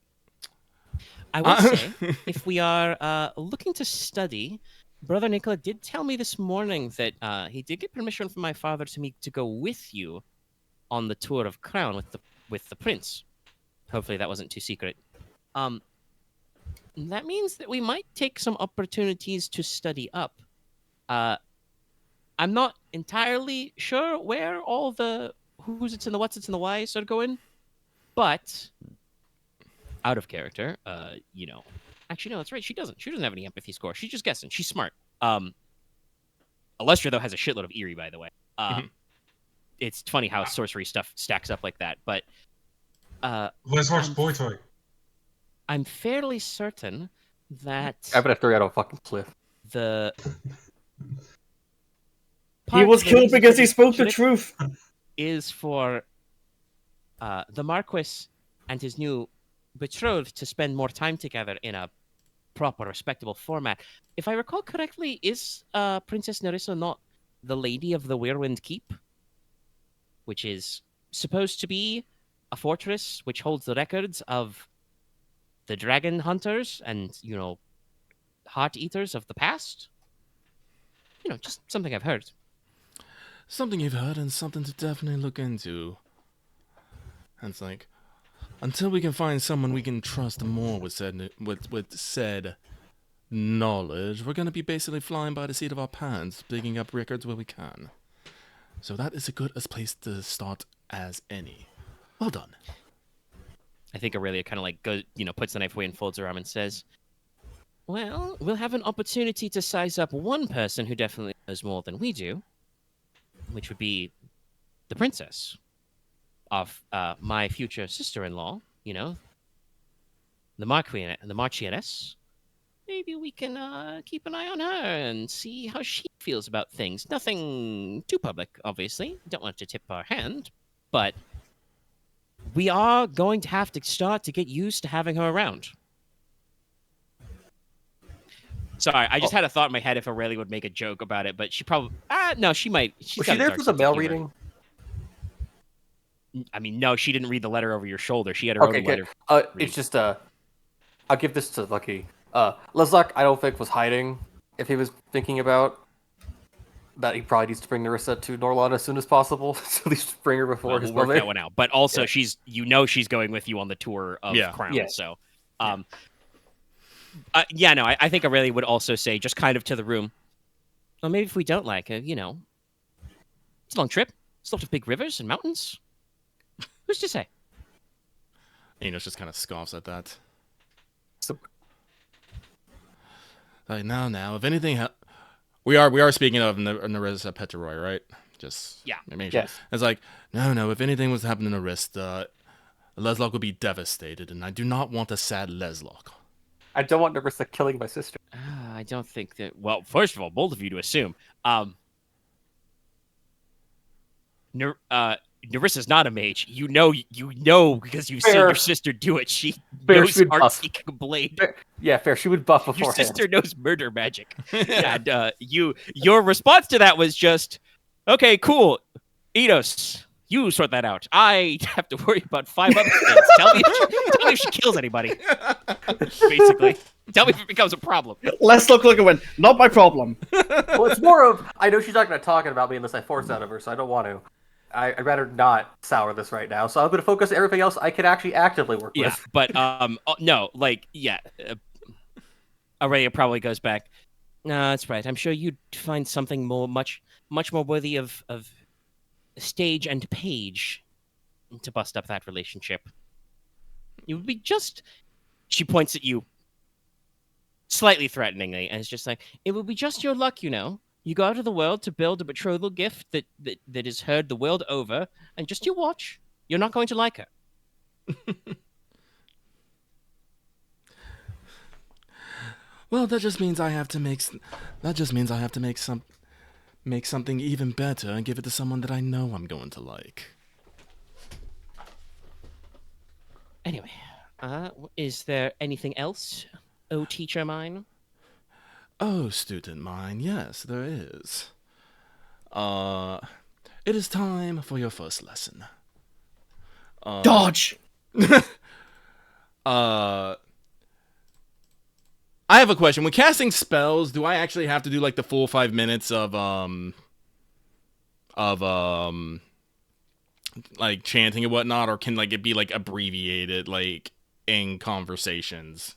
I will say, if we are looking to study, Brother Nicola did tell me this morning that he did get permission from my father to go with you on the tour of Crown with the prince. Hopefully that wasn't too secret. That means that we might take some opportunities to study up. I'm not entirely sure where all the who's it's and the what's it's and the why's are going, but out of character, actually no, that's right. She doesn't have any empathy score. She's just guessing. She's smart. Alestra though has a shitload of eerie, by the way. It's funny how sorcery stuff stacks up like that, but Leslok's boy toy. I'm fairly certain that I would have to throw you out of a fucking cliff. the He was killed because he spoke the Shit truth. is for the Marquess and his new betrothed to spend more time together in a proper, respectable format. If I recall correctly, is Princess Nerissa not the Lady of the Weirwind Keep? Which is supposed to be a fortress which holds the records of the dragon hunters and, heart eaters of the past? Just something I've heard. something you've heard and something to definitely look into. And it's like, until we can find someone we can trust more with said knowledge, we're going to be basically flying by the seat of our pants, picking up records where we can. So that is a good place to start as any. Well done. I think Aurelia kind of like goes, puts the knife away and folds her arm and says, "Well, we'll have an opportunity to size up one person who definitely knows more than we do, which would be the princess of my future sister-in-law. The Marchioness. Maybe we can keep an eye on her and see how she feels about things. Nothing too public, obviously. Don't want to tip our hand, but we are going to have to start to get used to having her around." Sorry, I just had a thought in my head if Aurelia would make a joke about it, but she probably... no, she might. Was she there for the mail reading? I mean, no, she didn't read the letter over your shoulder. She had her own letter. It's just, I'll give this to Lucky. Leslok, I don't think, was hiding if he was thinking about that he probably needs to bring Nerissa to Norlon as soon as possible, so at least bring her before his we'll work mother. that one out. But also, she's going with you on the tour of Crown. Yeah. So, I think Aurelia would also say, just kind of to the room, well, maybe if we don't like her, it's a long trip. It's lots of big rivers and mountains. Who's to say? Inos just kind of scoffs at that. So, like, now, if anything, we are speaking of Nerissa Peteroy, right? Just yeah, yes. It's like, no, if anything was to happen to Nerissa, Leslok would be devastated, and I do not want a sad Leslok. I don't want Nerissa killing my sister. I don't think that... Well, first of all, both of you to assume. Nerissa's not a mage. You know because you've seen your sister do it. She knows Heart-Seeking Blade. Fair. She would buff beforehand. Your sister knows murder magic. And your response to that was just, okay, cool. Inos, you sort that out. I have to worry about 5 other things. Tell me if she kills anybody. Basically. Tell me if it becomes a problem. Let's look and went, not my problem. Well, it's more of, I know she's not going to talk about me unless I force out of her, so I don't want to. I'd rather not sour this right now, so I'm going to focus on everything else I can actually actively work with. Yeah, but, no, Aurelia probably goes back, no, that's right. I'm sure you'd find something much more worthy of stage and page to bust up that relationship. It would be just... She points at you slightly threateningly, and it's just like, it would be just your luck, You go out of the world to build a betrothal gift that is heard the world over, and just you watch. You're not going to like her. Well, that just means I have to make something even better and give it to someone that I know I'm going to like. Anyway, is there anything else, teacher mine? Oh, student mine, yes, there is. It is time for your first lesson. Dodge! I have a question. When casting spells, do I actually have to do like the full 5 minutes of like chanting and whatnot, or can like it be like abbreviated like in conversations?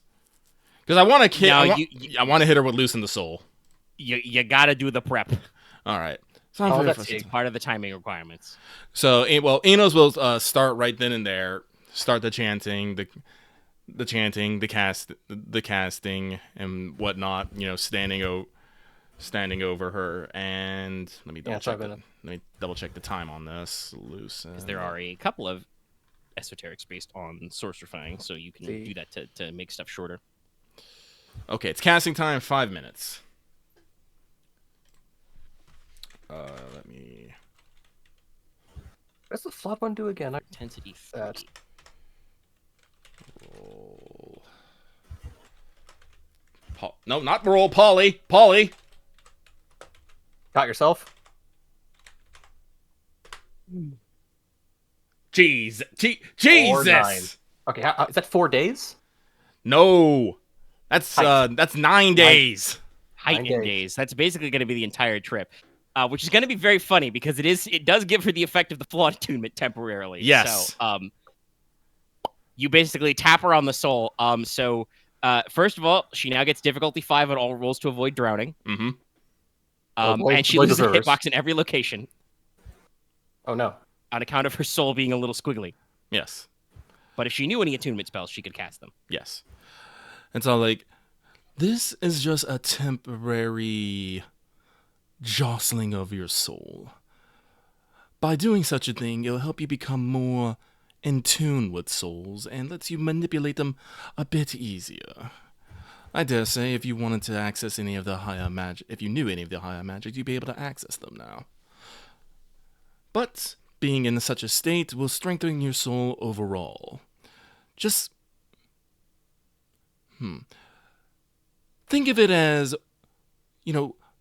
Because I want to I want to hit her with Loosen the Soul. You got to do the prep. All right. That's part of the timing requirements. So, Inos will start right then and there. Start the chanting, the chanting, the casting, and whatnot. Standing over her, and let me double check the time on this. Because there are a couple of esoterics based on sorcerifying, so you can do that to make stuff shorter. Okay, it's casting time 5 minutes. Let me... What's the flop one do again? Intensity 3. Roll. No, not roll, Polly. Polly. Got yourself? Jesus. 4, 9. Okay, is that 4 days? No. That's 9 days. Heightened days. That's basically going to be the entire trip. Which is going to be very funny because it does give her the effect of the flawed attunement temporarily. Yes. So, you basically tap her on the soul. So, first of all, she now gets difficulty 5 on all rolls to avoid drowning. Mm-hmm. And she loses a hitbox in every location. Oh, no. On account of her soul being a little squiggly. Yes. But if she knew any attunement spells, she could cast them. Yes. And so, like, this is just a temporary jostling of your soul. By doing such a thing, it'll help you become more in tune with souls and lets you manipulate them a bit easier. I dare say if you wanted to access any of the higher magic, if you knew any of the higher magic, you'd be able to access them now. But being in such a state will strengthen your soul overall. Just think of it as,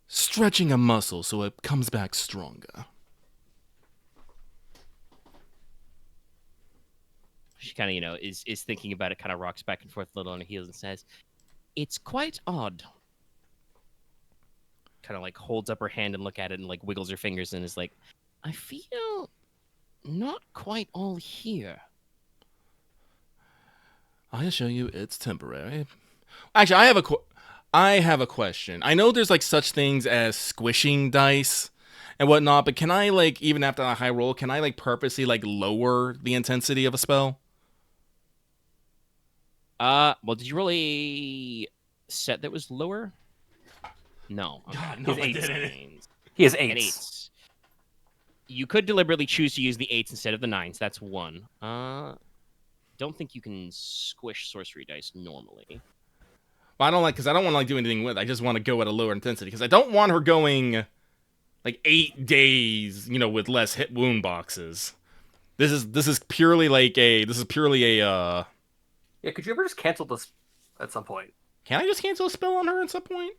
stretching a muscle so it comes back stronger. She kind of, is thinking about it, kind of rocks back and forth a little on her heels and says, "It's quite odd." Kind of like holds up her hand and look at it and like wiggles her fingers and is like, "I feel not quite all here." I assure you, it's temporary. Actually, I have a question. I know there's like such things as squishing dice and whatnot, but can I like, even after a high roll, can I like purposely like lower the intensity of a spell? Well, did you roll a set that was lower? No. No, His I eights. didn't. He has And eights. eights. You could deliberately choose to use the 8s instead of the 9s. That's one. Don't think you can squish sorcery dice normally. Well, I don't want to like do anything with it. I just want to go at a lower intensity because I don't want her going like 8 days, with less hit wound boxes. This is purely a Yeah, could you ever just cancel this at some point? Can I just cancel a spell on her at some point?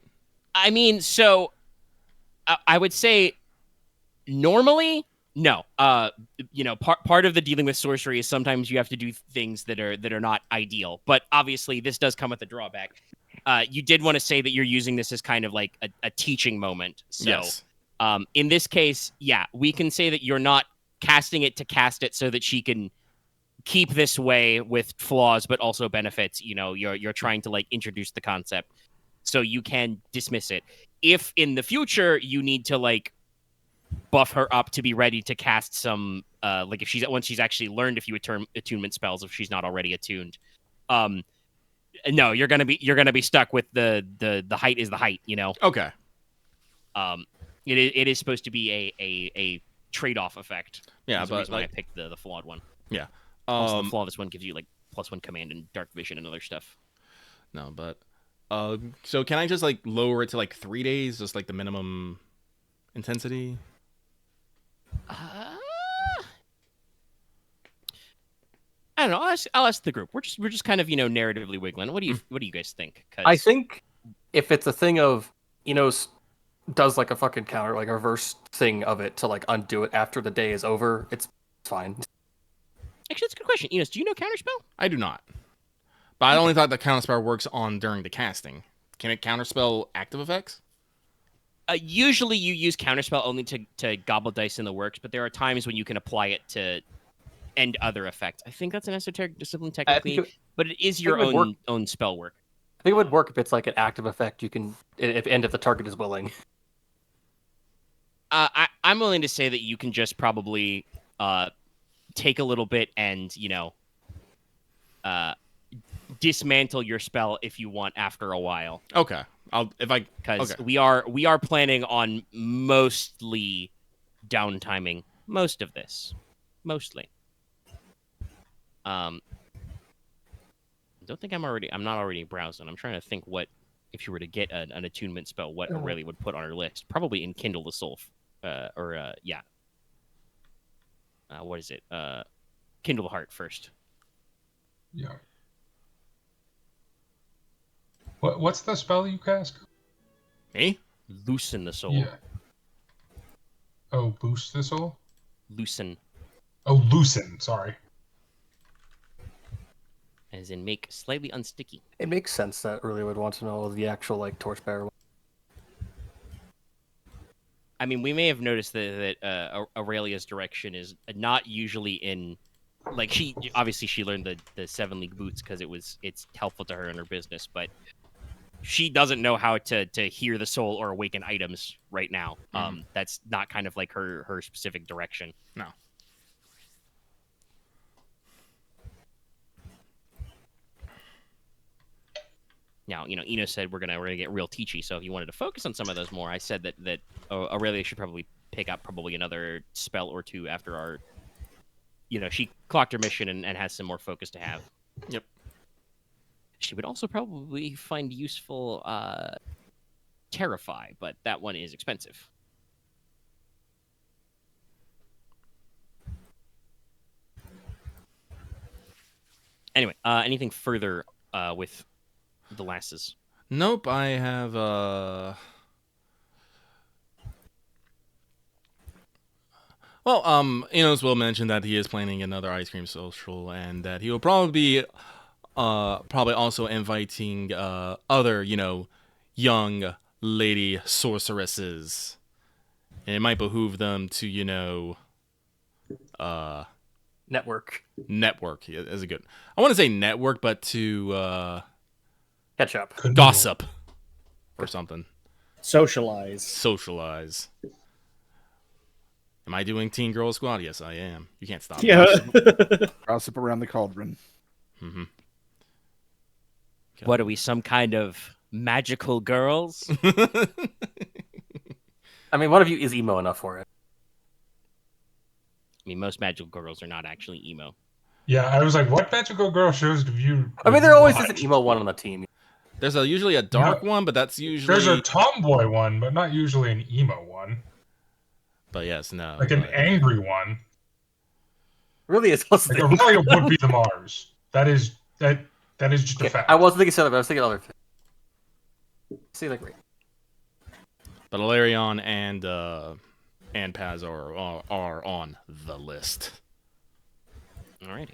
I mean, so I would say normally, no. Part of the dealing with sorcery is sometimes you have to do things that are not ideal. But obviously, this does come with a drawback. You did want to say that you're using this as kind of like a teaching moment. So, Yes. In this case, yeah, we can say that you're not casting it to cast it so that she can keep this way with flaws but also benefits. You're trying to like introduce the concept, so you can dismiss it. If in the future you need to like buff her up to be ready to cast some like if once she's actually learned a few attunement spells, if she's not already attuned, no, you're gonna be stuck with the height is the height. Okay. It is supposed to be a trade-off effect. Yeah, That's the but reason why I like, picked the flawed one. yeah. Also, the flawless one gives you like +1 command and dark vision and other stuff. No, but so can I just like lower it to like 3 days, just like the minimum intensity? I don't know. I'll ask the group. We're just kind of narratively wiggling. What do you guys think? 'Cause I think if it's a thing of Inos does like a fucking counter, like a reverse thing of it to like undo it after the day is over, it's fine. actually, that's a good question. Inos, do you know counterspell? I do not. But I only thought the counterspell works on during the casting. Can it counterspell active effects? Usually, you use counterspell only to gobble dice in the works, but there are times when you can apply it to end other effects. I think that's an esoteric discipline technically, but it is your own spell work. I think it would work if it's like an active effect. You can if the target is willing. I'm willing to say that you can just probably take a little bit and dismantle your spell if you want after a while. Okay. Because we are planning on mostly downtiming most of this. Mostly. Don't think I'm not already browsing. I'm trying to think what if you were to get an attunement spell, what Aurelia would put on her list. Probably Enkindle the Soul, what is it? Kindle the Heart first. Yeah. What's the spell you cast? Me? Loosen the soul. Yeah. Oh, boost the soul? Loosen. Oh, loosen. Sorry. As in make slightly unsticky. It makes sense that Aurelia would want to know the actual like torchbearer. I mean, we may have noticed that Aurelia's direction is not usually in, like she learned the 7 League Boots because it's helpful to her in her business, but she doesn't know how to hear the soul or awaken items right now. Mm-hmm. That's not kind of like her specific direction. No. Now, Inos said we're gonna get real teachy. So if you wanted to focus on some of those more, I said that Aurelia should probably pick up another spell or two after our. She clocked her mission and has some more focus to have. Yep. She would also probably find useful Terrify, but that one is expensive. Anyway, anything further with the lasses? Nope, I have Inos will mention that he is planning another ice cream social and that he will probably be also inviting other, young lady sorceresses. And it might behoove them to, Network. network is a good. I want to say network, but to Catch up. gossip or something. Socialize. Am I doing Teen Girl Squad? Yes, I am. You can't stop me. Yeah. Gossip around the cauldron. Mm-hmm. What are we, some kind of magical girls? I mean, one of you is emo enough for it. I mean, most magical girls are not actually emo. Yeah, I was like, what magical girl shows do you? I mean, there always is watch? an emo one on the team. There's usually a dark one, but that's usually... There's a tomboy one, but not usually an emo one. But yes, no. Like an angry one. Really is supposed to Like Aurelia would be the Mars. That is just a fact. I wasn't thinking Sailor, but I was thinking other things. See, like, But Alarion and Paz are on the list. Alrighty.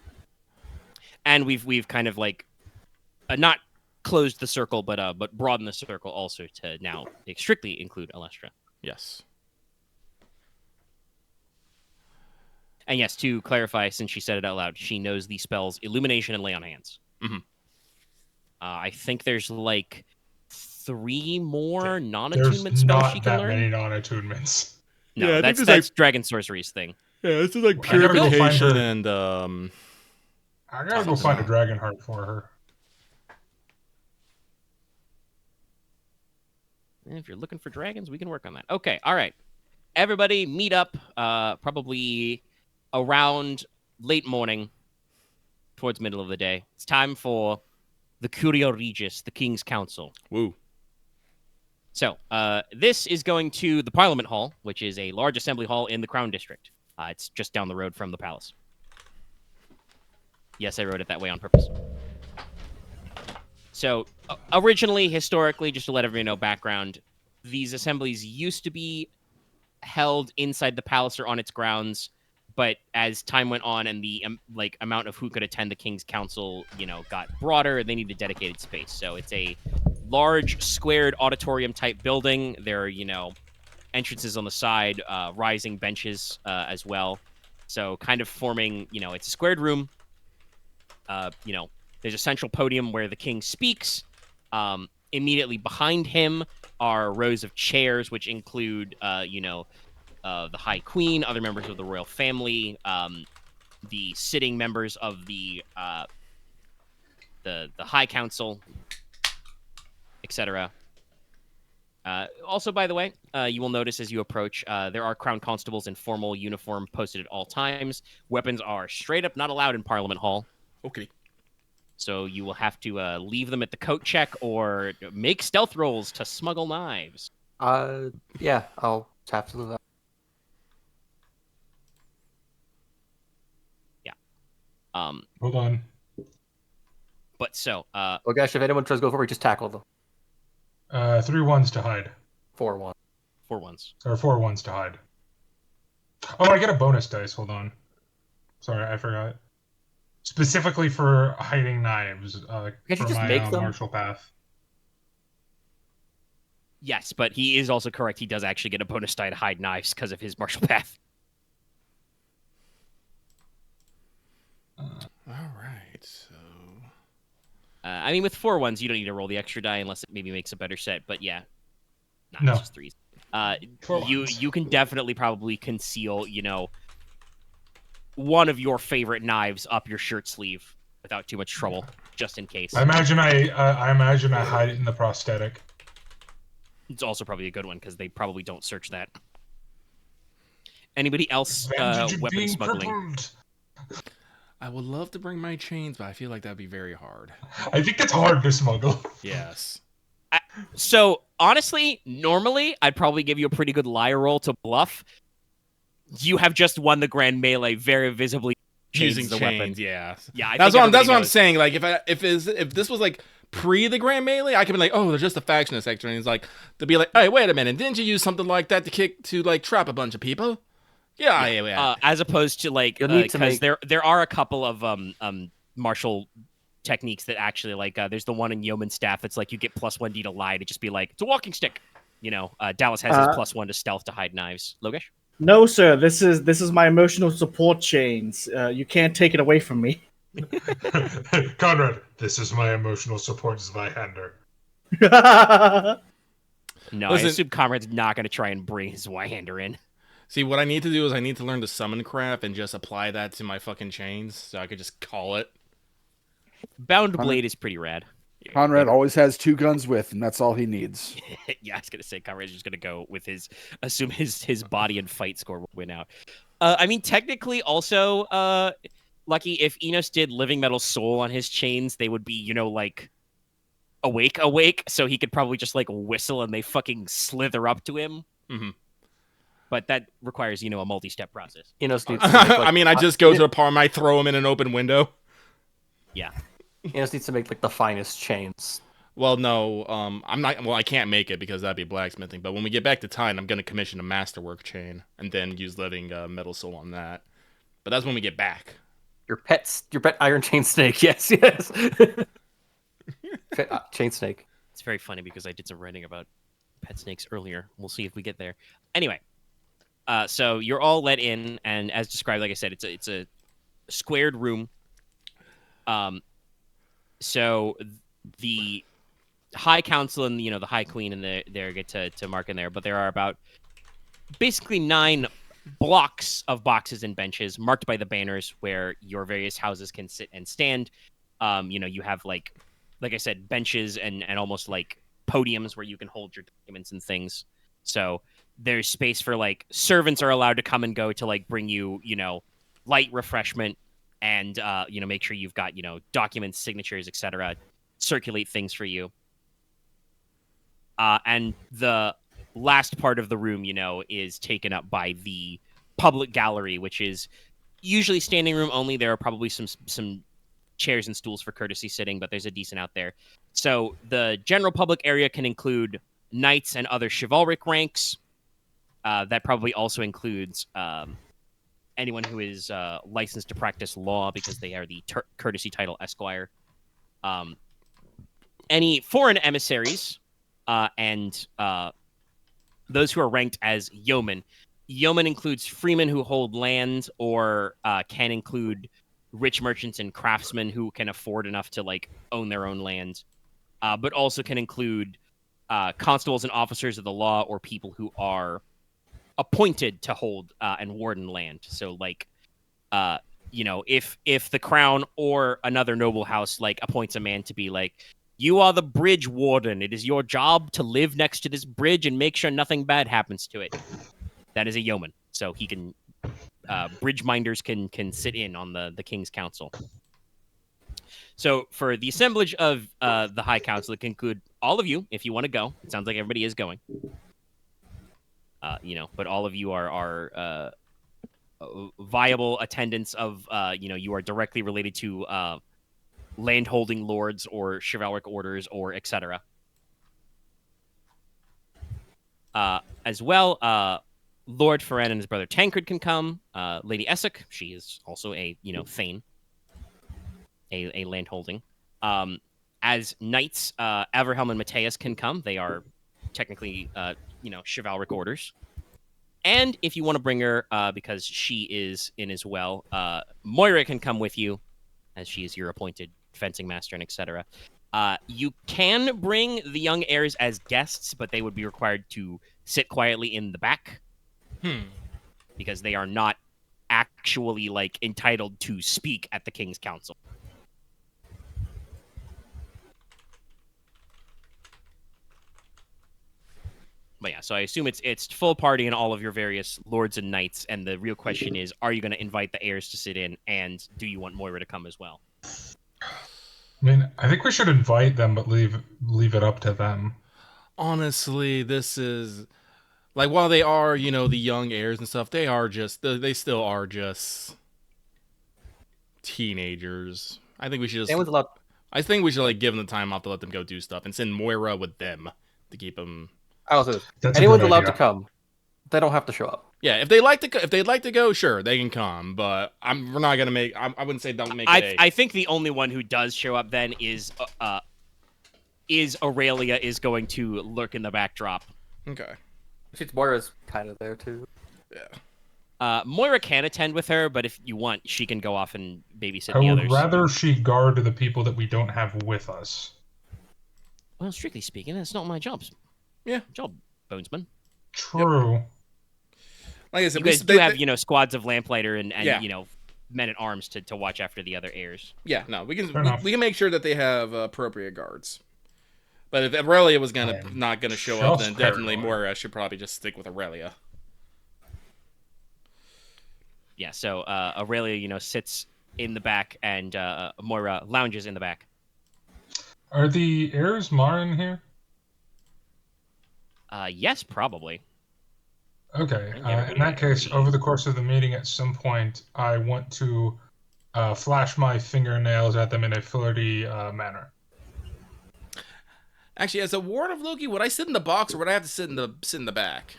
And we've kind of like not closed the circle, but broadened the circle also to now strictly include Alestra. Yes. And yes, to clarify, since she said it out loud, she knows the spells Illumination and Lay on Hands. Mm-hmm. I think there's like 3 more non-attunement spells not she can that learn. many non-attunements. No, Yeah, I think that's there's, Dragon Sorcery's thing. Yeah, this is like I gotta go find purification her. and I gotta go find a dragon heart for her. And if you're looking for dragons, we can work on that. Okay, all right. Everybody meet up probably around late morning towards middle of the day. It's time for the Curia Regis, the King's Council. Woo. So this is going to the Parliament Hall, which is a large assembly hall in the Crown District. It's just down the road from the palace. Yes, I wrote it that way on purpose. So originally, historically, just to let everyone know background, these assemblies used to be held inside the palace or on its grounds, but as time went on and the amount of who could attend the King's Council, got broader, they needed dedicated space. So it's a large squared auditorium type building. There are, entrances on the side, rising benches as well. So kind of forming, it's a squared room. There's a central podium where the king speaks. Immediately behind him are rows of chairs, which include, the High Queen, other members of the royal family, the sitting members of the High Council, etc. Also, by the way, you will notice as you approach, there are crown constables in formal uniform posted at all times. Weapons are straight up not allowed in Parliament Hall. Okay. So you will have to leave them at the coat check or make stealth rolls to smuggle knives. Yeah, I'll have to do that. Yeah. Hold on. But so, Logesh, if anyone tries to go forward, just tackle them. 3 ones to hide. 4-1. 4 ones. Or 4 ones to hide. Oh, I get a bonus dice. Hold on. Sorry, I forgot. Specifically for hiding knives. Can't you for just my make them? martial path. Yes, but he is also correct. He does actually get a bonus die to hide knives because of his martial path. All right, so... I mean, with 4 ones, you don't need to roll the extra die unless it maybe makes a better set. But yeah, No. it's just 3s. 4 ones. You can definitely probably conceal, one of your favorite knives up your shirt sleeve without too much trouble. just in case. I imagine I hide it in the prosthetic. It's also probably a good one because they probably don't search that. Anybody else Advantage of weapon being smuggling? crippled. I would love to bring my chains, but I feel like that'd be very hard. I think it's hard to smuggle. Yes. So honestly, normally I'd probably give you a pretty good liar roll to bluff. You have just won the grand melee very visibly. Using the chains, weapon. Yeah. Yeah, That's what I'm saying. Like if this was like pre the grand melee, I could be like, oh, there's just a faction section, and it's like to be like, hey, wait a minute, didn't you use something like that to like trap a bunch of people? Yeah. As opposed to like because there are a couple of martial techniques that actually like there's the one in Yeoman Staff that's like you get +1d to lie to just be like it's a walking stick. You know, Dallas has his +1 to stealth to hide knives. Logesh? No, sir. This is my emotional support chains. You can't take it away from me. Konrad, this is my emotional support Zweihander. No, Listen, I assume Conrad's not going to try and bring his Zweihander in. See, what I need to do is I need to learn to summon craft and just apply that to my fucking chains, so I could just call it. Bound Blade is pretty rad. Konrad always has 2 guns with, and that's all he needs. Yeah, I was gonna say Conrad's just gonna go with his body and fight score will win out. I mean, technically, also, Lucky, if Inos did Living Metal Soul on his chains, they would be, you know, like awake, so he could probably just like whistle and they fucking slither up to him. Mm-hmm. But that requires, you know, a multi-step process. Inos needs I mean, I just go to the palm, I throw him in an open window. Yeah. Inos needs to make like the finest chains. Well, no, I'm not. Well, I can't make it because that'd be blacksmithing. But when we get back to Teine, I'm gonna commission a masterwork chain and then use Living Metal Soul on that. But that's when we get back. Your pet iron chain snake. Yes. Chain snake. It's very funny because I did some writing about pet snakes earlier. We'll see if we get there. Anyway, so you're all let in, and as described, like I said, it's a squared room. So the High Council and the High Queen and there get to mark in there, but there are about basically 9 blocks of boxes and benches marked by the banners where your various houses can sit and stand. You have like I said, benches and almost like podiums where you can hold your documents and things. So there's space for like servants are allowed to come and go to like bring you, light refreshment and make sure you've got, documents, signatures, etc. Circulate things for you. And the last part of the room, is taken up by the public gallery, which is usually standing room only. There are probably some chairs and stools for courtesy sitting, but there's a decent out there. So the general public area can include knights and other chivalric ranks. That probably also includes anyone who is licensed to practice law because they are the courtesy title Esquire. Any foreign emissaries and those who are ranked as yeomen. Yeomen includes freemen who hold land or can include rich merchants and craftsmen who can afford enough to like own their own land, but also can include constables and officers of the law or people who are appointed to hold and warden land. So like, if the crown or another noble house like appoints a man to be like, you are the bridge warden. It is your job to live next to this bridge and make sure nothing bad happens to it. That is a yeoman. So he can, bridge minders can sit in on the king's council. So for the assemblage of the High Council, it can include all of you if you want to go. It sounds like everybody is going. But all of you are viable attendants of, you are directly related to landholding lords or chivalric orders or etc. As well, Lord Ferran and his brother Tancred can come. Lady Essek, she is also a thane, a landholding. As knights, Averhelm and Mateus can come. They are technically chivalric orders. And if you want to bring her, because she is in as well, Moira can come with you, as she is your appointed fencing master and etc. You can bring the young heirs as guests, but they would be required to sit quietly in the back. Because they are not actually like entitled to speak at the King's Council. But yeah, so I assume it's full party and all of your various lords and knights, and the real question is, are you going to invite the heirs to sit in, and do you want Moira to come as well? I mean, I think we should invite them, but leave it up to them. Honestly, this is like, while they are, you know, the young heirs and stuff, they still are just teenagers. I think we should just. I think we should like give them the time off to let them go do stuff and send Moira with them to keep them. Anyone's allowed to come. They don't have to show up. Yeah, if they'd like to go, sure, they can come. But we're not gonna make. I wouldn't say don't make it. I think the only one who does show up then is Aurelia is going to lurk in the backdrop. Okay. Moira's kind of there too. Yeah. Moira can attend with her, but if you want, she can go off and babysit I the would others. rather she guard the people that we don't have with us. Well, strictly speaking, that's not my job. Yeah. Job, Bonesman. True. Yep. Like I said, you guys do have, squads of lamplighter and men at arms to watch after the other heirs. Yeah, no, we can make sure that they have appropriate guards. But if Aurelia was not gonna show up, then definitely Moira should probably just stick with Aurelia. Yeah, so Aurelia, sits in the back, and Moira lounges in the back. Are the heirs Marin here? Yes, probably. Okay, in that case, over the course of the meeting at some point, I want to flash my fingernails at them in a flirty manner. Actually, as a ward of Loki, would I sit in the box or would I have to sit in the back?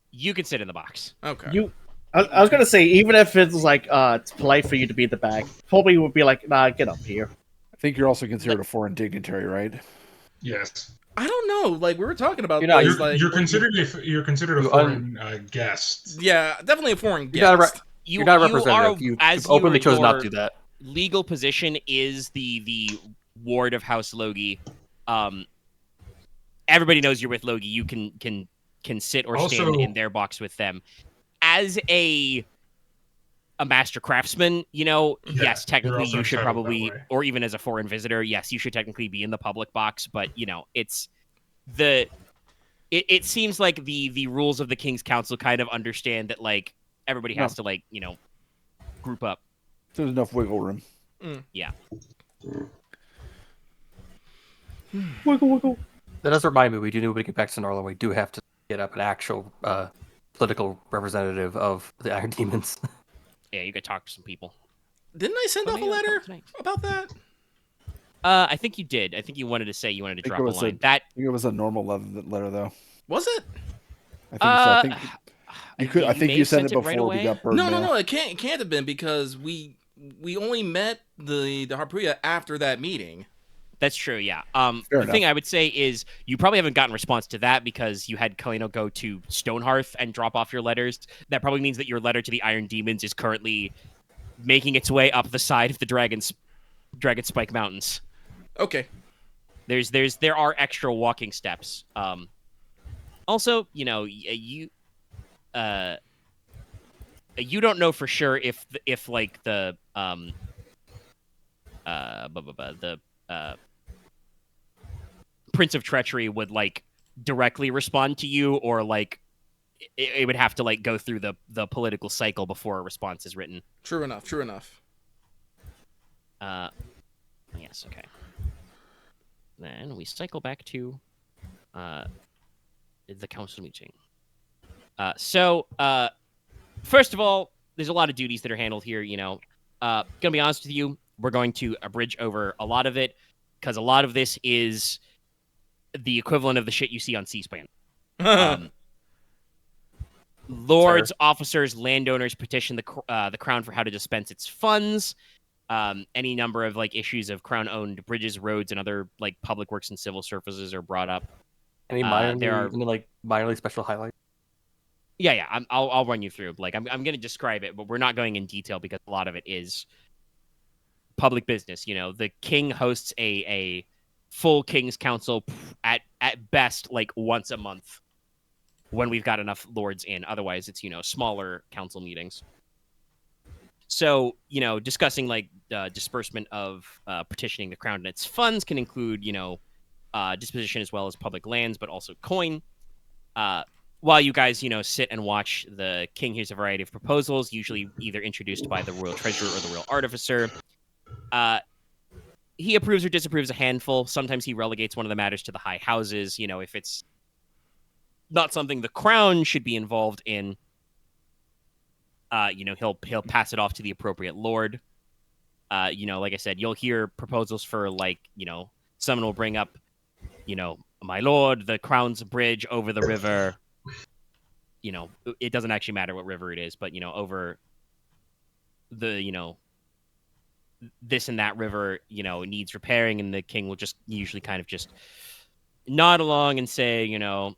You can sit in the box. Okay. I was gonna say, even if it's like it's polite for you to be in the back, probably would be like, nah, get up here. I think you're also considered a foreign dignitary, right? Yes. I don't know. Like, we were talking about you're considered a foreign guest. Yeah, definitely a foreign guest. You're not representative. You've openly chose not to do that. Legal position is the ward of House Logi. Everybody knows you're with Logi. You can sit or stand in their box with them. As a master craftsman, yes, technically you should probably, or even as a foreign visitor, yes, you should technically be in the public box. But it seems like the rules of the King's Council kind of understand that like everybody has to group up. There's enough wiggle room. Yeah. Wiggle. That does remind me, we do need to get back to Norland. We do have to get up an actual political representative of the Iron Demons. Yeah, you could talk to some people. Didn't I send off a letter about that? I think you did. I think you wanted to say you wanted to drop a line. I think it was a normal letter, though. Was it? I think so. I think you sent it before we got burned. No. It can't have been because we only met the Harpuya after that meeting. That's true, yeah. The thing I would say is you probably haven't gotten a response to that because you had Kalino go to Stonehearth and drop off your letters. That probably means that your letter to the Iron Demons is currently making its way up the side of the Dragon Spike Mountains. Okay. There are extra walking steps. Also, you don't know for sure if the Prince of Treachery would directly respond to you, or it would have to go through the political cycle before a response is written. True enough. Yes, okay. Then we cycle back to the council meeting. So first of all, there's a lot of duties that are handled here. Gonna be honest with you, we're going to abridge over a lot of it because a lot of this is the equivalent of the shit you see on C-SPAN. Lords, officers, landowners petition the crown for how to dispense its funds. Any number of issues of crown-owned bridges, roads, and other public works and civil services are brought up. Any minorly special highlights? Yeah. I'll run you through. I'm going to describe it, but we're not going in detail because a lot of it is public business. The king hosts a full King's Council at best once a month when we've got enough lords in. Otherwise, it's smaller council meetings. So discussing disbursement of petitioning the crown and its funds can include disposition as well as public lands, but also coin. while you guys, sit and watch, the king hears a variety of proposals, usually either introduced by the royal treasurer or the royal artificer. He approves or disapproves a handful. Sometimes he relegates one of the matters to the high houses. If it's not something the crown should be involved in, he'll pass it off to the appropriate lord. Like I said, you'll hear proposals for someone will bring up, my lord, the crown's bridge over the river. It doesn't actually matter what river it is, but over the this and that river, needs repairing, and the king will just usually kind of just nod along and say, turn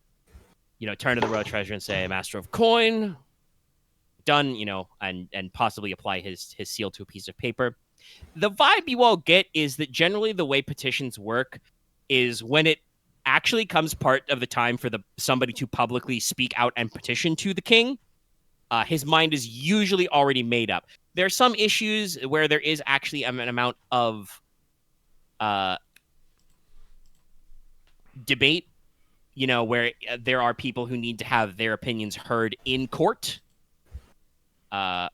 to the royal treasurer and say, master of coin, done, and possibly apply his seal to a piece of paper. The vibe you all get is that generally the way petitions work is when it actually comes part of the time for somebody to publicly speak out and petition to the king, his mind is usually already made up. There are some issues where there is actually an amount of debate, where there are people who need to have their opinions heard in court. But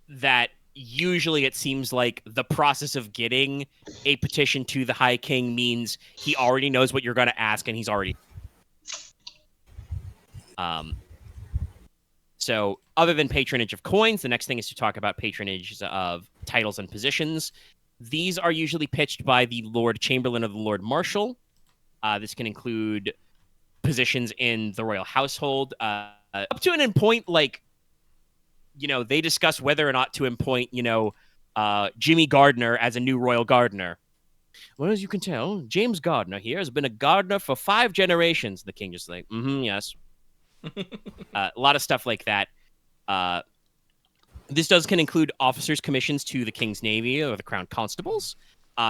that usually it seems like the process of getting a petition to the High King means he already knows what you're going to ask, and he's already... So other than patronage of coins, the next thing is to talk about patronage of titles and positions. These are usually pitched by the Lord Chamberlain or the Lord Marshal. This can include positions in the royal household, up to an point, they discuss whether or not to appoint, Jimmy Gardner as a new royal gardener. Well, as you can tell, James Gardner here has been a gardener for 5 generations. The king just yes. A lot of stuff like that. This can include officers' commissions to the King's Navy or the Crown Constables.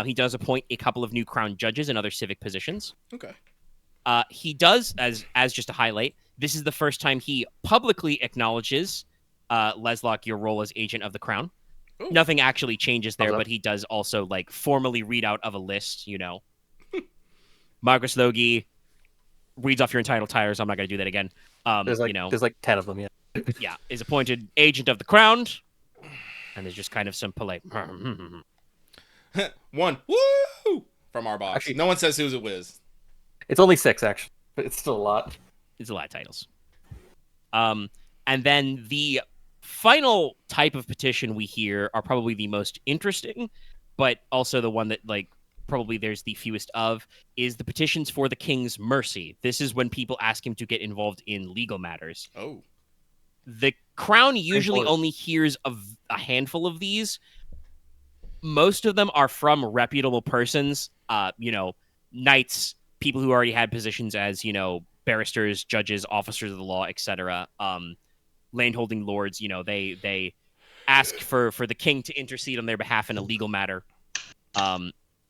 He does appoint a couple of new Crown judges and other civic positions. Okay. He does, as just a highlight, this is the first time he publicly acknowledges, Leslok, your role as agent of the Crown. Ooh. Nothing actually changes there, but he does also, formally read out of a list, Marquess Logi reads off your entitled titles. I'm not going to do that again. There's 10 of them, yeah. Yeah, is appointed agent of the Crown, and there's just kind of some polite... One, woo! From our box. Actually, no one says who's a whiz. It's only 6, actually, but it's still a lot. It's a lot of titles. And then the final type of petition we hear are probably the most interesting, but also the one that, probably there's the fewest of, is the petitions for the king's mercy. This is when people ask him to get involved in legal matters. Oh. The crown usually only hears of a handful of these. Most of them are from reputable persons, knights, people who already had positions as, barristers, judges, officers of the law, etc. Landholding lords, they ask for the king to intercede on their behalf in a legal matter.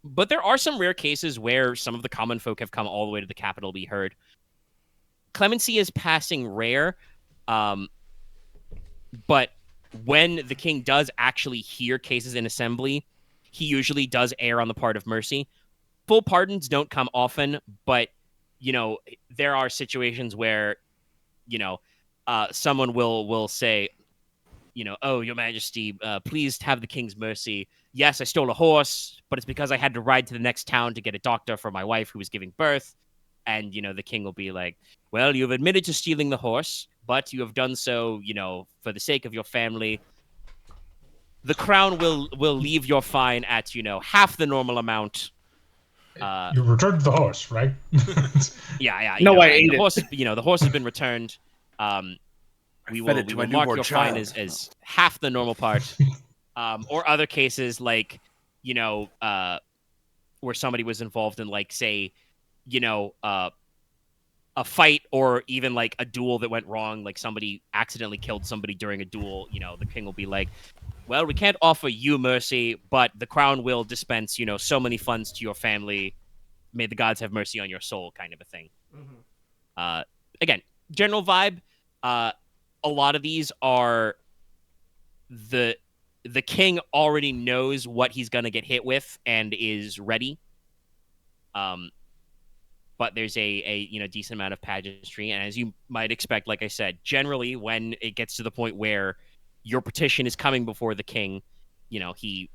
But there are some rare cases where some of the common folk have come all the way to the capital to be heard. Clemency is passing rare, but when the king does actually hear cases in assembly, he usually does err on the part of mercy. Full pardons don't come often, but, there are situations where, someone will say, oh, your majesty, please have the king's mercy. Yes, I stole a horse, but it's because I had to ride to the next town to get a doctor for my wife who was giving birth. And, the king will be like, well, you've admitted to stealing the horse, but you have done so, for the sake of your family. The crown will leave your fine at, half the normal amount. You returned the horse, right? Yeah. No, I ate the horse, the horse has been returned. We will mark your fine as half the normal part. Or other cases where somebody was involved in, say, a fight or even a duel that went wrong, somebody accidentally killed somebody during a duel, the king will be like, well, we can't offer you mercy, but the crown will dispense, so many funds to your family. May the gods have mercy on your soul, kind of a thing. Mm-hmm. Again, general vibe. A lot of these are the king already knows what he's going to get hit with and is ready. but there's a decent amount of pageantry. And as you might expect, like I said, generally when it gets to the point where your petition is coming before the king, he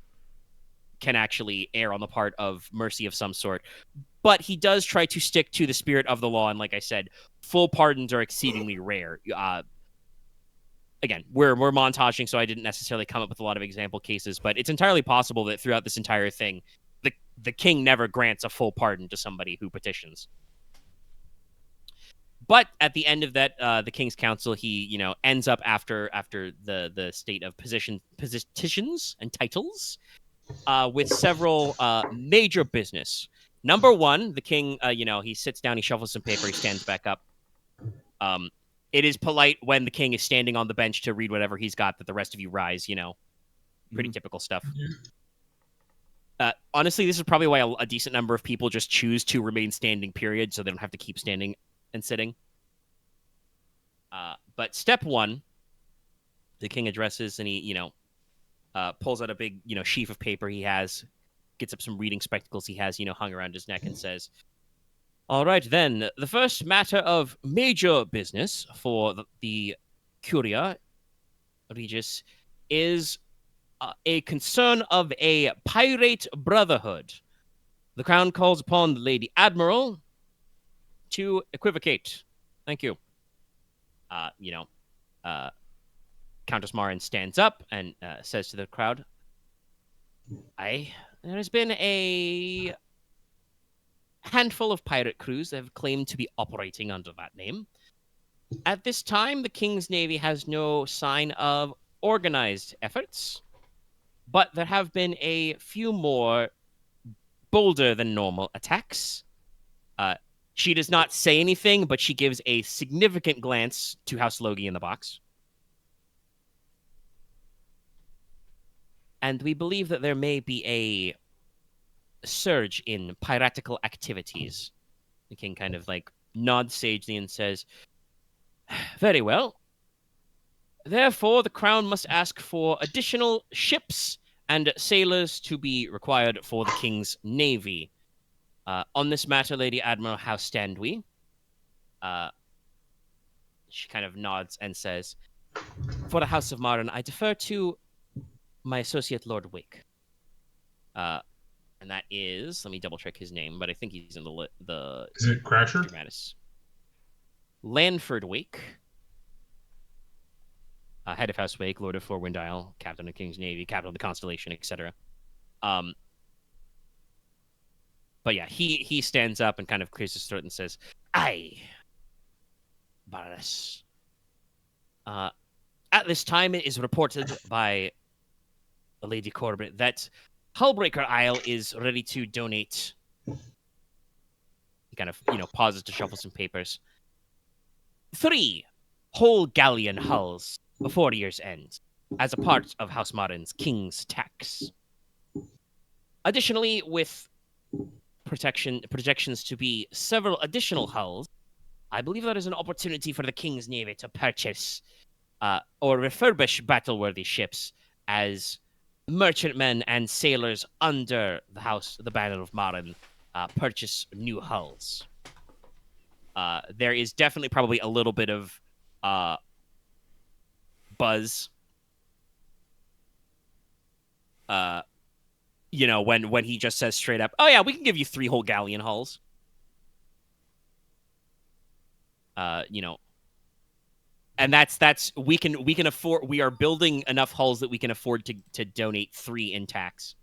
can actually err on the part of mercy of some sort. But he does try to stick to the spirit of the law, and like I said, full pardons are exceedingly rare. Again, we're montaging, so I didn't necessarily come up with a lot of example cases, but it's entirely possible that throughout this entire thing, the king never grants a full pardon to somebody who petitions. But at the end of that, the king's council, he ends up after the state of positions and titles, with several major business. Number one, the king, he sits down, he shuffles some paper, he stands back up. It is polite when the king is standing on the bench to read whatever he's got that the rest of you rise, pretty typical stuff. Honestly, this is probably why a decent number of people just choose to remain standing, period, so they don't have to keep standing and sitting. But step one, the king addresses, and he, pulls out a big, sheaf of paper he has, gets up some reading spectacles he has, hung around his neck, and says, "All right, then, the first matter of major business for the Curia, Regis, is a concern of a pirate brotherhood. The crown calls upon the Lady Admiral to equivocate." Thank you. Countess Marin stands up and says to the crowd, there has been a handful of pirate crews that have claimed to be operating under that name. At this time, the King's Navy has no sign of organized efforts, but there have been a few more bolder than normal attacks. She does not say anything, but she gives a significant glance to House Logi in the box. And we believe that there may be a surge in piratical activities. The king kind of nods sagely and says, "Very well. Therefore, the crown must ask for additional ships and sailors to be required for the king's navy. On this matter, Lady Admiral, how stand we?" She kind of nods and says, "For the House of Marin, I defer to my associate, Lord Wake." And that is, let me double check his name, but I think he's in the Is it Crasher? Dramatis. Lanford Wake, head of House Wake, Lord of Fourwind Isle, Captain of King's Navy, Captain of the Constellation, etc. But yeah, he stands up and kind of clears his throat and says, "Aye, Baroness. At this time, it is reported by Lady Corbett that Hullbreaker Isle is ready to donate." He kind of, pauses to shuffle some papers. 3 whole galleon hulls before year's end, as a part of House Marin's King's Tax. Additionally, with projections to be several additional hulls, I believe there is an opportunity for the King's Navy to purchase or refurbish battle-worthy ships as merchantmen and sailors under the banner of Marin purchase new hulls. There is definitely probably a little bit of buzz. When he just says straight up, "Oh yeah, we can give you 3 whole galleon hulls." And that's we can afford. We are building enough hulls that we can afford to donate 3 in tax.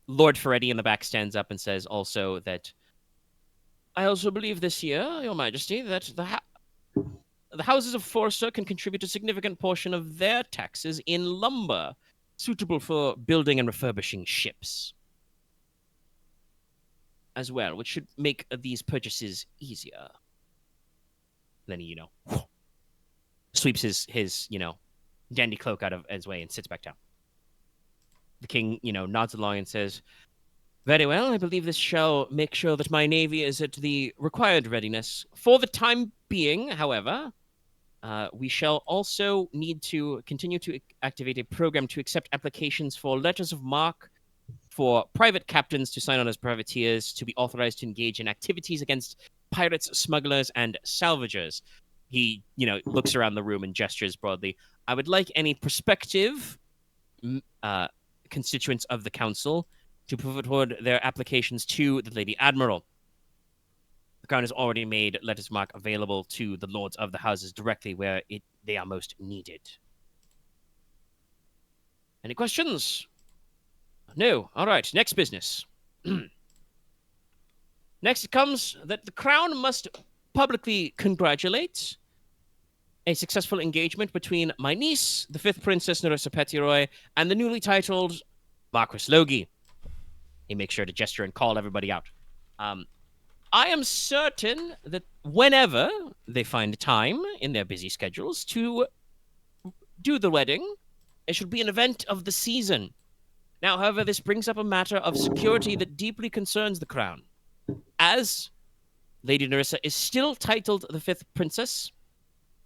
Lord Ferretti in the back stands up and says also that, "I also believe this year, Your Majesty, that the houses of Forster can contribute a significant portion of their taxes in lumber, suitable for building and refurbishing ships as well, which should make these purchases easier." Then he, sweeps his dandy cloak out of his way and sits back down. The king, nods along and says, "Very well, I believe this shall make sure that my navy is at the required readiness. For the time being, however, we shall also need to continue to activate a program to accept applications for letters of marque for private captains to sign on as privateers to be authorized to engage in activities against pirates, smugglers, and salvagers. He, looks around the room and gestures broadly. I would like any prospective constituents of the council to put forward their applications to the Lady Admiral. The Crown has already made letters mark available to the lords of the houses directly where they are most needed. Any questions? No. All right, next business. Next it comes that the Crown must publicly congratulate a successful engagement between my niece, the 5th Princess Nerissa Petiroy, and the newly titled Marquess Logi. He makes sure to gesture and call everybody out. I am certain that whenever they find time in their busy schedules to do the wedding, it should be an event of the season. Now, however, this brings up a matter of security that deeply concerns the Crown. As Lady Nerissa is still titled the 5th Princess,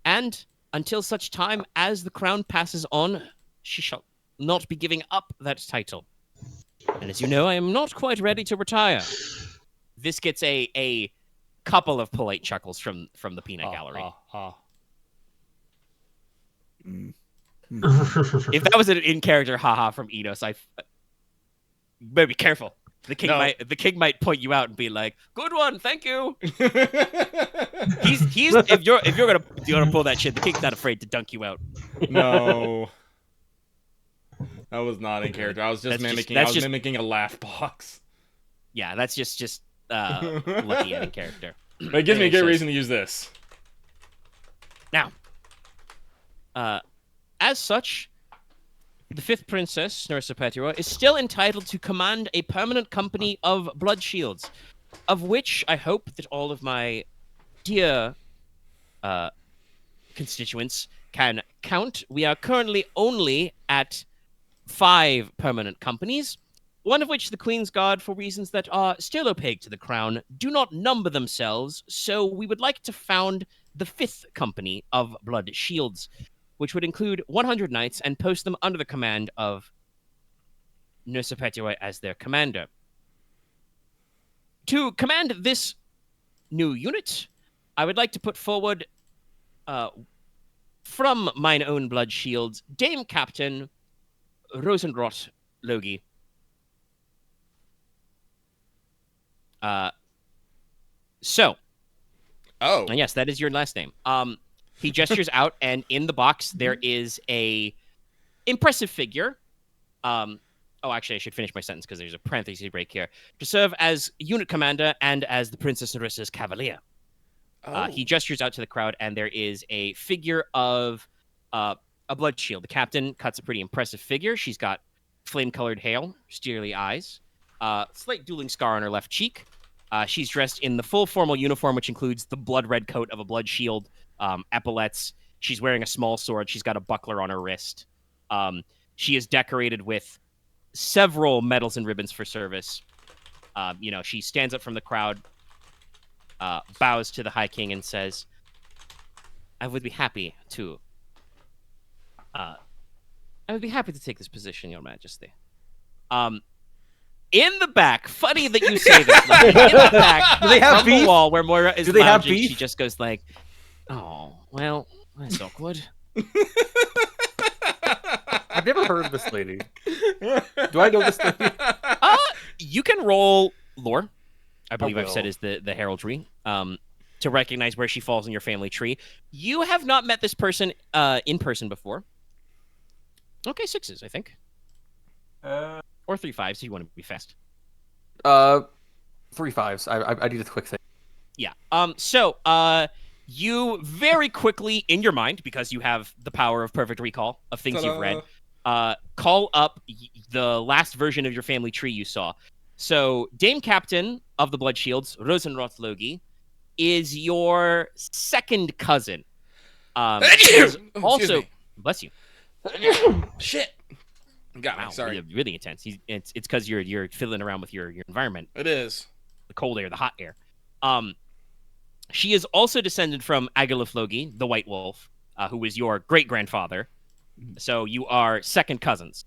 and until such time as the Crown passes on, she shall not be giving up that title. And as you know, I am not quite ready to retire. This gets a couple of polite chuckles from the peanut gallery. If that was an in-character haha from Inos, better be careful. The king might point you out and be like, "Good one, thank you." he's if you're gonna pull that shit, the king's not afraid to dunk you out. No. That was not in character. I was just mimicking a laugh box. Yeah, that's just lucky in character. But it gives me a good reason to use this. Now, as such, the 5th Princess, Nerissa Petiroy, is still entitled to command a permanent company of blood shields, of which I hope that all of my dear constituents can count. We are currently only at 5 permanent companies, one of which the Queen's Guard, for reasons that are still opaque to the Crown, do not number themselves, so we would like to found the 5th company of blood shields, which would include 100 knights and post them under the command of Nerissa Petiroy as their commander. To command this new unit, I would like to put forward, from mine own blood shields, Dame Captain Rosenroth Logi. And yes, that is your last name. He gestures out, and in the box there is a impressive figure. Actually, I should finish my sentence because there's a parenthesis break here. To serve as unit commander and as the Princess Nerissa's Cavalier. He gestures out to the crowd, and there is a figure of a blood shield. The captain cuts a pretty impressive figure. She's got flame-colored hair, steely eyes, slight dueling scar on her left cheek. She's dressed in the full formal uniform, which includes the blood-red coat of a blood shield, epaulets. She's wearing a small sword. She's got a buckler on her wrist. She is decorated with several medals and ribbons for service. She stands up from the crowd, bows to the High King, and says, I would be happy to take this position, Your Majesty. In the back, funny that you say this. Like, in the back, do they have from beef? the wall where Moira is do they have lounging, beef? she just goes like, "Oh, well, that's awkward." I've never heard of this lady. Do I know this lady? You can roll lore. I believe I I've said is the heraldry. To recognize where she falls in your family tree. You have not met this person in person before. Okay, 6s, I think. Or 3 5s if you want to be fast. 3 5s. I need a quick thing. Yeah. You very quickly, in your mind, because you have the power of perfect recall of things you've read, call up the last version of your family tree you saw. So, Dame Captain of the Blood Shields, Rosenroth Logi, is your second cousin. Also, bless you. Shit. Got me. Wow, Sorry. Really intense. It's because you're fiddling around with your environment. It is. The cold air, the hot air. She is also descended from Agilif Logi, the White Wolf, who was your great-grandfather. So you are second cousins.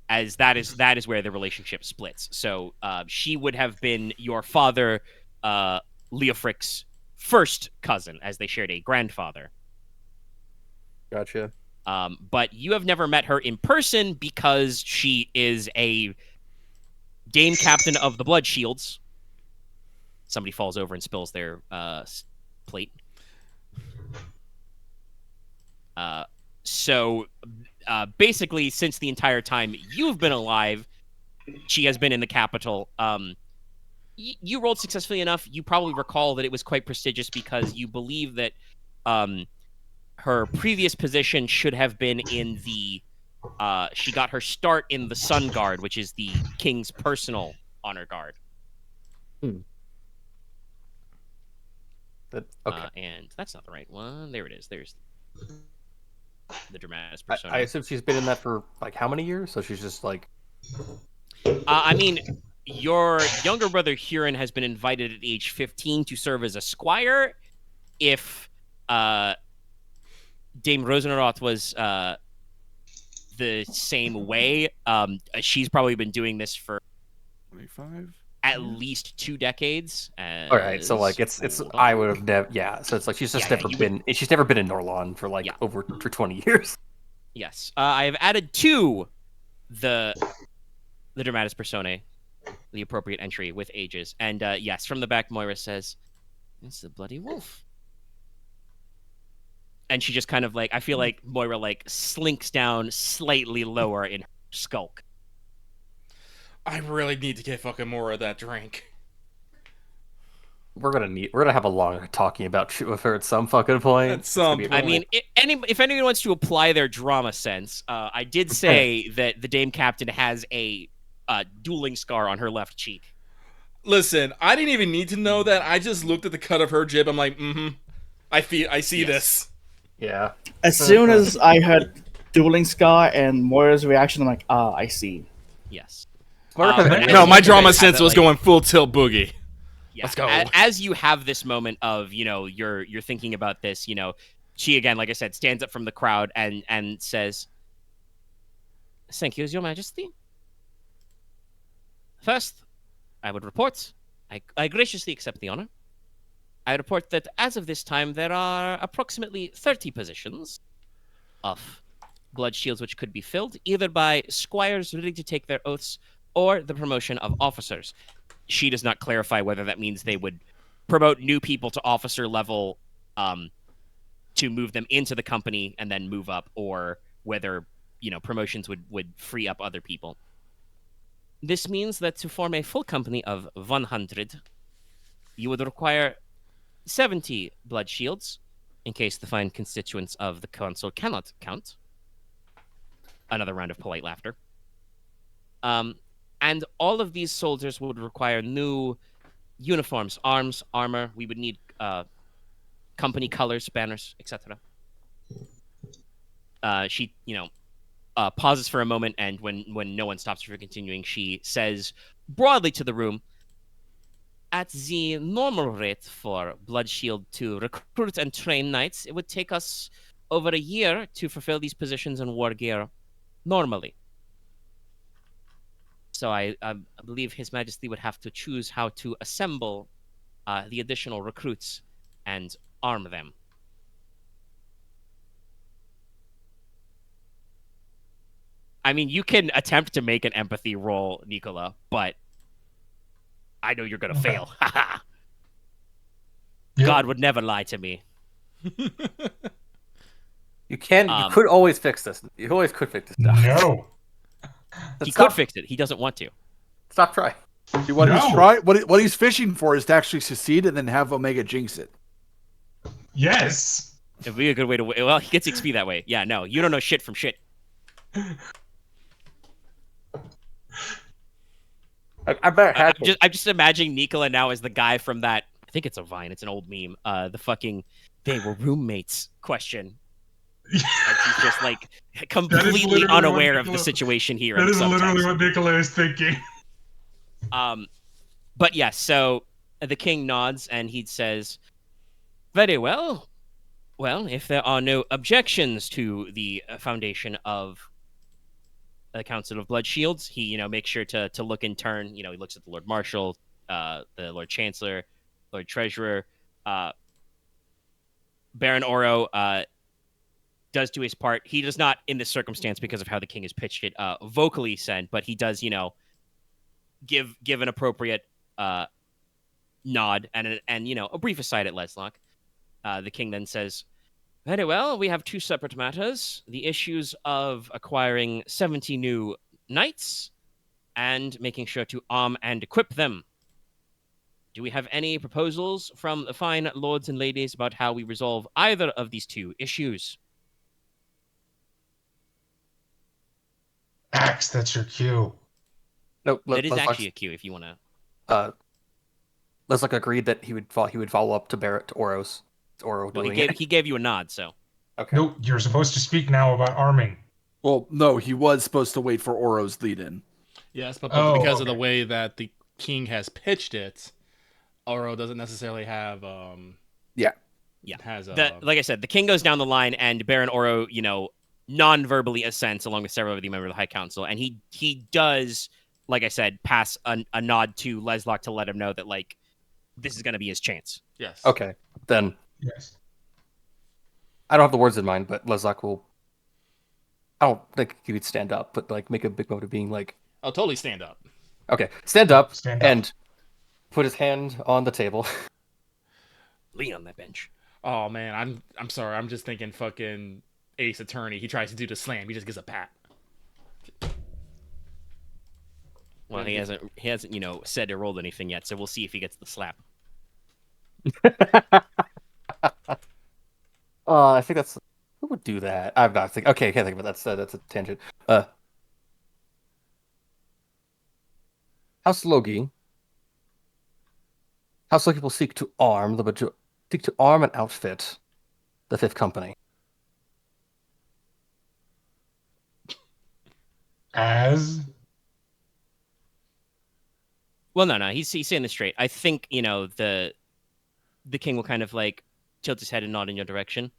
as that is where the relationship splits. So she would have been your father, Leofric's first cousin, as they shared a grandfather. Gotcha. But you have never met her in person because she is a Dame Captain of the Blood Shields. Somebody falls over and spills their plate. So basically, since the entire time you've been alive, she has been in the capital. You rolled successfully enough. You probably recall that it was quite prestigious because you believe that her previous position should have been in the... she got her start in the Sun Guard, which is the king's personal honor guard. Okay. And that's not the right one. There it is. There's the Dramatis Personae. I assume she's been in that for like how many years? So she's just like... I mean, your younger brother Huron has been invited at age 15 to serve as a squire. If Dame Rosenroth was the same way, she's probably been doing this for 25. At least 2 decades. All right, so like it's I would have never, yeah. So it's like she's just never been. She's never been in Norlon for like over for 20 years. Yes, I have added to the Dramatis Personae, the appropriate entry with ages, and yes, from the back, Moira says, "It's the bloody wolf," and she just kind of like, I feel like Moira like slinks down slightly lower in her skulk. I really need to get fucking more of that drink. We're gonna have a long talking about shit with her at some fucking point. At some point. I mean, if anyone wants to apply their drama sense, I did say that the Dame Captain has a dueling scar on her left cheek. Listen, I didn't even need to know that. I just looked at the cut of her jib. I'm like, I see this. Yeah. As soon as I heard dueling scar and Moira's reaction, I'm like, I see. Yes. No, my drama sense was going full tilt boogie. Yeah. Let's go. As you have this moment of, you're thinking about this, she again, like I said, stands up from the crowd and says, "Thank you, Your Majesty. First, I would report, I graciously accept the honor. I report that as of this time, there are approximately 30 positions of blood shields which could be filled, either by squires ready to take their oaths or the promotion of officers." She does not clarify whether that means they would promote new people to officer level to move them into the company and then move up, or whether, promotions would free up other people. This means that to form a full company of 100, you would require 70 blood shields, in case the fine constituents of the council cannot count. Another round of polite laughter. And all of these soldiers would require new uniforms, arms, armor. We would need company colors, banners, etc. She, pauses for a moment, and when no one stops her from continuing, she says broadly to the room, "At the normal rate for Blood Shield to recruit and train knights, it would take us over a year to fulfill these positions in war gear normally. So I believe His Majesty would have to choose how to assemble the additional recruits and arm them." I mean, you can attempt to make an empathy roll, Nicola, but I know you're going to fail. God would never lie to me. You could always fix this. You always could fix this stuff. No. He could fix it. He doesn't want to. Stop trying. See, what he's fishing for is to actually succeed and then have Omega jinx it. Yes. It'd be a good way to win. Well, he gets XP that way. Yeah, no, you don't know shit from shit. I'm just imagining Nicola now as the guy from that. I think it's a Vine. It's an old meme. The fucking "they were roommates" question. And she's just like completely unaware of the situation here. That is literally what Nicola is thinking. But yes, so the king nods and he says, "Very well. Well, if there are no objections to the foundation of Council of Blood Shields. He, makes sure to look in turn. He looks at the Lord Marshal, the Lord Chancellor, Lord Treasurer. Baron Oro does do his part. He does not, in this circumstance, because of how the king has pitched it, vocally send, but he does, give an appropriate nod and a brief aside at Leslok. The king then says, "Very well, we have two separate matters: the issues of acquiring 70 new knights and making sure to arm and equip them. Do we have any proposals from the fine lords and ladies about how we resolve either of these two issues?" Axe, that's your cue. No, It is actually a cue if you want to. Leslok agreed that he would follow up to Barrett to Oro's. Oro Well, doing he gave you a nod, so. Okay. No, you're supposed to speak now about arming. Well, no, he was supposed to wait for Oro's lead-in. Yes, but Oh, because of okay. the way that the king has pitched it, Oro doesn't necessarily have Yeah. has Like I said, the king goes down the line, and Baron Oro, non-verbally assents along with several of the members of the High Council, and he does, like I said, pass a nod to Leslok to let him know that this is going to be his chance. yes. Okay, then Yes. I don't have the words in mind, but Leslok will. I don't think he would stand up, but make a big point of being like, I'll totally stand up. okay, stand up Stand up. and put his hand on the table. Lean on that bench. Oh man, I'm sorry. I'm just thinking fucking Ace Attorney. He tries to do the slam. He just gets a pat. Well, he hasn't said or rolled anything yet, so we'll see if he gets the slap. I think that's who would do that. I'm not thinking. Okay, I can't think of it. That's a tangent. House Logi. House Logi will seek to arm and outfit the Fifth Company. As Well, no, he's saying this straight. I think the king will kind of tilt his head and nod in your direction.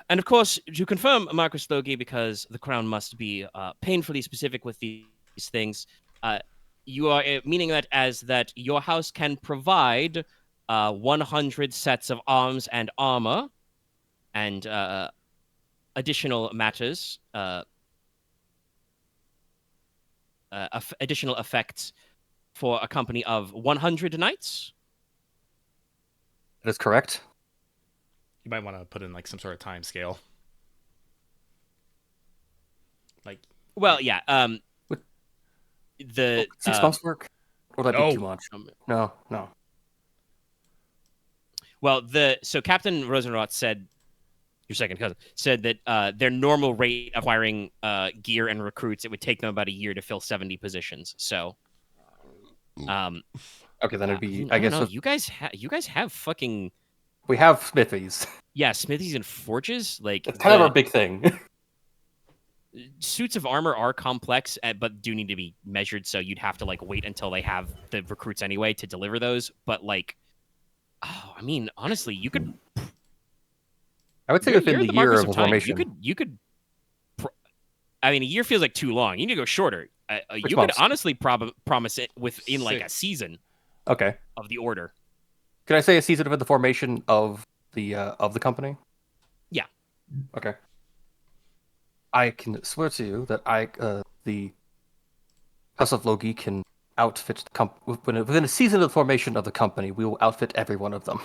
And of course, to confirm, Marquess Logi, because the crown must be painfully specific with these things, you are meaning that as that your house can provide 100 sets of arms and armor and additional matters, additional effects for a company of 100 knights? That is correct. You might want to put in some sort of time scale. Well, yeah. The 6 months work? Or would that be No. too much? No. Well, so Captain Rosenroth said, your second cousin, said that their normal rate of acquiring gear and recruits, it would take them about a year to fill 70 positions. So, Okay, then it'd be. I I guess know, if you guys have fucking we have smithies. smithies and forges. It's kind of our big thing. Suits of armor are complex, but do need to be measured. So you'd have to wait until they have the recruits anyway to deliver those. But honestly, you could. I would say You're within the the year Marquess of Teine. formation. You could. A year feels like too long. You need to go shorter. You months? could honestly promise it within a 6. season Okay. of the order. Could I say a season of the formation of the company? Yeah. Okay. I can swear to you that the House of Logi can outfit within a season of the formation of the company. We will outfit every one of them.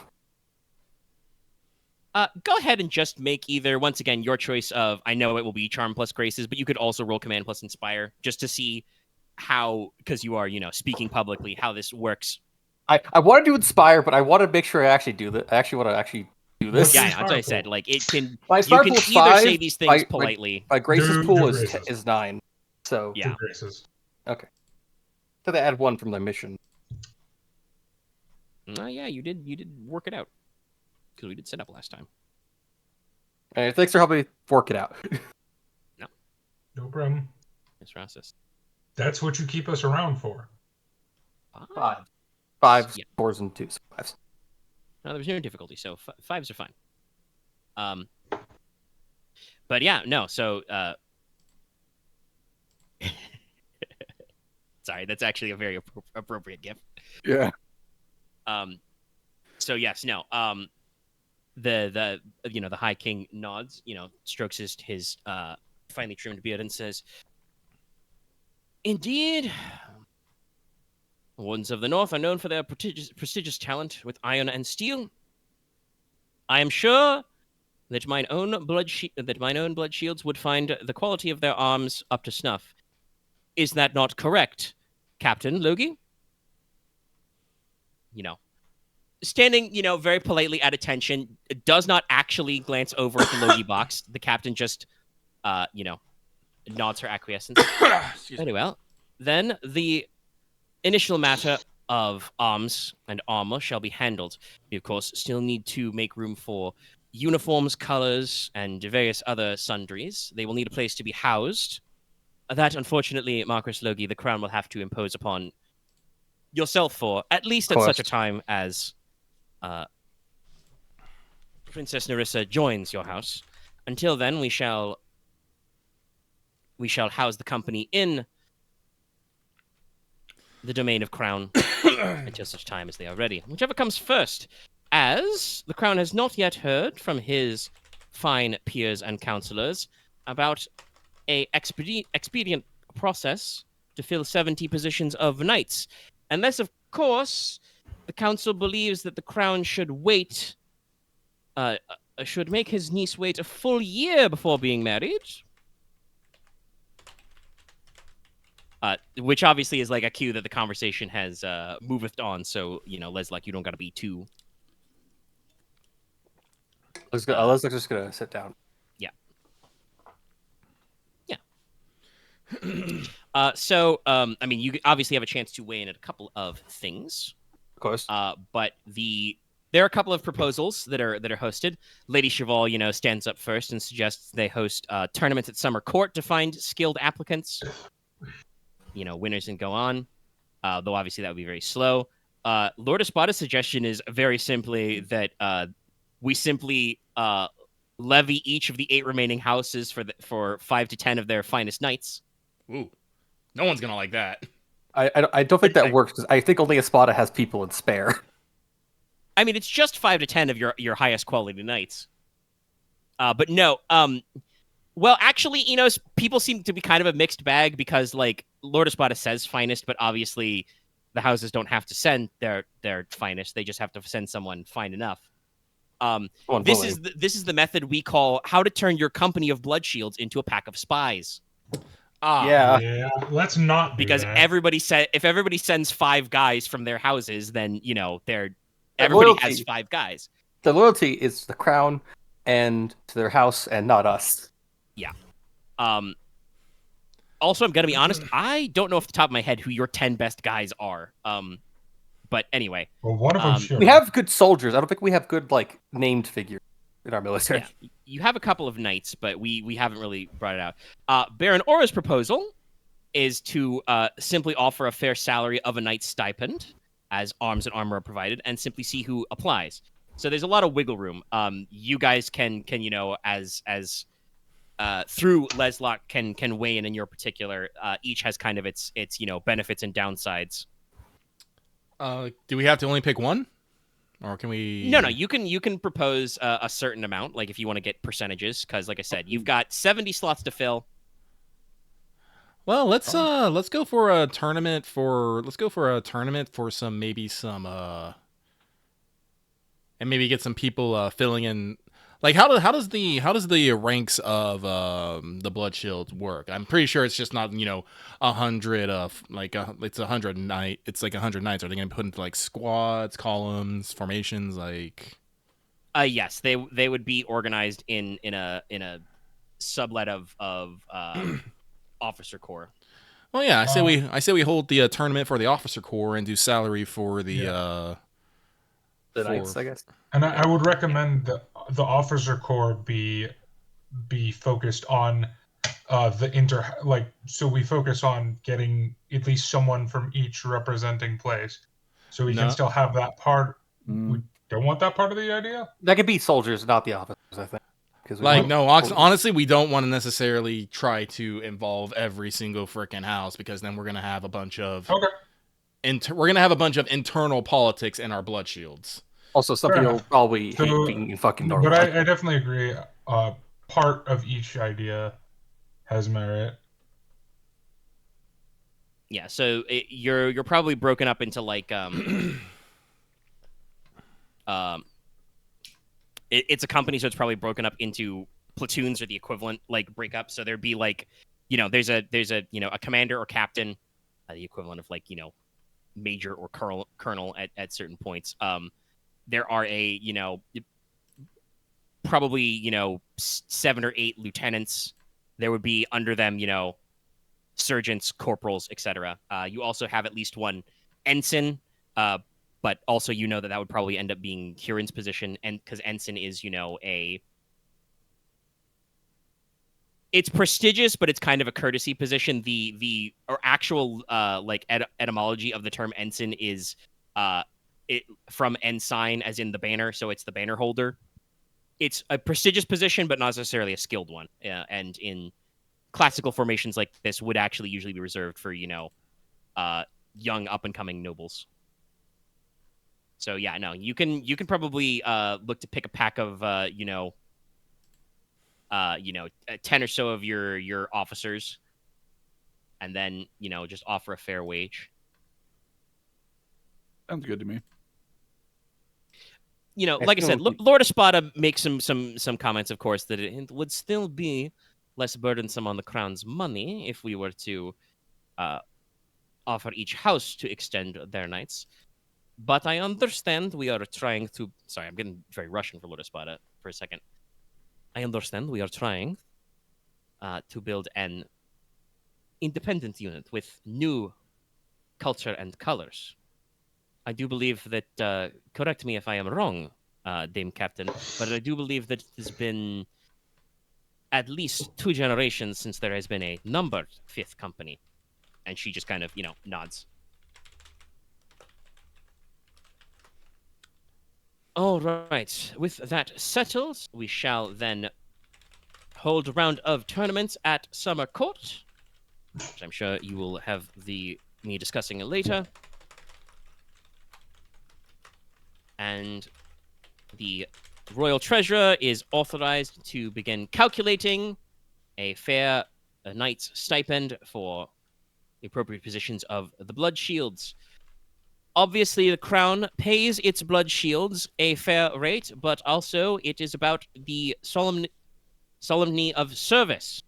Go ahead and just make either, once again, your choice of, I know it will be Charm plus Graces, but you could also roll Command plus Inspire, just to see how, because you are, speaking publicly, how this works. I want to do Inspire, but I want to make sure I actually do that. I actually want to actually do this. Yeah, that's what I said. It can, My you Inspire can pool is either 5. say these things politely. My Grace's Do pool Graces. is 9. So Yeah. 2 graces. okay. So they add 1 from the mission. Yeah, you did work it out. Because we did set up last time. And thanks for helping me work it out. No problem. Miss Rosses. That's what you keep us around for. 5. 5s, Yeah. 4s, and 2s. 5s. No, there was no difficulty, so 5s are fine. But yeah, no. So Sorry, that's actually a very appropriate gift. Yeah. So yes, no. The High King nods, strokes his finely trimmed beard and says, "Indeed, Wardens of the North are known for their prestigious talent with iron and steel. I am sure that mine own blood shields would find the quality of their arms up to snuff. Is that not correct, Captain Logi?" Standing, very politely at attention, does not actually glance over at the Logi box. The captain just, nods her acquiescence. Very well. Then the initial matter of arms and armor shall be handled. We, of course, still need to make room for uniforms, colors, and various other sundries. They will need a place to be housed. That, unfortunately, Marquess Logi, the crown will have to impose upon yourself for, at least at such a time as Princess Nerissa joins your house. Until then, we shall house the company in the domain of Crown until such time as they are ready. Whichever comes first, as the Crown has not yet heard from his fine peers and counselors about a expedient process to fill 70 positions of knights. Unless, of course, the council believes that the Crown should make his niece wait a full year before being married. Which obviously is like a cue that the conversation has moved on. So, Leslok, you don't got to be too. Leslok's just gonna sit down. Yeah. So, you obviously have a chance to weigh in at a couple of things. Of course. But there are a couple of proposals that are hosted. Lady Cheval, stands up first and suggests they host tournaments at Summer Court to find skilled applicants. Winners can go on. Though obviously that would be very slow. Lord Espada's suggestion is very simply that we simply levy each of the 8 remaining houses for 5 to 10 of their finest knights. Ooh, no one's gonna like that. I don't think that works because I think only Espada has people in spare. I mean, it's just 5 to 10 of your highest quality knights. But no. Well, actually, Inos, people seem to be kind of a mixed bag because, like, Lord Espada says finest, but obviously the houses don't have to send their finest. They just have to send someone fine enough. This is the method we call how to turn your company of blood shields into a pack of spies. Yeah, let's not do because that. if everybody sends 5 guys from their houses, then everybody has 5 guys. The loyalty is to the crown and to their house, and not us. Yeah. Also, I'm gonna be honest. I don't know off the top of my head who your 10 best guys are. But anyway, well, one of them should. We have good soldiers. I don't think we have good named figures in our military. Yeah, you have a couple of knights, but we haven't really brought it out. Baron Aura's proposal is to simply offer a fair salary of a knight's stipend as arms and armor are provided, and simply see who applies. So there's a lot of wiggle room. You guys can as through Leslok can weigh in your particular. Each has kind of its benefits and downsides. Do we have to only pick one, or can we? No. You can propose a certain amount, like if you want to get percentages, because like I said, you've got 70 slots to fill. Well, let's go for a tournament for some and maybe get some people filling in. Like how does the ranks of the blood shields work? I'm pretty sure it's just not 100 it's 100 knight. It's like 100 knights. Are they going to put into like squads, columns, formations? Like, yes, they would be organized in a sublet of officer corps. Well, yeah, I say we hold the tournament for the officer corps and do salary for the knights, I guess. And I would recommend that the officer corps be focused on so we focus on getting at least someone from each representing place, so we can still have that part. We don't want that part of the idea. That could be soldiers, not the officers, I think. Because honestly, we don't want to necessarily try to involve every single frickin' house, because then we're gonna have a bunch of internal politics in our blood shields. Also, some people probably hate being in fucking Norway. But I definitely agree. Part of each idea has merit. Yeah, so you're probably broken up into like it's a company, so it's probably broken up into platoons or the equivalent, like breakup. So there'd be like, there's a a commander or captain, the equivalent of like major or colonel at certain points. There are probably 7 or 8 lieutenants. There would be under them sergeants, corporals, etc. You also have at least one ensign, but also that would probably end up being Kieran's position, and because ensign is it's prestigious, but it's kind of a courtesy position. The actual etymology of the term ensign is from ensign, as in the banner, so it's the banner holder. It's a prestigious position, but not necessarily a skilled one. And in classical formations like this, would actually usually be reserved for young up and coming nobles. So yeah, no, you can probably look to pick a pack of 10 or so of your officers, and then just offer a fair wage. Sounds good to me. Like I said, Lord Espada makes some comments, of course, that it would still be less burdensome on the crown's money if we were to offer each house to extend their nights. But I understand we are trying to... Sorry, I'm getting very Russian for Lord Espada for a second. I understand we are trying to build an independent unit with new culture and colors. I do believe that, correct me if I am wrong, Dame Captain, but I do believe that it has been at least 2 generations since there has been a numbered 5th company. And she just kind of, nods. All right. With that settled, we shall then hold a round of tournaments at Summer Court, which I'm sure you will have me discussing it later. And the Royal Treasurer is authorized to begin calculating a knight's stipend for the appropriate positions of the blood shields. Obviously, the crown pays its blood shields a fair rate, but also it is about the solemnity of service.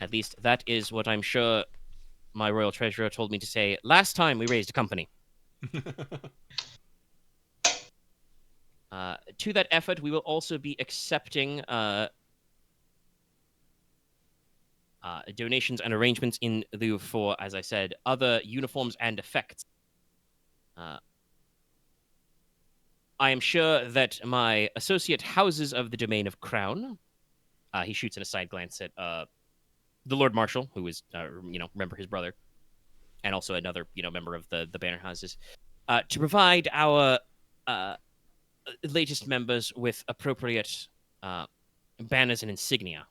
At least that is what I'm sure my Royal Treasurer told me to say last time we raised a company. To that effort, we will also be accepting donations and arrangements in lieu for, as I said, other uniforms and effects. I am sure that my associate houses of the domain of Crown, he shoots an aside glance at the Lord Marshal, who is, remember his brother, and also another, member of the banner houses, to provide our latest members with appropriate banners and insignia.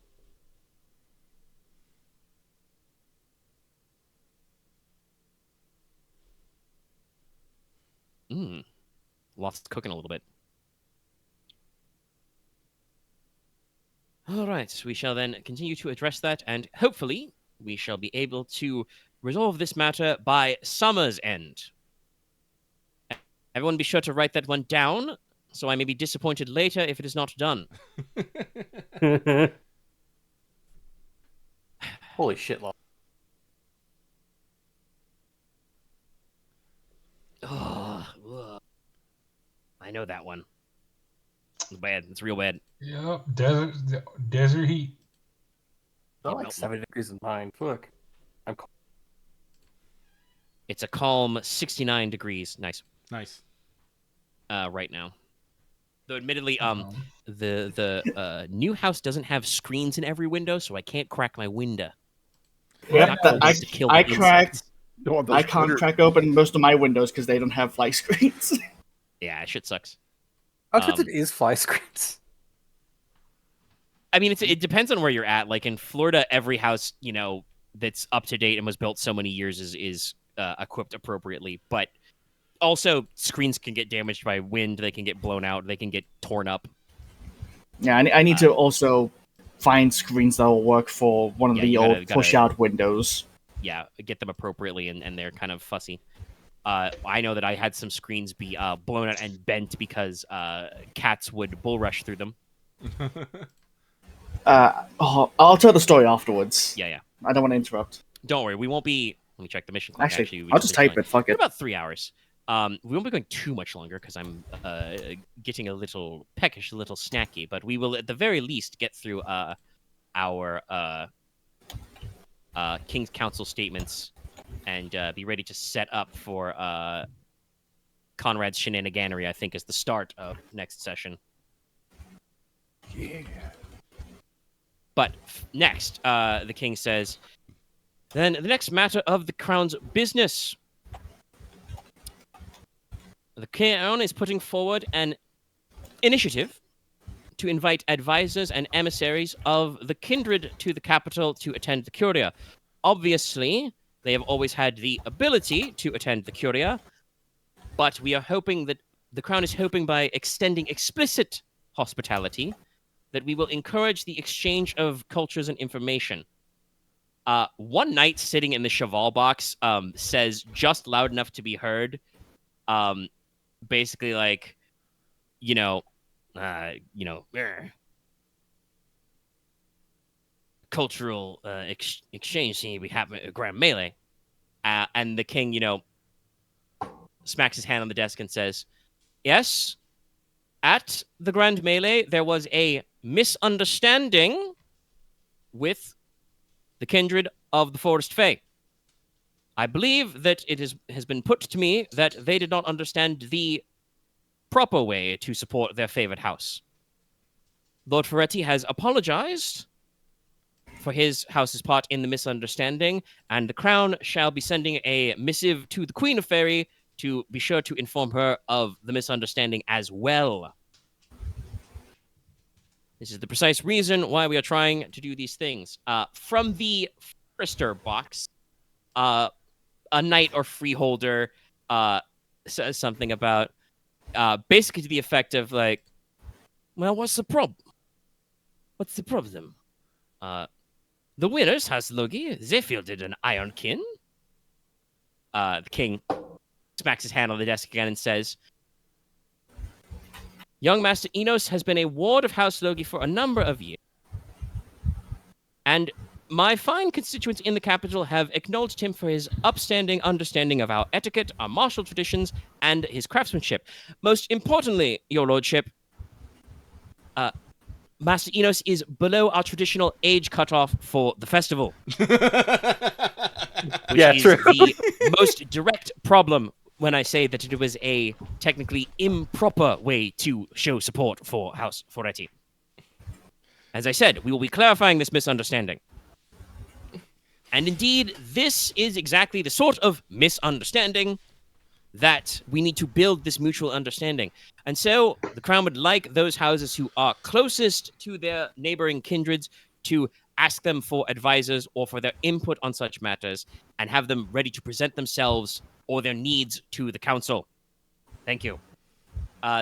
Loth's cooking a little bit. All right, we shall then continue to address that, and hopefully we shall be able to resolve this matter by summer's end. Everyone be sure to write that one down, so I may be disappointed later if it is not done. Holy shit, Loth. Oh, I know that one. It's bad. It's real bad. Yep, desert heat. I like 7 degrees in mine. Look, I'm cold. It's a calm 69 degrees. Nice. Right now. Though admittedly, the new house doesn't have screens in every window, so I can't crack my window. Yeah, I can't crack open most of my windows because they don't have fly screens. Yeah, shit sucks. How it is fly screens? I mean, it depends on where you're at. Like in Florida, every house, that's up to date and was built so many years is equipped appropriately. But also, screens can get damaged by wind. They can get blown out. They can get torn up. Yeah, I need to also find screens that will work for one of the old push-out windows. Yeah, get them appropriately, and they're kind of fussy. I know that I had some screens be blown out and bent because cats would bull rush through them. I'll tell the story afterwards. Yeah. I don't want to interrupt. Don't worry, we won't be... Let me check the mission clock. Actually I'll just type it, fuck it. About 3 hours. We won't be going too much longer because I'm getting a little peckish, a little snacky, but we will at the very least get through our King's Council statements and be ready to set up for Konrad's shenaniganery, I think, is the start of next session. Yeah. But next, the king says, then the next matter of the crown's business. The crown is putting forward an initiative to invite advisors and emissaries of the kindred to the capital to attend the Curia. Obviously, they have always had the ability to attend the Curia, but we are hoping that the crown is hoping by extending explicit hospitality that we will encourage the exchange of cultures and information. One knight sitting in the cheval box says just loud enough to be heard, basically like, cultural exchange seems to be happening at Grand Melee. And the king, smacks his hand on the desk and says, yes, at the Grand Melee, there was a misunderstanding with the kindred of the Forest Fae. I believe that it has been put to me that they did not understand the proper way to support their favorite house. Lord Ferretti has apologized for his house's part in the misunderstanding, and the crown shall be sending a missive to the Queen of Fairy to be sure to inform her of the misunderstanding as well. This is the precise reason why we are trying to do these things. From the Forester box, a knight or freeholder says something about, basically to the effect of like, well, what's the problem? What's the problem? The winners, House Logi, they fielded an ironkin. The king smacks his hand on the desk again and says, young Master Inos has been a ward of House Logi for a number of years. And my fine constituents in the capital have acknowledged him for his upstanding understanding of our etiquette, our martial traditions, and his craftsmanship. Most importantly, your lordship, Master Inos is below our traditional age cutoff for the festival. Which is the most direct problem when I say that it was a technically improper way to show support for House Ferretti. As I said, we will be clarifying this misunderstanding. And indeed, this is exactly the sort of misunderstanding that we need to build this mutual understanding. And so the crown would like those houses who are closest to their neighboring kindreds to ask them for advisors or for their input on such matters and have them ready to present themselves or their needs to the council. Thank you.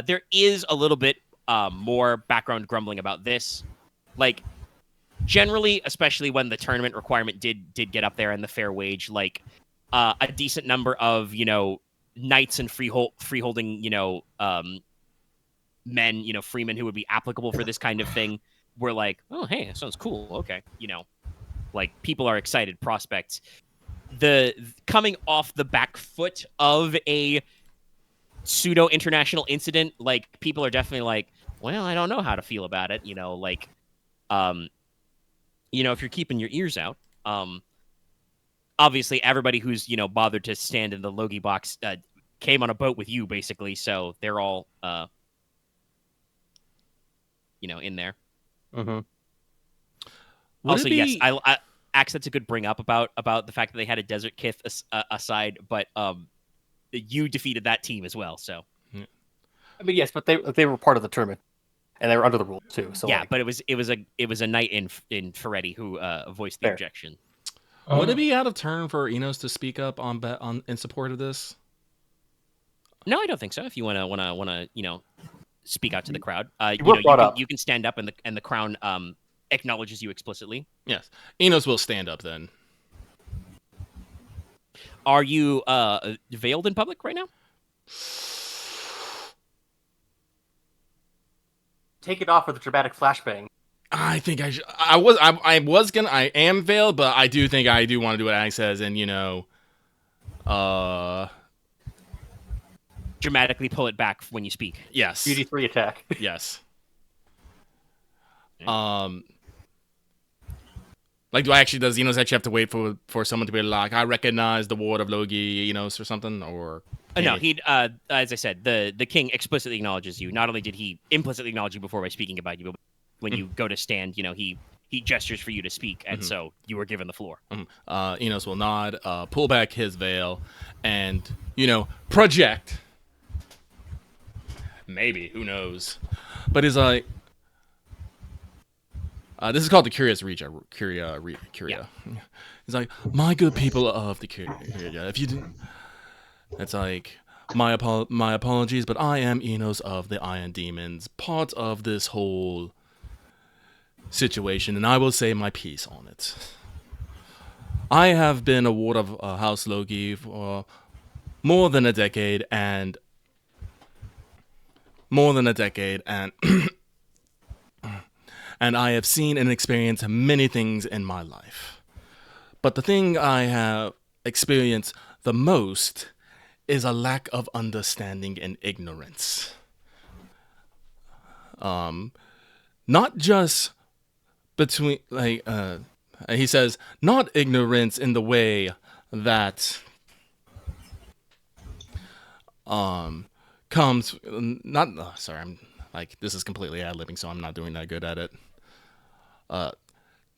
There is a little bit more background grumbling about this. Like, generally, especially when the tournament requirement did get up there and the fair wage, like, a decent number of, knights and freeholding, men, freemen who would be applicable for this kind of thing were like, oh, hey, that sounds cool. Okay. Like, people are excited prospects. The coming off the back foot of a pseudo international incident, like, people are definitely like, well, I don't know how to feel about it. If you're keeping your ears out, obviously everybody who's, bothered to stand in the Logi box came on a boat with you, basically. So they're all, in there. Mm-hmm. Also, yes, I Axe, that's a good bring up about the fact that they had a Desert Kith aside, but you defeated that team as well, so. I mean, yes, but they were part of the tournament. and they were under the rules too. So yeah, like, but it was a knight in Ferretti who voiced the Fair. objection. Would it be out of turn for Enos to speak up on in support of this? No, I don't think so. If you wanna speak out to the crowd, you can stand up, and the crown acknowledges you explicitly. Yes, Enos will stand up then. Are you veiled in public right now? take it off with a dramatic flashbang. I think I should. I am veiled, but I do think I do want to do what Alex says, and dramatically pull it back when you speak. Yes. Beauty 3 attack. Yes. Like, does Enos actually have to wait for someone to be like, I recognize the ward of Logi, Enos, or something, or? No, he'd as I said, the king explicitly acknowledges you. Not only did he implicitly acknowledge you before by speaking about you, but when you go to stand, he gestures for you to speak, and so you were given the floor. Enos will nod, pull back his veil, and project. Maybe, who knows? But he's like, this is called the Curia's Reach. Curia. Yeah. He's like, my good people of the Curia. If you didn't, it's like, my apologies, but I am Inos of the Iron Demons, part of this whole situation, and I will say my piece on it. I have been a ward of House Logi for more than a decade, and and I have seen and experienced many things in my life. But the thing I have experienced the most is a lack of understanding and ignorance. Not just between, he says, not ignorance in the way that comes, this is completely ad-libbing, so I'm not doing that good at it.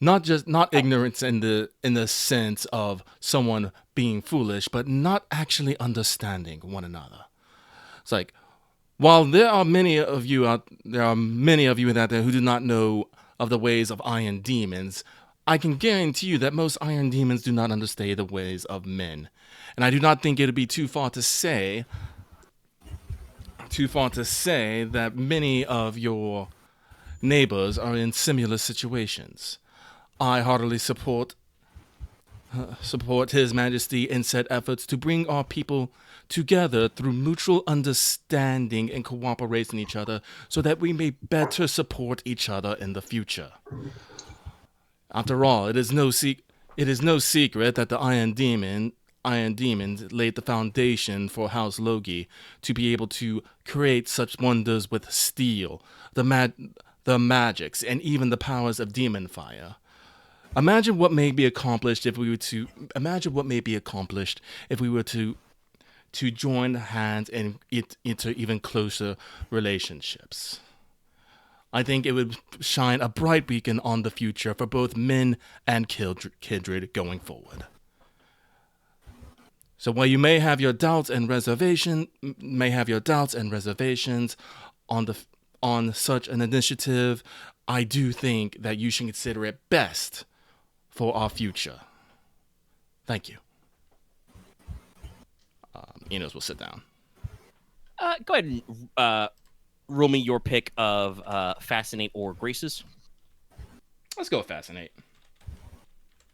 Not ignorance in the sense of someone being foolish, but not actually understanding one another. It's like, while there are many of you out there who do not know of the ways of iron demons, I can guarantee you that most iron demons do not understand the ways of men. And I do not think it would be too far to say that many of your neighbors are in similar situations. I heartily support His Majesty in said efforts to bring our people together through mutual understanding and cooperation each other so that we may better support each other in the future. After all, it is no secret that the Iron Demons laid the foundation for House Logi to be able to create such wonders with steel, the magics, and even the powers of demon fire. Imagine what may be accomplished if we were to join hands and into even closer relationships. I think it would shine a bright beacon on the future for both men and kindred going forward. So while you may have your doubts and reservations on such an initiative, I do think that you should consider it best for our future. Thank you. Enos will sit down. Go ahead and roll me your pick of Fascinate or Graces. Let's go with Fascinate.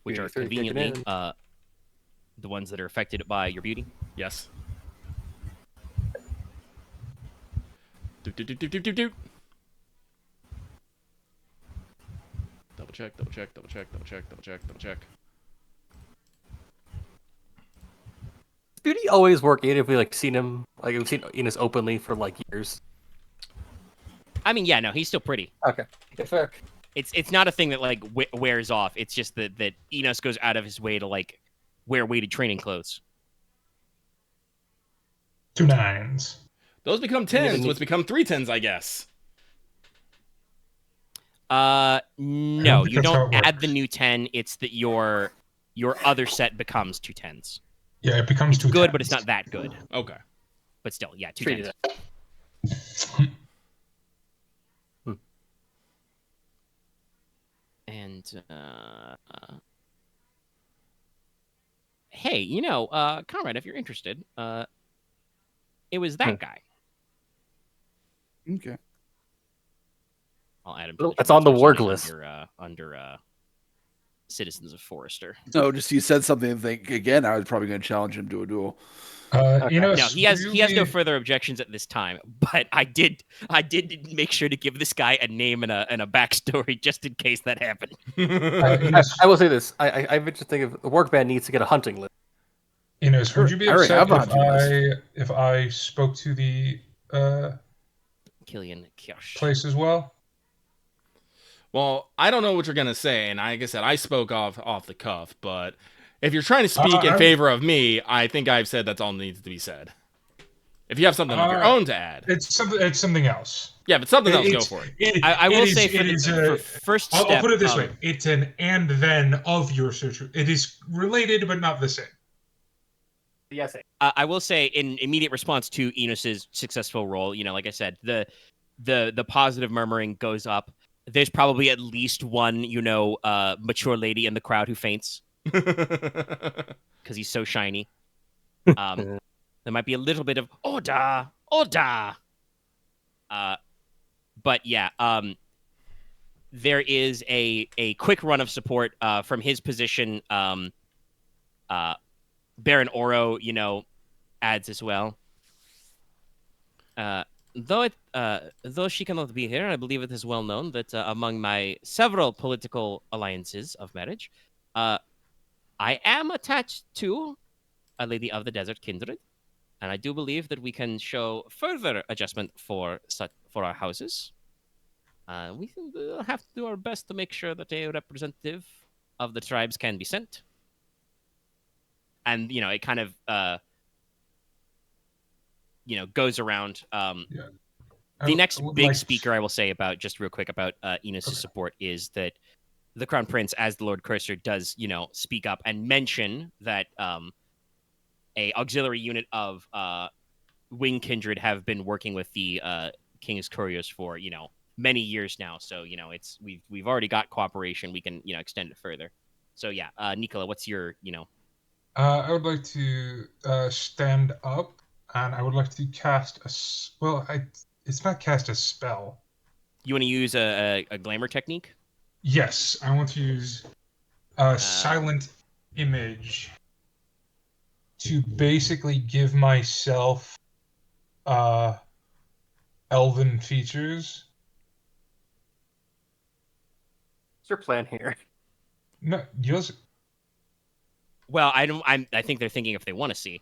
Which are conveniently the ones that are affected by your beauty. Yes. Do. Double check. Does beauty always work in if we've seen Enos openly for years? I mean, yeah, no, he's still pretty. Okay, yeah, fair. It's not a thing that wears off. It's just that Enos goes out of his way to wear weighted training clothes. 2 9s. Those become 10s, which become 3 10s, I guess. No, you don't add the new 10. It's that your other set becomes 2 10s. Yeah, it becomes 2 good, 10s. but it's not that good. Okay. But still, yeah, 2 10s. And hey, Konrad, if you're interested, it was that guy. Okay. I'll add him to the It's on the transfer work signing list. under Citizens of Forrester. No, just you said something. I think again, I was probably going to challenge him to a duel. Inos, No, he has no further objections at this time. But I did make sure to give this guy a name and a backstory just in case that happened. I will say this: I just think if the work band needs to get a hunting list. Inos, would you be I already upset have a hunting list. if I spoke to the Killian Kiosh. place as well? Well, I don't know what you're gonna say, and like I said, I spoke off the cuff. But if you're trying to speak in favor of me, I think I've said that's all that needs to be said. If you have something of your own to add, it's something else. Yeah, but something else. Go for it. I will say for first step. I'll put it this way: it's an and then of your search. It is related, but not the same. Yes. I will say in immediate response to Enos's successful roll, like I said, the positive murmuring goes up. There's probably at least one, mature lady in the crowd who faints because he's so shiny. There might be a little bit of order. But yeah, there is a quick run of support from his position. Baron Oro, adds as well. Though she cannot be here, I believe it is well known that among my several political alliances of marriage, I am attached to a lady of the desert kindred, and I do believe that we can show further adjustment for our houses. We have to do our best to make sure that a representative of the tribes can be sent. And it kind of goes around. The next big speaker I will say about just real quick about Enos' support is that the Crown Prince, as the Lord Cursor, does speak up and mention that a auxiliary unit of Wing Kindred have been working with the King's Couriers for many years now. So we've already got cooperation. We can extend it further. So yeah, Nicola, what's your I would like to stand up, and I would like to cast it's not cast a spell. You want to use a glamour technique? Yes, I want to use a silent image to basically give myself elven features. What's your plan here? No, yours. Well, I think they're thinking if they want to see.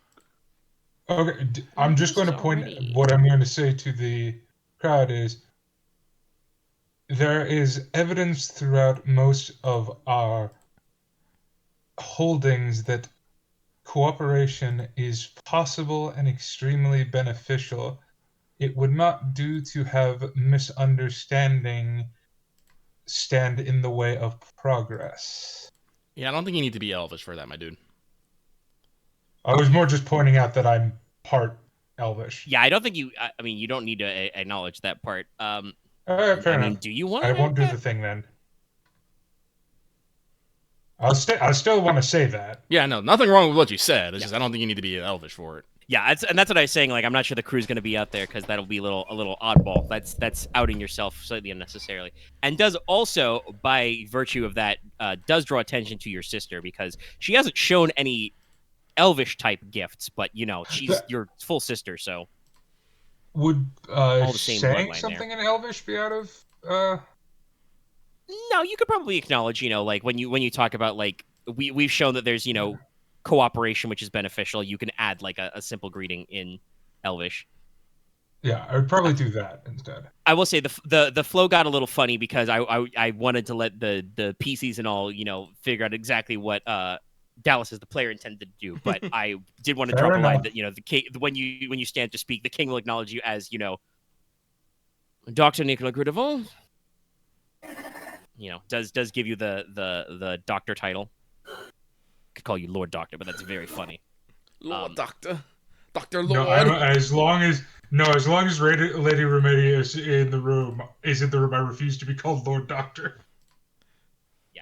Okay, I'm just going to point. What I'm going to say to the crowd is, there is evidence throughout most of our holdings that cooperation is possible and extremely beneficial. It would not do to have misunderstanding stand in the way of progress. Yeah, I don't think you need to be Elvish for that, my dude. I was more just pointing out that I'm part Elvish. Yeah, I don't think you. I mean, you don't need to acknowledge that part. Fair enough. Do you want? I won't do the thing then. I still want to say that. Yeah, no, nothing wrong with what you said. It's just I don't think you need to be Elvish for it. Yeah, that's what I was saying. Like, I'm not sure the crew's going to be out there because that'll be a little oddball. That's outing yourself slightly unnecessarily, and does also, by virtue of that, does draw attention to your sister because she hasn't shown any Elvish type gifts, but she's your full sister, so. Would all the same saying something in Elvish be out of? No, you could probably acknowledge, like when you talk about like we've shown that there's cooperation, which is beneficial. You can add like a simple greeting in Elvish. Yeah, I would probably do that instead. I will say the flow got a little funny because I wanted to let the PCs and all figure out exactly what Dallas as the player intended to do, but I did want to drop a line that the king, when you stand to speak, the king will acknowledge you as Dr. Nicola Gridarvol. Does give you the doctor title. Could call you Lord Doctor, but that's very funny. Lord Doctor, Lord. No, as long as Lady Remedy is in the room, I refuse to be called Lord Doctor.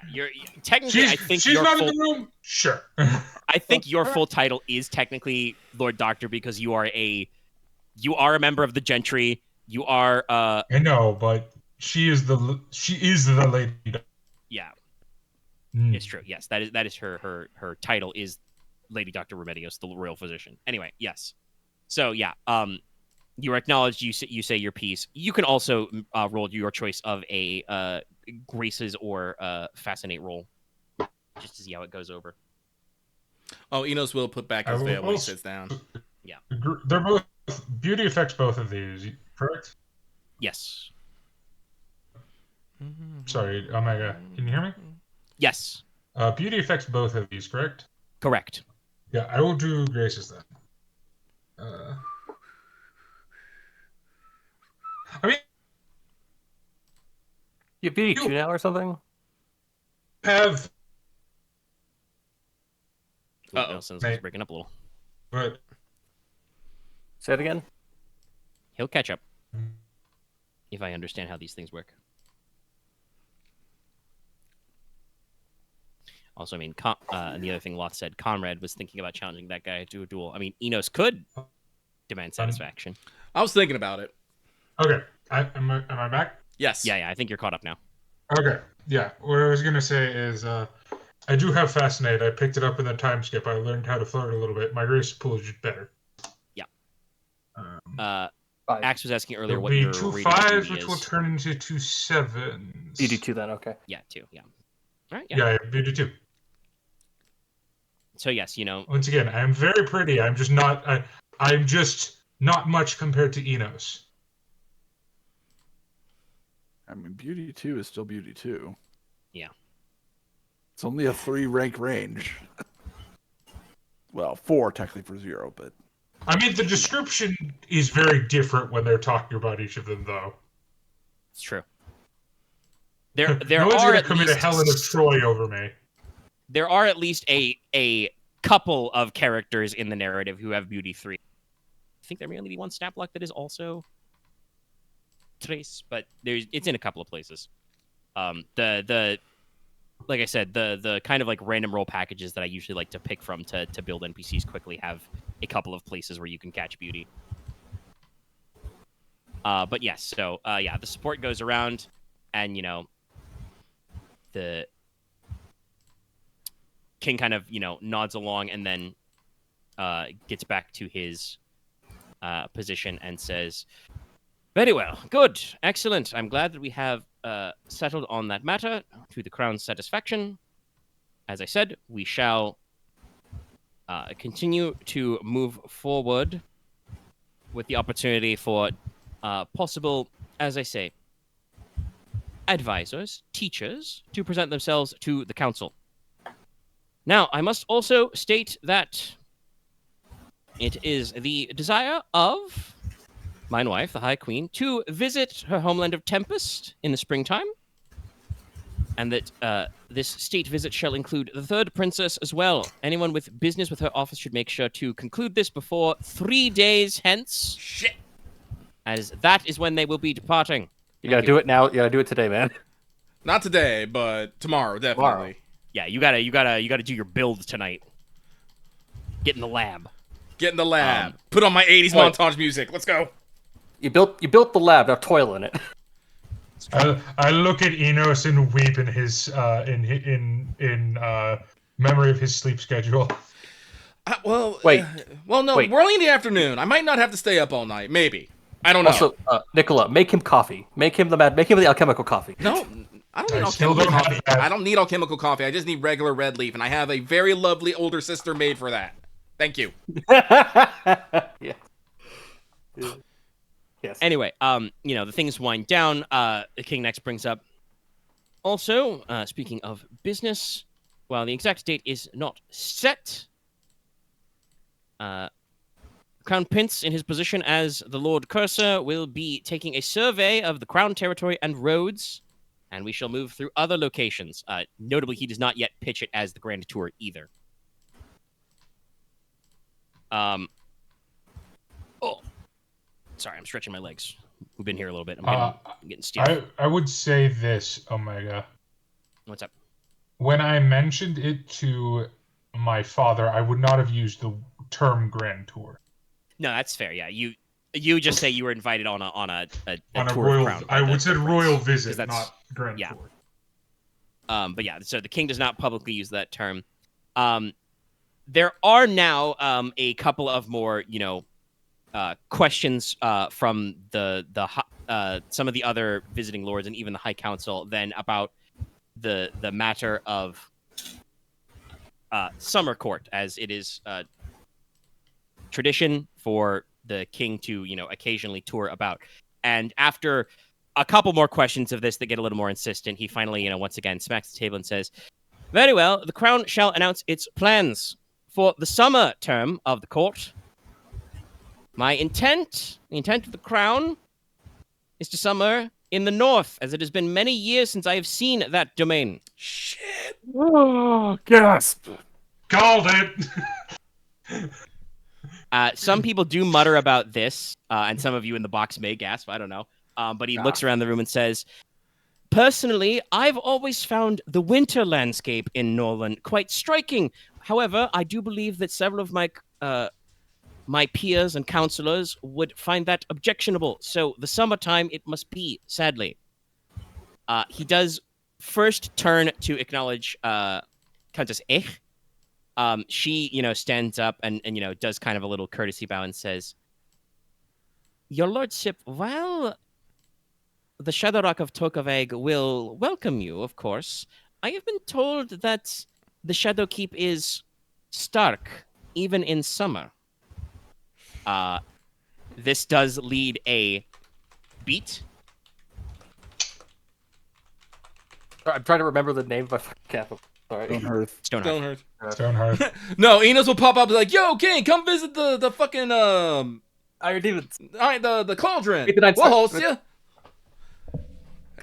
you're technically. I think she's your not full, in the room. Sure. I think your full title is technically Lord Doctor because you are a member of the gentry. You are. I know, but she is the lady. Yeah, Mm. it's true. Yes, that is her title is Lady Doctor Remedios, the royal physician. Anyway, yes. So yeah, you are acknowledged. You say your piece. You can also roll your choice of a graces or fascinate roll, just to see how it goes over. Oh, Inos will put back his veil when he sits down. Yeah, They're both beauty affects both of these, correct? yes, Sorry, Omega. Can you hear me? yes, Beauty affects both of these, correct? correct. Yeah, I will do graces then. I mean, You have beauty 2 now or something? have, Nelson's Mate. breaking up a little. but Say it again. He'll catch up if I understand how these things work. Also, I mean, and the other thing Loth said, Konrad was thinking about challenging that guy to a duel. I mean, Inos could demand satisfaction. I was thinking about it. okay. Am I back? Yes. Yeah, I think you're caught up now. Okay. Yeah. What I was gonna say is, I do have fascinate. I picked it up in the time skip. I learned how to flirt a little bit. My grace pool is just better. Yeah. Five. Axe was asking earlier It'll what be your two rating of fives, beauty which will is. turn into 2 sevens. Beauty 2 then, okay. Yeah, 2. Yeah. All right. Yeah. Yeah, beauty 2. So yes, you know, Once again, I'm very pretty. I'm just not. I'm just not much compared to Inos. I mean, beauty 2 is still beauty 2. Yeah. It's only a 3 rank range. Well, 4 technically for 0, but I mean, the description is very different when they're talking about each of them, though. it's true. There no one's are gonna at commit a least Helen of Troy over me. there are at least a couple of characters in the narrative who have beauty 3. I think there may only be one stat block that is also trace, but it's in a couple of places. The like I said, the kind of like random roll packages that I usually like to pick from to build NPCs quickly have a couple of places where you can catch beauty. But yes, so yeah, the support goes around, and you know, the king kind of nods along and then gets back to his position and says, "Very well, good, excellent. I'm glad that we have settled on that matter to the crown's satisfaction. As I said, we shall continue to move forward with the opportunity for possible, as I say, advisors, teachers, to present themselves to the council. Now, I must also state that it is the desire of mine wife, the High Queen, to visit her homeland of Tempest in the springtime, and that this state visit shall include the third princess as well. Anyone with business with her office should make sure to conclude this before 3 days hence. Shit. As that is when they will be departing. You gotta do it now. You gotta do it today, man. Not today, but tomorrow, definitely. Tomorrow. Yeah, you gotta do your build tonight. Get in the lab. Get in the lab. Put on my 80s Wait. montage music. Let's go. You built the lab. Now toil in it. I look at Inos and weep in his in memory of his sleep schedule. Wait. No, Wait. we're only in the afternoon. I might not have to stay up all night. Maybe. I don't know. Also, Nicola, make him coffee. Make him the alchemical coffee. No, I don't need I still alchemical don't have coffee. that. I don't need alchemical coffee. I just need regular red leaf, and I have a very lovely older sister made for that. Thank you. Yeah. Yes. Anyway, the things wind down. The king next brings up. Also, speaking of business, while the exact date is not set, Crown Prince, in his position as the Lord Cursor, will be taking a survey of the Crown territory and roads, and we shall move through other locations. Notably, he does not yet pitch it as the Grand Tour either. Sorry, I'm stretching my legs. We've been here a little bit. I'm getting stiff. I would say this, Omega. What's up? When I mentioned it to my father, I would not have used the term grand tour. No, that's fair. Yeah, you just say you were invited on a On a tour royal, of crown. I would say the royal prince, 'cause visit, that's not grand yeah. tour. But yeah, so the king does not publicly use that term. There are now a couple of more, questions from some of the other visiting lords and even the High Council then about the matter of summer court, as it is tradition for the king to, occasionally tour about. And after a couple more questions of this that get a little more insistent, he finally, once again smacks the table and says, "Very well, the crown shall announce its plans for the summer term of the court. The intent of the crown is to summer in the north, as it has been many years since I have seen that domain." Shit. Oh, gasp. Called it. Some people do mutter about this, and some of you in the box may gasp. I don't know. But he looks around the room and says, "Personally, I've always found the winter landscape in Norland quite striking. However, I do believe that several of my peers and counselors would find that objectionable. So the summertime it must be, sadly." He does first turn to acknowledge Countess Ech. She, stands up and does kind of a little courtesy bow and says, "Your lordship, well, the Shadowrock of Tokaveg will welcome you, of course. I have been told that the Shadowkeep is stark, even in summer." This does lead a beat. I'm trying to remember the name of my fucking capital. Sorry. Stonehearth. Stonehearth. No, Inos will pop up like, "Yo, king, come visit the fucking Iron Demons. the cauldron. Wait, did I We'll start- host you."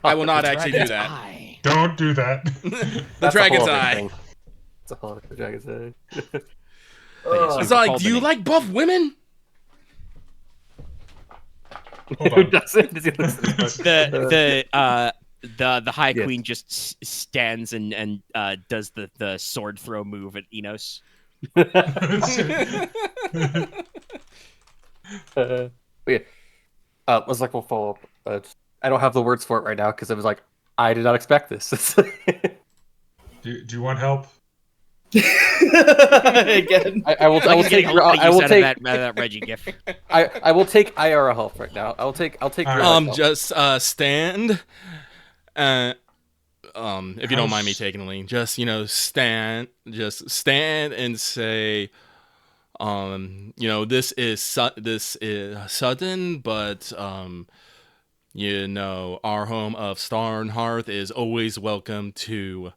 I will not actually do that. Eye. Don't do that. The Dragon's Eye. It's a whole other Dragon's Eye. So It's like, recall do the you name. like buff women? Hold Who on. doesn't? Does he listen to this? The High Yes. Queen just stands and does the sword throw move at Enos. Yeah. Leslok will follow up. I don't have the words for it right now because it was like, I did not expect this. Do you want help? Again. I will take that Reggie gif. I will take IRL help right now. I'll take real life help. Just stand. If you don't mind me taking the lead, just stand and say, this is sudden, but our home of Starnhearth is always welcome to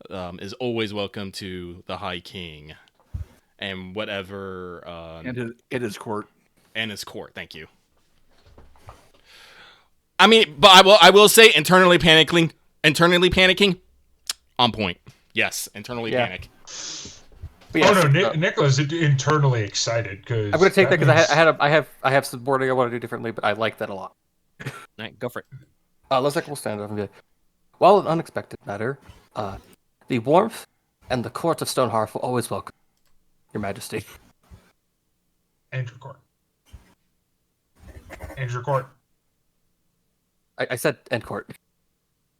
the High King, and whatever And his court. and his court. Thank you. I mean, but I will say internally panicking, on point. Yes, internally panic. But yes, Oh no, Nicola's internally excited because I'm gonna take that because I have some boarding I want to do differently, but I like that a lot. All right, go for it. Leslok will stand up and be like, "While an unexpected matter, the warmth and the court of Stonehearth will always welcome Your Majesty." Andrew Court. I said end court.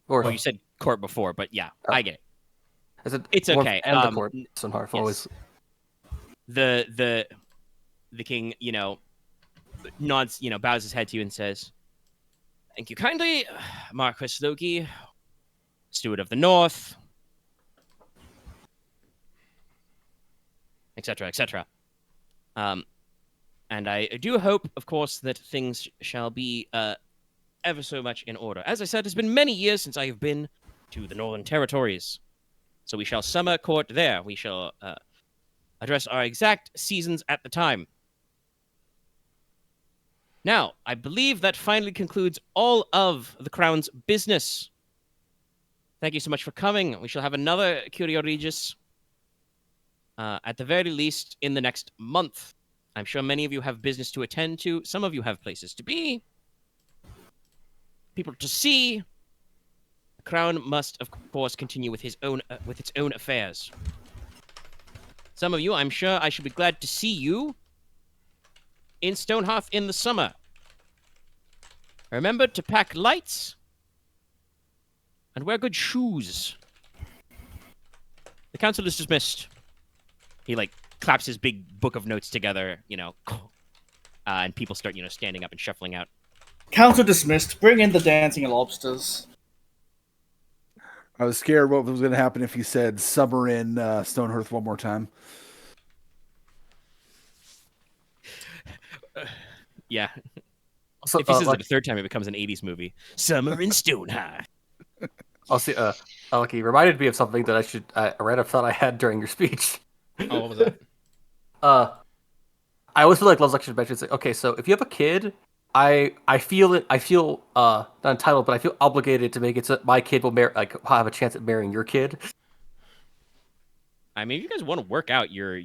Or Well, you said court before, but yeah, I get it. I said It's warmth okay. And the court of Stonehearth yes. always. The king, nods, bows his head to you and says, "Thank you kindly, Marquess Logi, Steward of the North, etc., etc. And I do hope, of course, that things shall be ever so much in order. As I said, it's been many years since I have been to the Northern Territories. So we shall summer court there. We shall address our exact seasons at the time. Now, I believe that finally concludes all of the Crown's business. Thank you so much for coming. We shall have another Curia Regis, at the very least, in the next month. I'm sure many of you have business to attend to. Some of you have places to be, people to see. The crown must, of course, continue with its own affairs. Some of you, I'm sure, I should be glad to see you in Stonehearth in the summer. Remember to pack lights and wear good shoes. The council is dismissed. He claps his big book of notes together, and people start, standing up and shuffling out. Council dismissed. Bring in the dancing lobsters. I was scared what was going to happen if he said summer in Stonehearth one more time. Yeah. Also, if he says it a third time, it becomes an 80s movie. Summer in Stonehearth. I'll see. Lucky reminded me of something that I read up thought I had during your speech. Oh, what was that? I always feel like Leslok should mention. It's like, okay, so if you have a kid, I feel not entitled, but I feel obligated to make it so my kid will have a chance at marrying your kid. I mean, if you guys want to work out your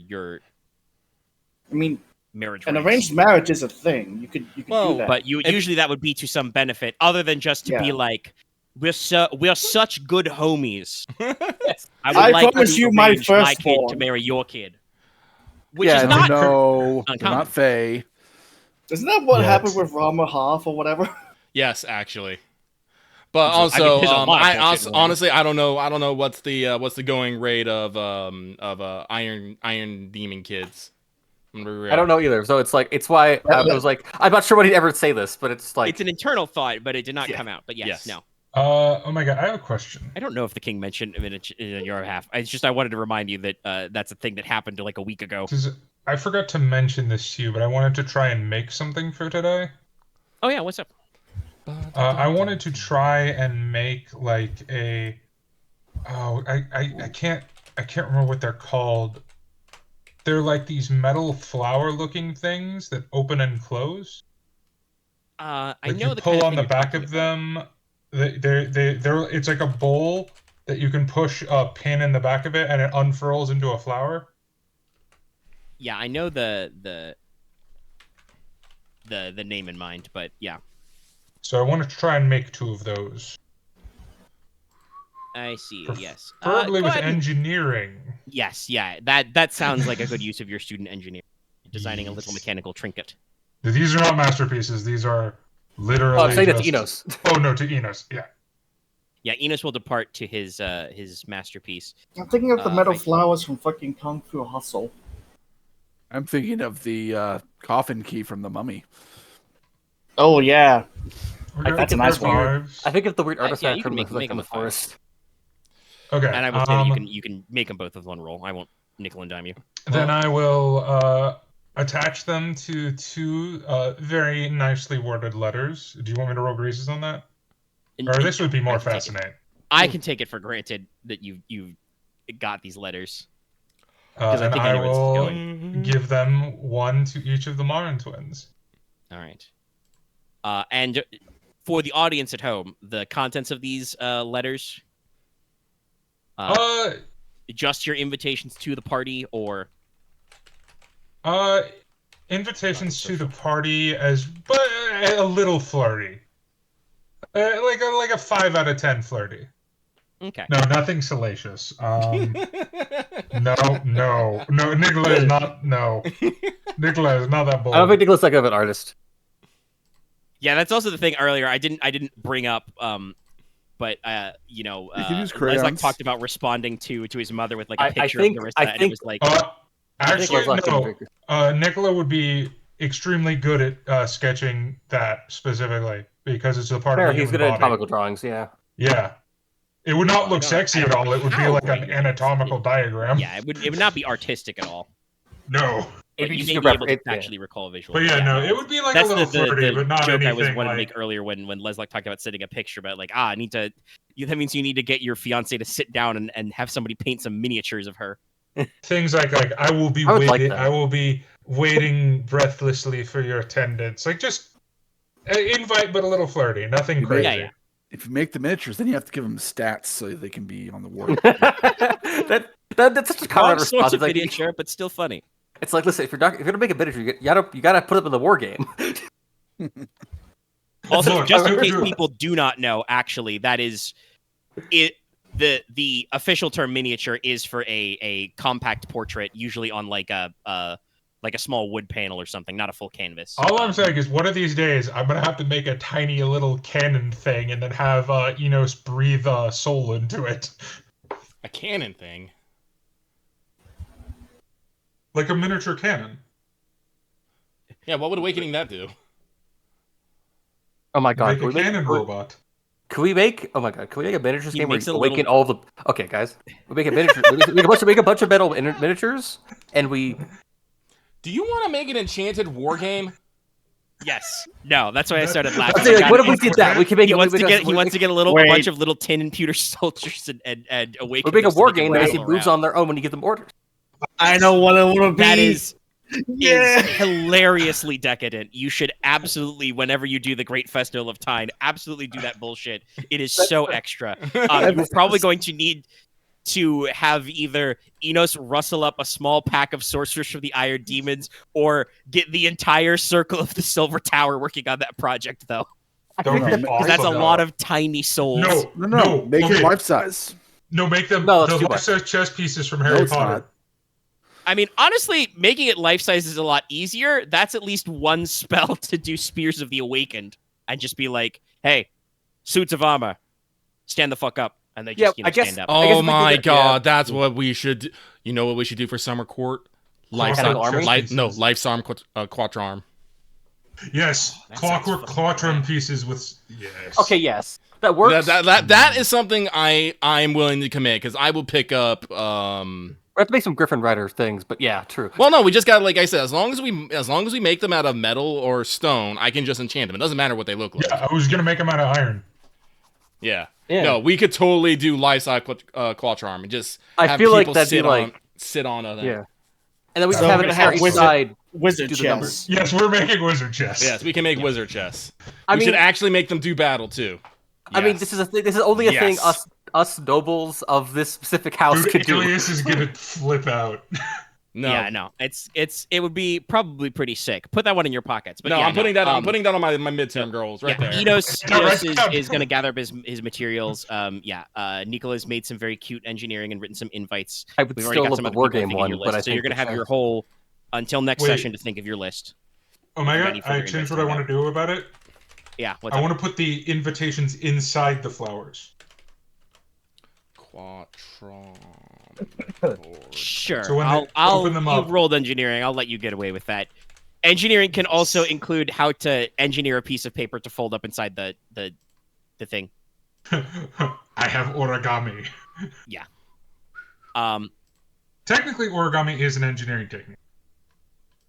I mean, marriage an rights. arranged marriage is a thing. You could do that. But usually that would be to some benefit, other than just to be like, we're such good homies. Yes. I would promise to you my arrange my kid firstborn. to marry your kid. Which Yeah, is not no, uncommon. not Faye. Isn't that what Yes. happened with Rama Half or whatever? Yes, actually. But I mean, also, there's a lot of I bullshit going on. honestly, I don't know what's the going rate of Iron Demon kids. I don't know either. So it's why I was like, I'm not sure what he'd ever say this, but it's like It's an internal thought, but it did not come out. But yes, no. Oh my god, I have a question. I don't know if the king mentioned it in your half. It's just I wanted to remind you that that's a thing that happened like a week ago. I forgot to mention this to you, but I wanted to try and make something for today. Oh yeah, what's up? I wanted to try and make like a. Oh, I can't remember what they're called. They're like these metal flower-looking things that open and close. I Like know you the pull kind of on thing the you're back talking of about. them. They're it's like a bowl that you can push a pin in the back of it, and it unfurls into a flower. Yeah, I know the name in mind, but yeah, So I wanted to try and make 2 of those. I see. Yes, Preferably go with ahead and- engineering. Yes, yeah, that sounds like a good use of your student engineer designing a little Yes. mechanical trinket. These are not masterpieces. These are literally. I'm saying it's just- Inos. Oh no, to Enos. Yeah. Yeah, Inos will depart to his masterpiece. I'm thinking of the metal I- flowers from fucking Kung Fu Hustle. I'm thinking of the coffin key from the Mummy. Oh yeah, Okay, that's a nice one. fives. I think of the weird Yeah, artifact you can from make like in them the with fives. forest. Okay. And I will say that you can make them both with one roll. I won't nickel and dime you. Then I will attach them to 2 very nicely worded letters. Do you want me to roll greases on that? Or this would be more I can take it. fascinating. I can take it for granted that you got these letters. 'Cause I And think I I know where this is will going. give them 1 to each of the Marin twins. All right. And for the audience at home, the contents of these letters, just your invitations to the party, or Invitations to the party but a little flirty. Like a 5 out of 10 flirty. okay. No, nothing salacious. No. Nicola is not. No, Nicola is not that bold. I don't think Nicholas like of an artist. Yeah, that's also the thing earlier. I didn't bring up, but You can use Leslok crayons. talked about responding to his mother with like a I picture think- of Larissa, I and it think- was like, Actually, Leslok couldn't no. drink. Nicola would be extremely good at sketching that specifically because it's a part Fair, of the he's human good at body. anatomical drawings. Yeah. Yeah, it would not look no, sexy I at don't all. know It would be how like great an it is. anatomical diagram. yeah, it would not be artistic at all. No, But It'd be you just may your be able to rep- yeah. actually recall a visual. but yeah, no, no, it would be like a that's little the flirty, but not joke anything I was wanting like. to make earlier when Leslok talked about sending a picture, but like, I need to. That means you need to get your fiance to sit down and have somebody paint some miniatures of her. Things like I will be I would like waiting. that. I will be waiting breathlessly for your attendance. Like just invite, but a little flirty. Nothing You crazy. Yeah, yeah. If you make the miniatures, then you have to give them stats so they can be on the ward. That's such a common Wrong response. sort It's of like, miniature, but still funny. it's like, listen, if you're gonna make a miniature, you gotta put it in the war game. Also, Look, just in I- case people do not know, actually, that is the official term miniature is for a compact portrait, usually on like a small wood panel or something, not a full canvas. All I'm saying is, one of these days, I'm gonna have to make a tiny little cannon thing, and then have Enos breathe soul into it. A cannon thing. Like a miniature cannon. Yeah, what would awakening that do? Oh my god! Make a cannon robot. Can we make? Oh my god! Can we make a miniatures He game where makes we a awaken little- all the? Okay, guys, we make a miniature. we make a bunch of metal miniatures, and we. Do you want to make an enchanted war game? Yes. No, that's why I started laughing. I was like, what if we did that? We can make. He wants to get a Wait. bunch of little tin and pewter soldiers and awaken. We make a them so war they can game that rattle actually moves around. on their own when you give them orders. I know what I want to be. That is Yeah. hilariously decadent. You should absolutely, whenever you do the Great Festival of Teine, absolutely do that bullshit. It is so extra. You're probably going to need to have either Inos rustle up a small pack of sorcerers from the Iron Demons, or get the entire circle of the Silver Tower working on that project, though. That would be Because awesome. That's a though. lot of tiny souls. No, Make okay. it life size. No, make them No, that's the too much. life-size chess pieces from No, Harry it's Potter. not. I mean, honestly, making it life size is a lot easier. That's at least one spell to do Spears of the Awakened and just be like, hey, suits of armor, stand the fuck up. And they just, I guess- stand up. I guess Oh we can my get- god, yeah. that's what we should. You know what we should do for Summer Court? Mechanical armor? Life's arm, quattrarm. Yes, That clockwork sounds fucking Clotrum rad. pieces with yes. Okay, yes, that works. That is something I'm willing to commit, because I will pick up. We have to make some Griffin Rider things, but yeah, true. Well, no, we just got, like I said, as long as we make them out of metal or stone, I can just enchant them. It doesn't matter what they look like. Yeah, I was gonna make them out of iron. Yeah. Yeah. No, we could totally do life-size quattrarm and just I have feel like people that'd be sit on a thing. Yeah, and then we So just have we're an gonna have entire wizard- side. Wizard do the chess. numbers. Yes, we're making wizard chess. Yes, we can make wizard chess. I We mean, should actually make them do battle too. I mean, Yes. this is a thing. This is only a thing Yes. us nobles of this specific house Dude, could do. Ilias is gonna flip out. No. Yeah, no, it would be probably pretty sick. Put that one in your pockets. But No, yeah, I'm putting that. I'm um, putting that on my midterm goals right yeah, there. Enos Right. is going to gather up his materials. Nicola's made some very cute engineering and written some invites. I would We've already still got love some the other war people game thinking one, your but list. I So think you're going to have the your whole until next Wait. session to think of your list. Omega, Ready for I your changed invites what I to want to do about it. Yeah, what's I up? want to put the invitations inside the flowers. Quattrarm. Sure. So when they I'll open them you up- rolled engineering. I'll let you get away with that. Engineering can also include how to engineer a piece of paper to fold up inside the thing. I have origami. Technically, origami is an engineering technique.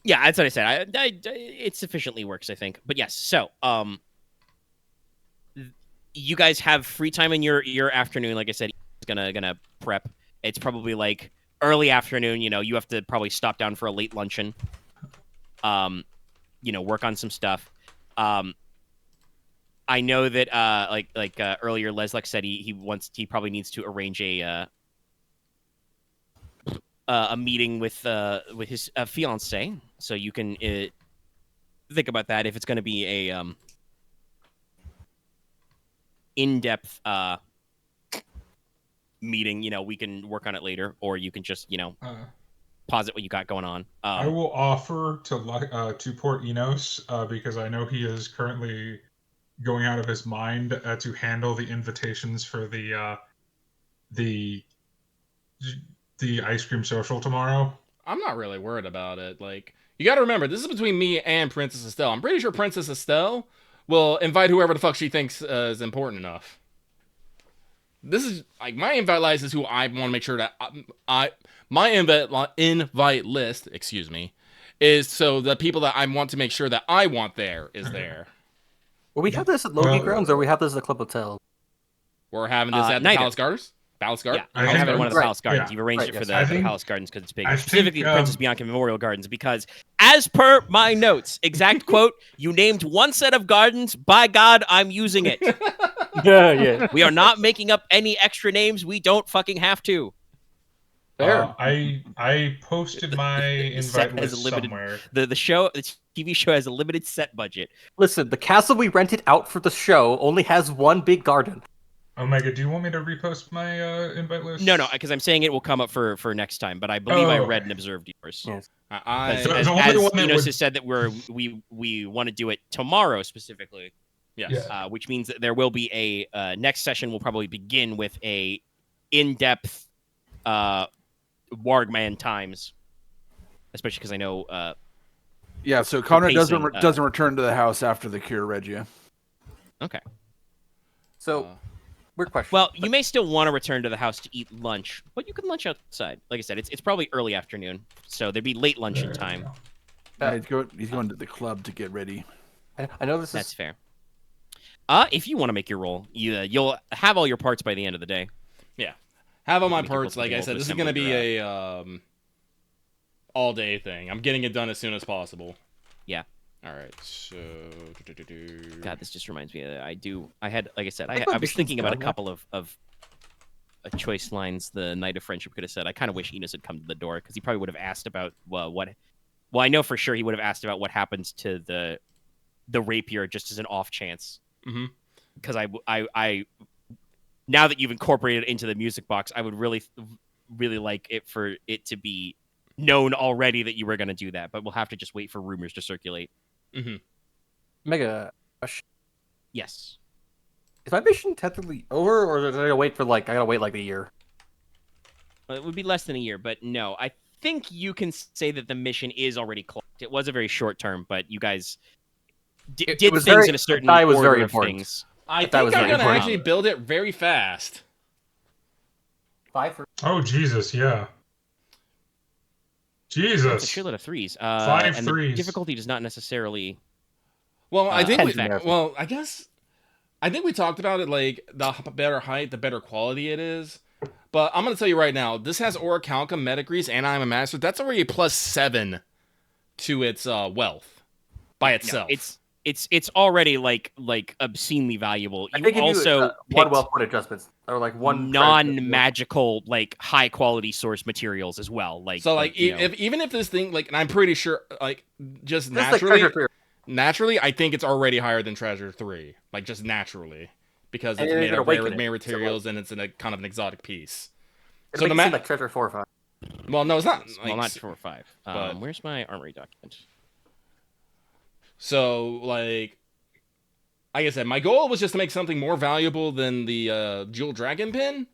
Yeah, that's what I said. It sufficiently works, I think. But yes, so you guys have free time in your afternoon. Like I said, he's gonna prep. It's probably like early afternoon. You have to probably stop down for a late luncheon. Work on some stuff. I know that earlier, Leslok said he probably needs to arrange a meeting with his fiance, so you can think about that if it's going to be a in-depth meeting. We can work on it later, or you can just posit what you got going on. I will offer to port Enos because I know he is currently going out of his mind to handle the invitations for the ice cream social tomorrow. I'm not really worried about it. Like, you got to remember, this is between me and Princess Estelle. I'm pretty sure Princess Estelle will invite whoever the fuck she thinks is important enough. This is like my invite list is who I want to make sure that my invite list, is so the people that I want to make sure that I want there is there. Well, we have this at Logi Grounds, or we have this at the Club Hotel. We're having this at the neither. Palace Gardens. Palace Yeah, Gardens. I I think- have it at one of the right, Palace Gardens. yeah. You've arranged Right, it for yes. the, I for the think- Palace Gardens because it's big. I Specifically, think, the Princess Bianca Memorial Gardens, because, as per my notes, exact quote, you named one set of gardens. By God, I'm using it. Yeah. We are not making up any extra names. We don't fucking have to. Fair. I posted my set invite has list a limited- somewhere. The TV show has a limited set budget. Listen, the castle we rented out for the show only has one big garden. Omega, do you want me to repost my invite list? No, because I'm saying it will come up for next time. But I believe I read and observed yours. Yes. As The only one that Inos would- has said that we want to do it tomorrow specifically. Yes. Yeah. Which means that there will be a next session will probably begin with a in-depth Wargman times, especially because I know. Yeah, so Konrad pacing, doesn't return to the house after the cure, Regia. Okay. So, weird question. Well, you may still want to return to the house to eat lunch, but you can lunch outside. Like I said, it's probably early afternoon, so there'd be late luncheon time. He's going to the club to get ready. I know this That's is fair. If you want to make your roll, you'll have all your parts by the end of the day. Yeah. Have all my Make your parts. roll Like I to said, this is assemble going to be your, a all day thing. I'm getting it done as soon as possible. Yeah. All right. So. God, this just reminds me. I had, like I said, I my was mission's thinking about a done now. couple of choice lines the Knight of Friendship could have said. I kind of wish Inos had come to the door because he probably would have asked about what. Well, I know for sure he would have asked about what happens to the rapier just as an off chance. Mm-hmm. Because I now that you've incorporated it into the music box, I would really like it for it to be known already that you were going to do that. But we'll have to just wait for rumors to circulate. Mm-hmm. Mega. Yes. Is my mission technically over, or did I gotta wait for I gotta wait like a year? Well, it would be less than a year, but no, I think you can say that the mission is already clocked. It was a very short term, but you guys did was things very- in a certain I thought it was order very of important. things. I That think was I'm very going to important. actually build it very fast. 5 for. Oh Jesus, yeah. It's a Jesus. shitload of threes. Five and threes. the difficulty does not necessarily. Well, I think affect. I guess I think we talked about it, like the better height, the better quality it is. But I'm gonna tell you right now, this has Orichalcum, Metagrease, and I'm a Master. That's already a +7 to its wealth by itself. No, it's already like obscenely valuable. I think You also one picked wealth point adjustments, or like one non-magical, like high quality source materials as well. Like so, like, you know. even if this thing, like, and I'm pretty sure, like, just This is like naturally, Treasure 3. naturally, I think it's already higher than Treasure 3, like, just naturally, because And it's then made you're of gonna rare awaken it, materials and it's in a kind of an exotic piece. It So makes the it seem ma- like Treasure 4 or 5. Well, no, it's not. well, Like, not 4 or 5. but- Where's my armory document? So, like I said, my goal was just to make something more valuable than the Jewel Dragon pin.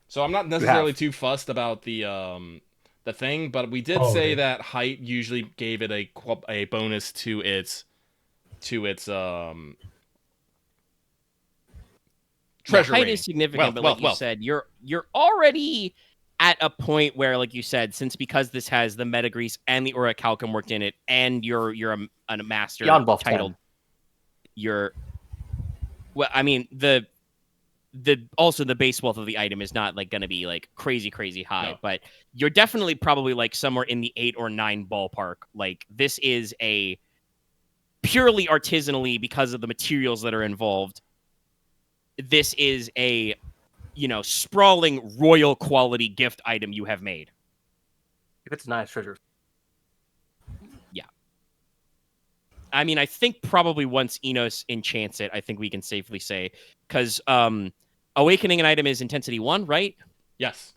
So I'm not necessarily too fussed about the thing, but we did say that height usually gave it a bonus to its treasure Height rating. is significant, Wealth, but wealth, like you wealth. said, you're already at a point where, like you said, because this has the Metagrease and the Orichalcum worked in it, and you're a master Beyond wealth titled, 10. you're. Well, I mean the also the base wealth of the item is not like going to be like crazy high, No. but you're definitely probably like somewhere in the 8 or 9 ballpark. Like this is a purely artisanally, because of the materials that are involved. This is a, sprawling royal quality gift item you have made. If it's nice treasure. I mean, I think probably once Inos enchants it, I think we can safely say, because awakening an item is intensity 1, right? Yes.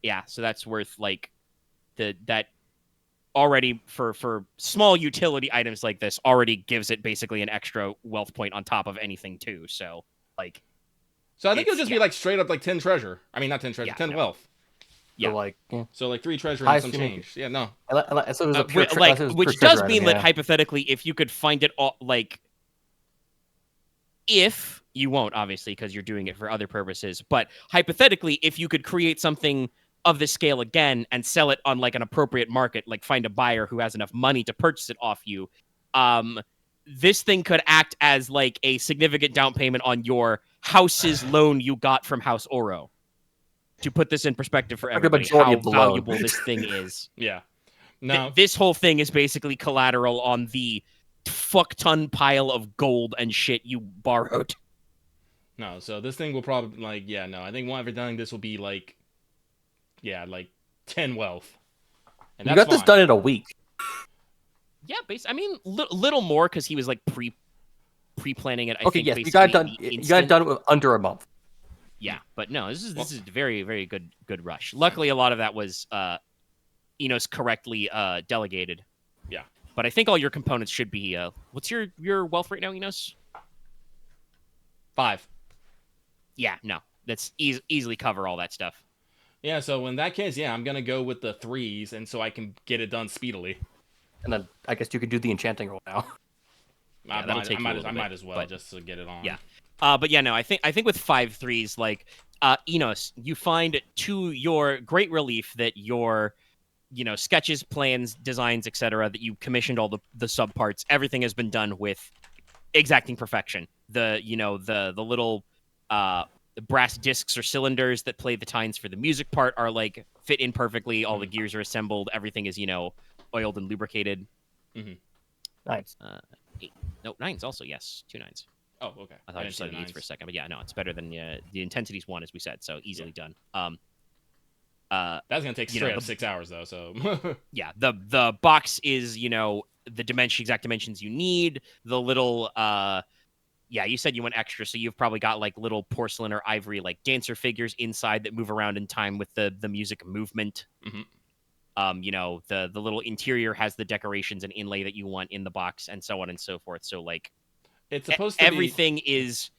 Yeah, so that's worth like that already for small utility items like this already gives it basically an extra wealth point on top of anything too. So like, So I think it'll It's- just be like straight up like 10 treasure. I mean, not 10 treasure, Yeah, 10 no. wealth. Yeah. So like 3 treasure High and some streaming. change. Yeah, no. So it was a pure which does mean that hypothetically, if you could find it all, like, if you won't, obviously, because you're doing it for other purposes, but hypothetically, if you could create something of this scale again and sell it on like an appropriate market, like find a buyer who has enough money to purchase it off you, this thing could act as like a significant down payment on your house's loan you got from House Oro. To put this in perspective for Like the everybody, majority how of the loan. valuable this thing is. Yeah. No. This whole thing is basically collateral on the fuck ton pile of gold and shit you borrowed. No, so this thing will probably, like, yeah, no, I think one every done this will be, like, yeah, like, 10 wealth. And You that's got this fine. done in a week. Yeah, I mean, little more because he was like pre-planning it. I Okay, think yes, you got it done. basically the You got it instant. done with under a month. Yeah, but no, this is very, very good rush. Luckily, a lot of that was Enos correctly delegated. Yeah. But I think all your components should be. What's your wealth right now, Enos? 5. Yeah, no, that's easily cover all that stuff. Yeah, so in that case, I'm gonna go with the 3s, and so I can get it done speedily. And then I guess you could do the enchanting roll now. Yeah, that'll take you a little I bit, might as well but, just to get it on. Yeah. But yeah, no, I think with 5 3s, like Enos, you find to your great relief that your sketches, plans, designs, etc., that you commissioned all the subparts, everything has been done with exacting perfection. The the little brass discs or cylinders that play the tines for the music part are like fit in perfectly. All the gears are assembled. Everything is oiled and lubricated. Mm-hmm. Nice. 8. No, 9s also, yes, 2 9s. Oh, okay. I thought you said 8s for a second, but yeah, no, it's better than the intensity's 1, as we said, so easily done. That's gonna take straight up 6 hours though. So yeah, the box is the exact dimensions you need. The little you said you went extra, so you've probably got like little porcelain or ivory like dancer figures inside that move around in time with the music movement. Mm-hmm. The little interior has the decorations and inlay that you want in the box, and so on and so forth. So like, it's supposed to everything is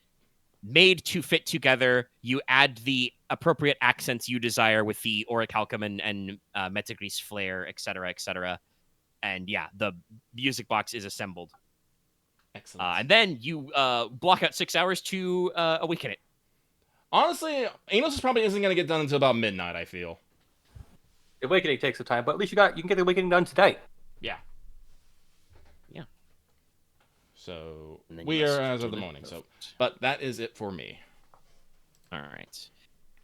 made to fit together. You add the appropriate accents you desire with the orichalcum and Metagris flare, etc., and yeah, the music box is assembled. Excellent. And then you block out 6 hours to awaken it. Honestly, Inos probably isn't going to get done until about midnight, I feel. The awakening takes some time, but at least you can get the awakening done today. Yeah. Yeah. So we are as of the morning. So, but that is it for me. All right.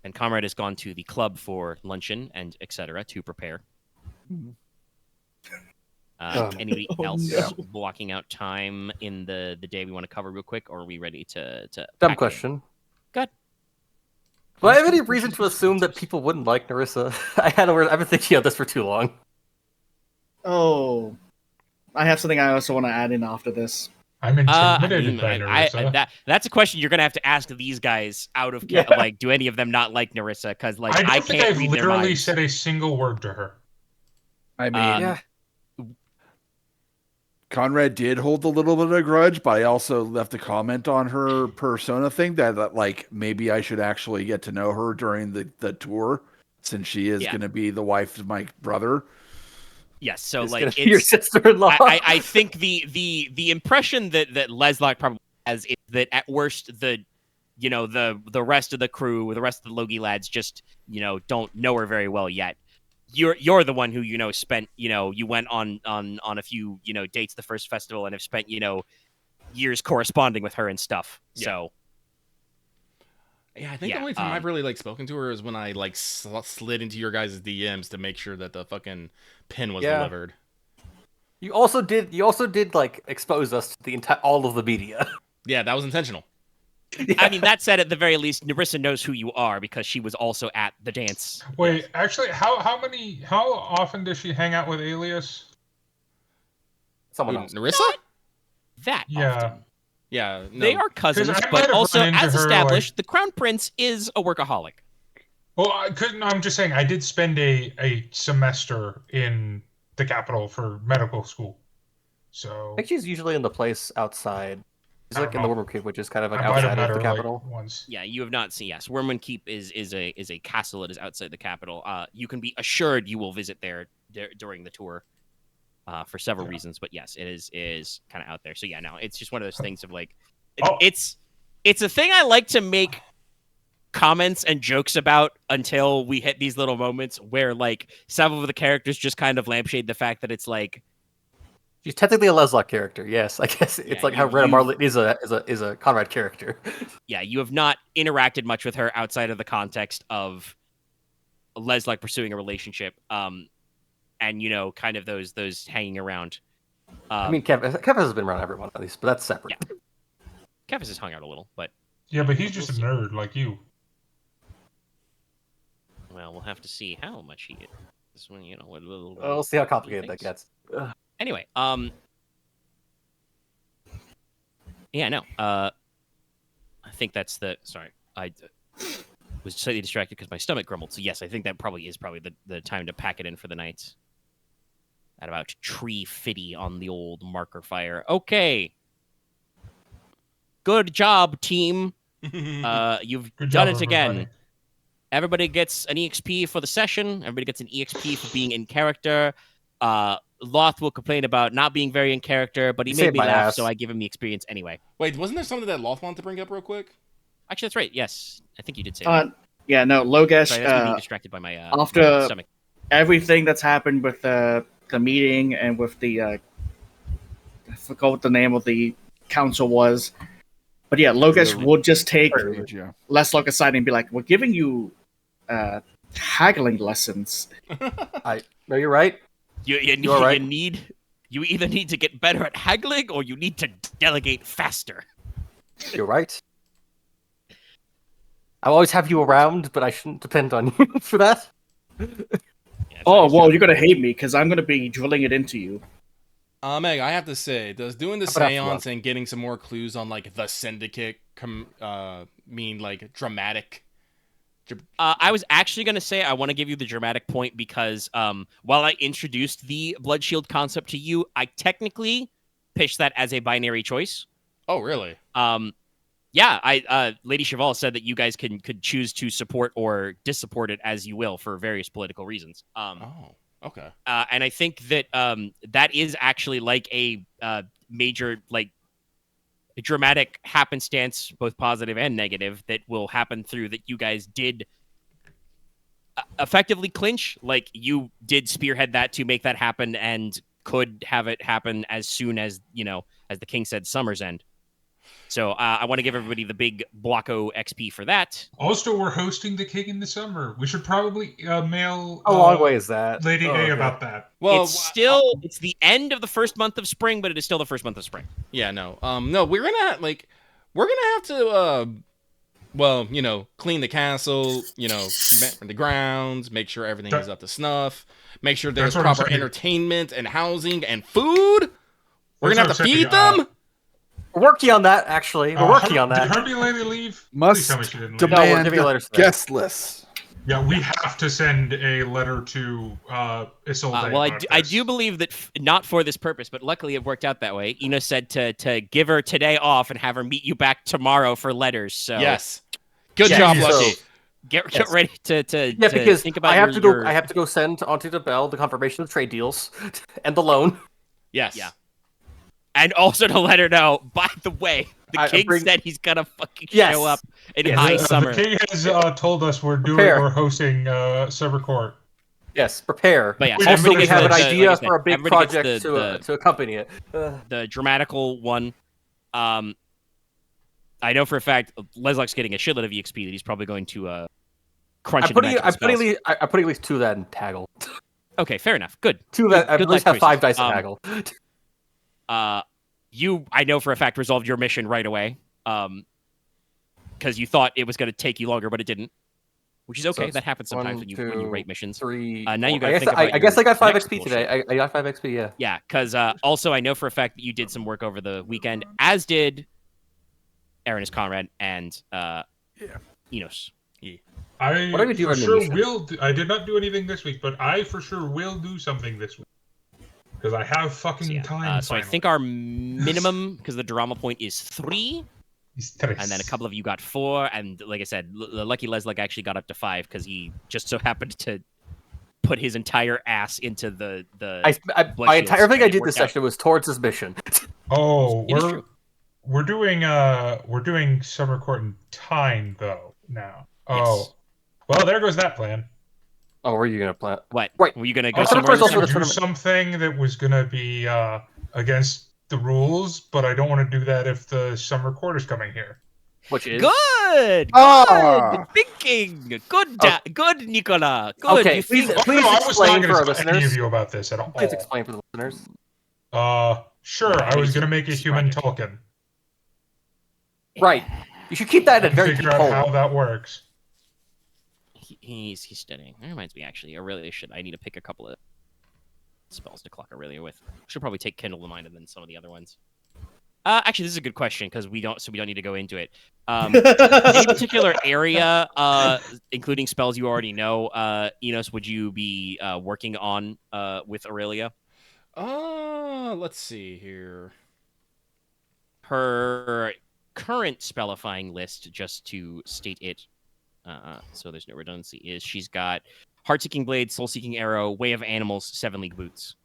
And Konrad has gone to the club for luncheon and etc. to prepare. Anybody else blocking out time in the day we want to cover real quick, or are we ready to Dumb question. Good. Do I have any reason to assume that people wouldn't like Narissa? I've been thinking of this for too long. Oh, I have something I also want to add in after this. I'm intimidated by Narissa. That's a question you're gonna have to ask these guys out of like, do any of them not like Narissa? Because like I can't think I've read their literally minds. said a single word to her. I mean, Yeah. Konrad did hold a little bit of a grudge, but I also left a comment on her persona thing that like maybe I should actually get to know her during the tour, since she is going to be the wife of my brother. Yes, so It's like your sister-in-law. I think the impression that Leslok probably has is that at worst the rest of the crew, the rest of the Logi lads just don't know her very well yet. You're the one who spent you went on a few dates the first festival and have spent years corresponding with her and stuff. Yeah. So yeah, I think the only time I've really like spoken to her is when I like slid into your guys' DMs to make sure that the fucking pin was delivered. You also did like expose us to the all of the media. Yeah, that was intentional. Yeah. I mean, that said, at the very least, Narissa knows who you are because she was also at the dance. Wait, actually, how often does she hang out with Alias? Someone else. Narissa? That Yeah. often. Yeah, no. They are cousins, 'Cause I might but have also, run into as her, established, the Crown Prince is a workaholic. Well, I couldn't. I'm just saying, I did spend a semester in the capital for medical school, so I think she's usually in the place outside. She's I like don't in the know. Wormwood Keep, which is kind of like I might have outside met of her the capital. like once. Yeah, you have not seen. Yes, Wormwood Keep is a castle that is outside the capital. You can be assured you will visit there during the tour, for several reasons. But yes, it is kind of out there. So yeah, no, it's just one of those things of like, it's a thing I like to make comments and jokes about until we hit these little moments where like several of the characters just kind of lampshade the fact that it's like. She's technically a Leslok character, yes. I guess it's like how Rena Marley is a Konrad character. Yeah, you have not interacted much with her outside of the context of Leslok pursuing a relationship, and kind of those hanging around. I mean, Kev has been around everyone at least, but that's separate. Yeah. Kevis has hung out a little, but Yeah, but he's just a nerd like you. well, we'll have to see how much he is. When We'll see how complicated that gets. Anyway, yeah, no, I think that's the. Sorry, was slightly distracted because my stomach grumbled. So yes, I think that probably is the time to pack it in for the night. At about 3:50 on the old marker fire. Okay. Good job, team. You've Good done job, it again. everybody. Everybody gets an EXP for the session. Everybody gets an EXP for being in character. Loth will complain about not being very in character, but he You made saved me my laugh, ass. so I give him the experience anyway. Wait, wasn't there something that Loth wanted to bring up real quick? Actually, that's right. Yes, I think you did say that. Yeah, no, Logesh. Sorry, that's me being distracted by my after stomach. everything that's happened with the meeting and with the I forgot what the name of the council was, but yeah, Logesh would just take Leslok aside and be like, "We're giving you haggling lessons." No, you're right. You either need to get better at haggling or you need to delegate faster. You're right. I'll always have you around, but I shouldn't depend on you for that. Yeah, Oh, well, you're gonna hate me because I'm gonna be drilling it into you. Meg, I have to say, does doing the How about seance and getting some more clues on like the syndicate mean like dramatic? I was actually going to say I want to give you the dramatic point because while I introduced the blood shield concept to you, I technically pitched that as a binary choice. Oh, really? Yeah, Lady Cheval said that you guys could choose to support or dissupport it as you will for various political reasons. Oh, okay. And I think that that is actually like a major like dramatic happenstance, both positive and negative, that will happen through that you guys did effectively clinch. Like you did spearhead that to make that happen and could have it happen as soon as, as the king said, summer's end. So I want to give everybody the big Blocko XP for that. Also, we're hosting the King in the summer. We should probably mail How long away is that? Lady A about that. Well, it's the end of the first month of spring, but it is still the first month of spring. Yeah, no. No, we're gonna have to clean the castle, the grounds, make sure everything is up to snuff, make sure there's proper entertainment and housing and food. We're gonna have to feed them. We're working on that, actually. We're working on that. Did Herbie Lady leave? Must tell me she didn't leave. demand No, we're giving letters today. guest lists. Yeah, we have to send a letter to Isolde. Well, I do believe that not for this purpose, but luckily it worked out that way. Inos said to give her today off and have her meet you back tomorrow for letters. So yes, good job, Lucky. Get ready to because think about I have to go send onto the Bell the confirmation of trade deals and the loan. Yes. Yeah. And also to let her know, by the way, the king said he's gonna fucking show up in high summer. The king has told us we're hosting Summer Court. Yes, prepare. But yeah, also, we have an idea for a big project to accompany it. The dramatical one. I know for a fact Leslok's getting a shitload of EXP that he's probably going to crunch. I'm putting at least 2 of that in Taggle. Okay, fair enough. Good. 2 of that. I at least have 5 dice in Taggle. You, I know for a fact, resolved your mission right away. Because you thought it was going to take you longer, but it didn't. Which is okay. So that happens sometimes when you rate missions. 3. Now you got to think about. I guess I got 5 XP today. I got 5 XP. Yeah. Yeah, because also I know for a fact that you did some work over the weekend, as did Aren, as Konrad, and Inos. Yeah. I did not do anything this week, but I for sure will do something this week. Because I have fucking time. So I think our minimum, because the drama point is 3, and then a couple of you got 4, and like I said, Lucky Leslok actually got up to 5 because he just so happened to put his entire ass into the. My entire thing I did this session was towards his mission. Oh, we're doing Summer Court in Teine though now. Oh, yes. Well, there goes that plan. Oh, were you gonna plan? What? Right. Were you gonna go somewhere? I was somewhere? going to do something that was gonna be against the rules, but I don't want to do that if the Summer Court is coming here. Which is good. Good thinking. Good, Nicola. Good. Okay, please explain for our listeners. Any of you about this at all? Please explain for the listeners. Sure. I was gonna make a human Tolkien. Right. You should keep that in a very figure out how that works. He's studying. That reminds me, actually, I need to pick a couple of spells to clock Aurelia with. Should probably take Kindle to mind and then some of the other ones. Actually, this is a good question because we don't need to go into it. Any particular area, including spells you already know, Inos, would you be working on with Aurelia? Let's see here. Her current spellifying list, just to state it, so there's no redundancy, is she's got Heart-Seeking Blade, Soul-Seeking Arrow, Way of Animals, 7 League Boots.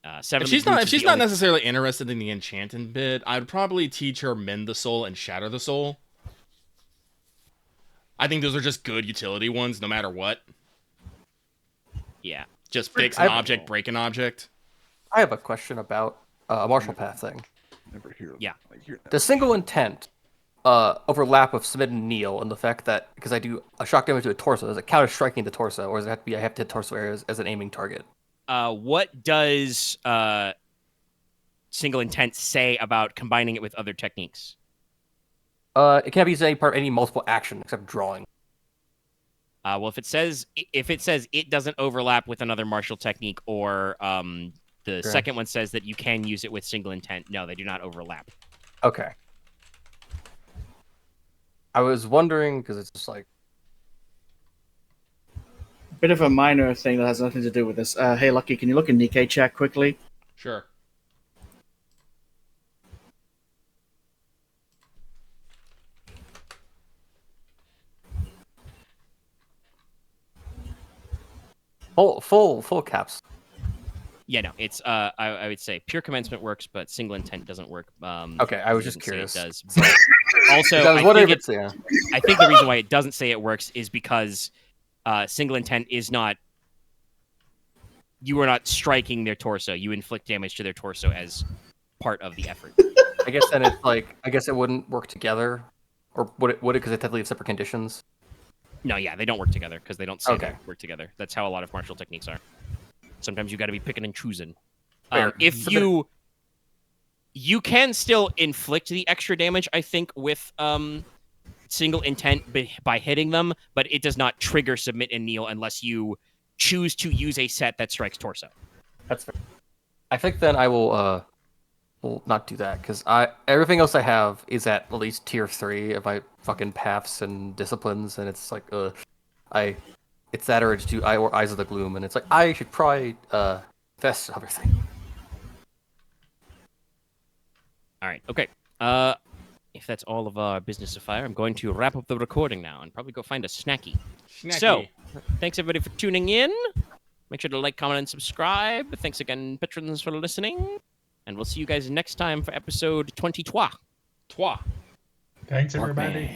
If she's not necessarily interested in the enchanting bit, I'd probably teach her Mend the Soul and Shatter the Soul. I think those are just good utility ones, no matter what. Yeah. Just fix an object, break an object. I have a question about a martial path thing. Never hear. Yeah. Does single intent overlap with submit and kneel, and the fact that because I do a shock damage to a torso, does it count as striking the torso, or does it have to be I have to hit torso areas as an aiming target? What does single intent say about combining it with other techniques? It can't be used in any multiple action except drawing. Well, if it says it doesn't overlap with another martial technique, or the second one says that you can use it with single intent, no, they do not overlap. Okay. I was wondering because it's just like Bit of a minor thing that has nothing to do with this. Hey, Lucky, can you look in Nikkei chat quickly? Sure. Full caps. Yeah, no, it's I would say pure commencement works, but single intent doesn't work. Okay, I was just curious. It does. But also, I think the reason why it doesn't say it works is because single intent is not. You are not striking their torso. You inflict damage to their torso as part of the effort. I guess then it's like I guess it wouldn't work together, or would it? Because it technically have separate conditions. No, yeah, they don't work together because they don't say they work together. That's how a lot of martial techniques are. Sometimes you got to be picking and choosing. If you can still inflict the extra damage, I think, with single intent by hitting them, but it does not trigger submit and kneel unless you choose to use a set that strikes torso. That's fair. I think then I will not do that because everything else I have is at least tier 3 of my fucking paths and disciplines, and it's like it's that urge to Eyes of the Gloom, and it's like I should probably invest in everything. All right, okay. If that's all of our business of fire, I'm going to wrap up the recording now and probably go find a snacky. So, thanks everybody for tuning in. Make sure to like, comment, and subscribe. Thanks again, patrons, for listening. And we'll see you guys next time for episode 23. Thanks, everybody.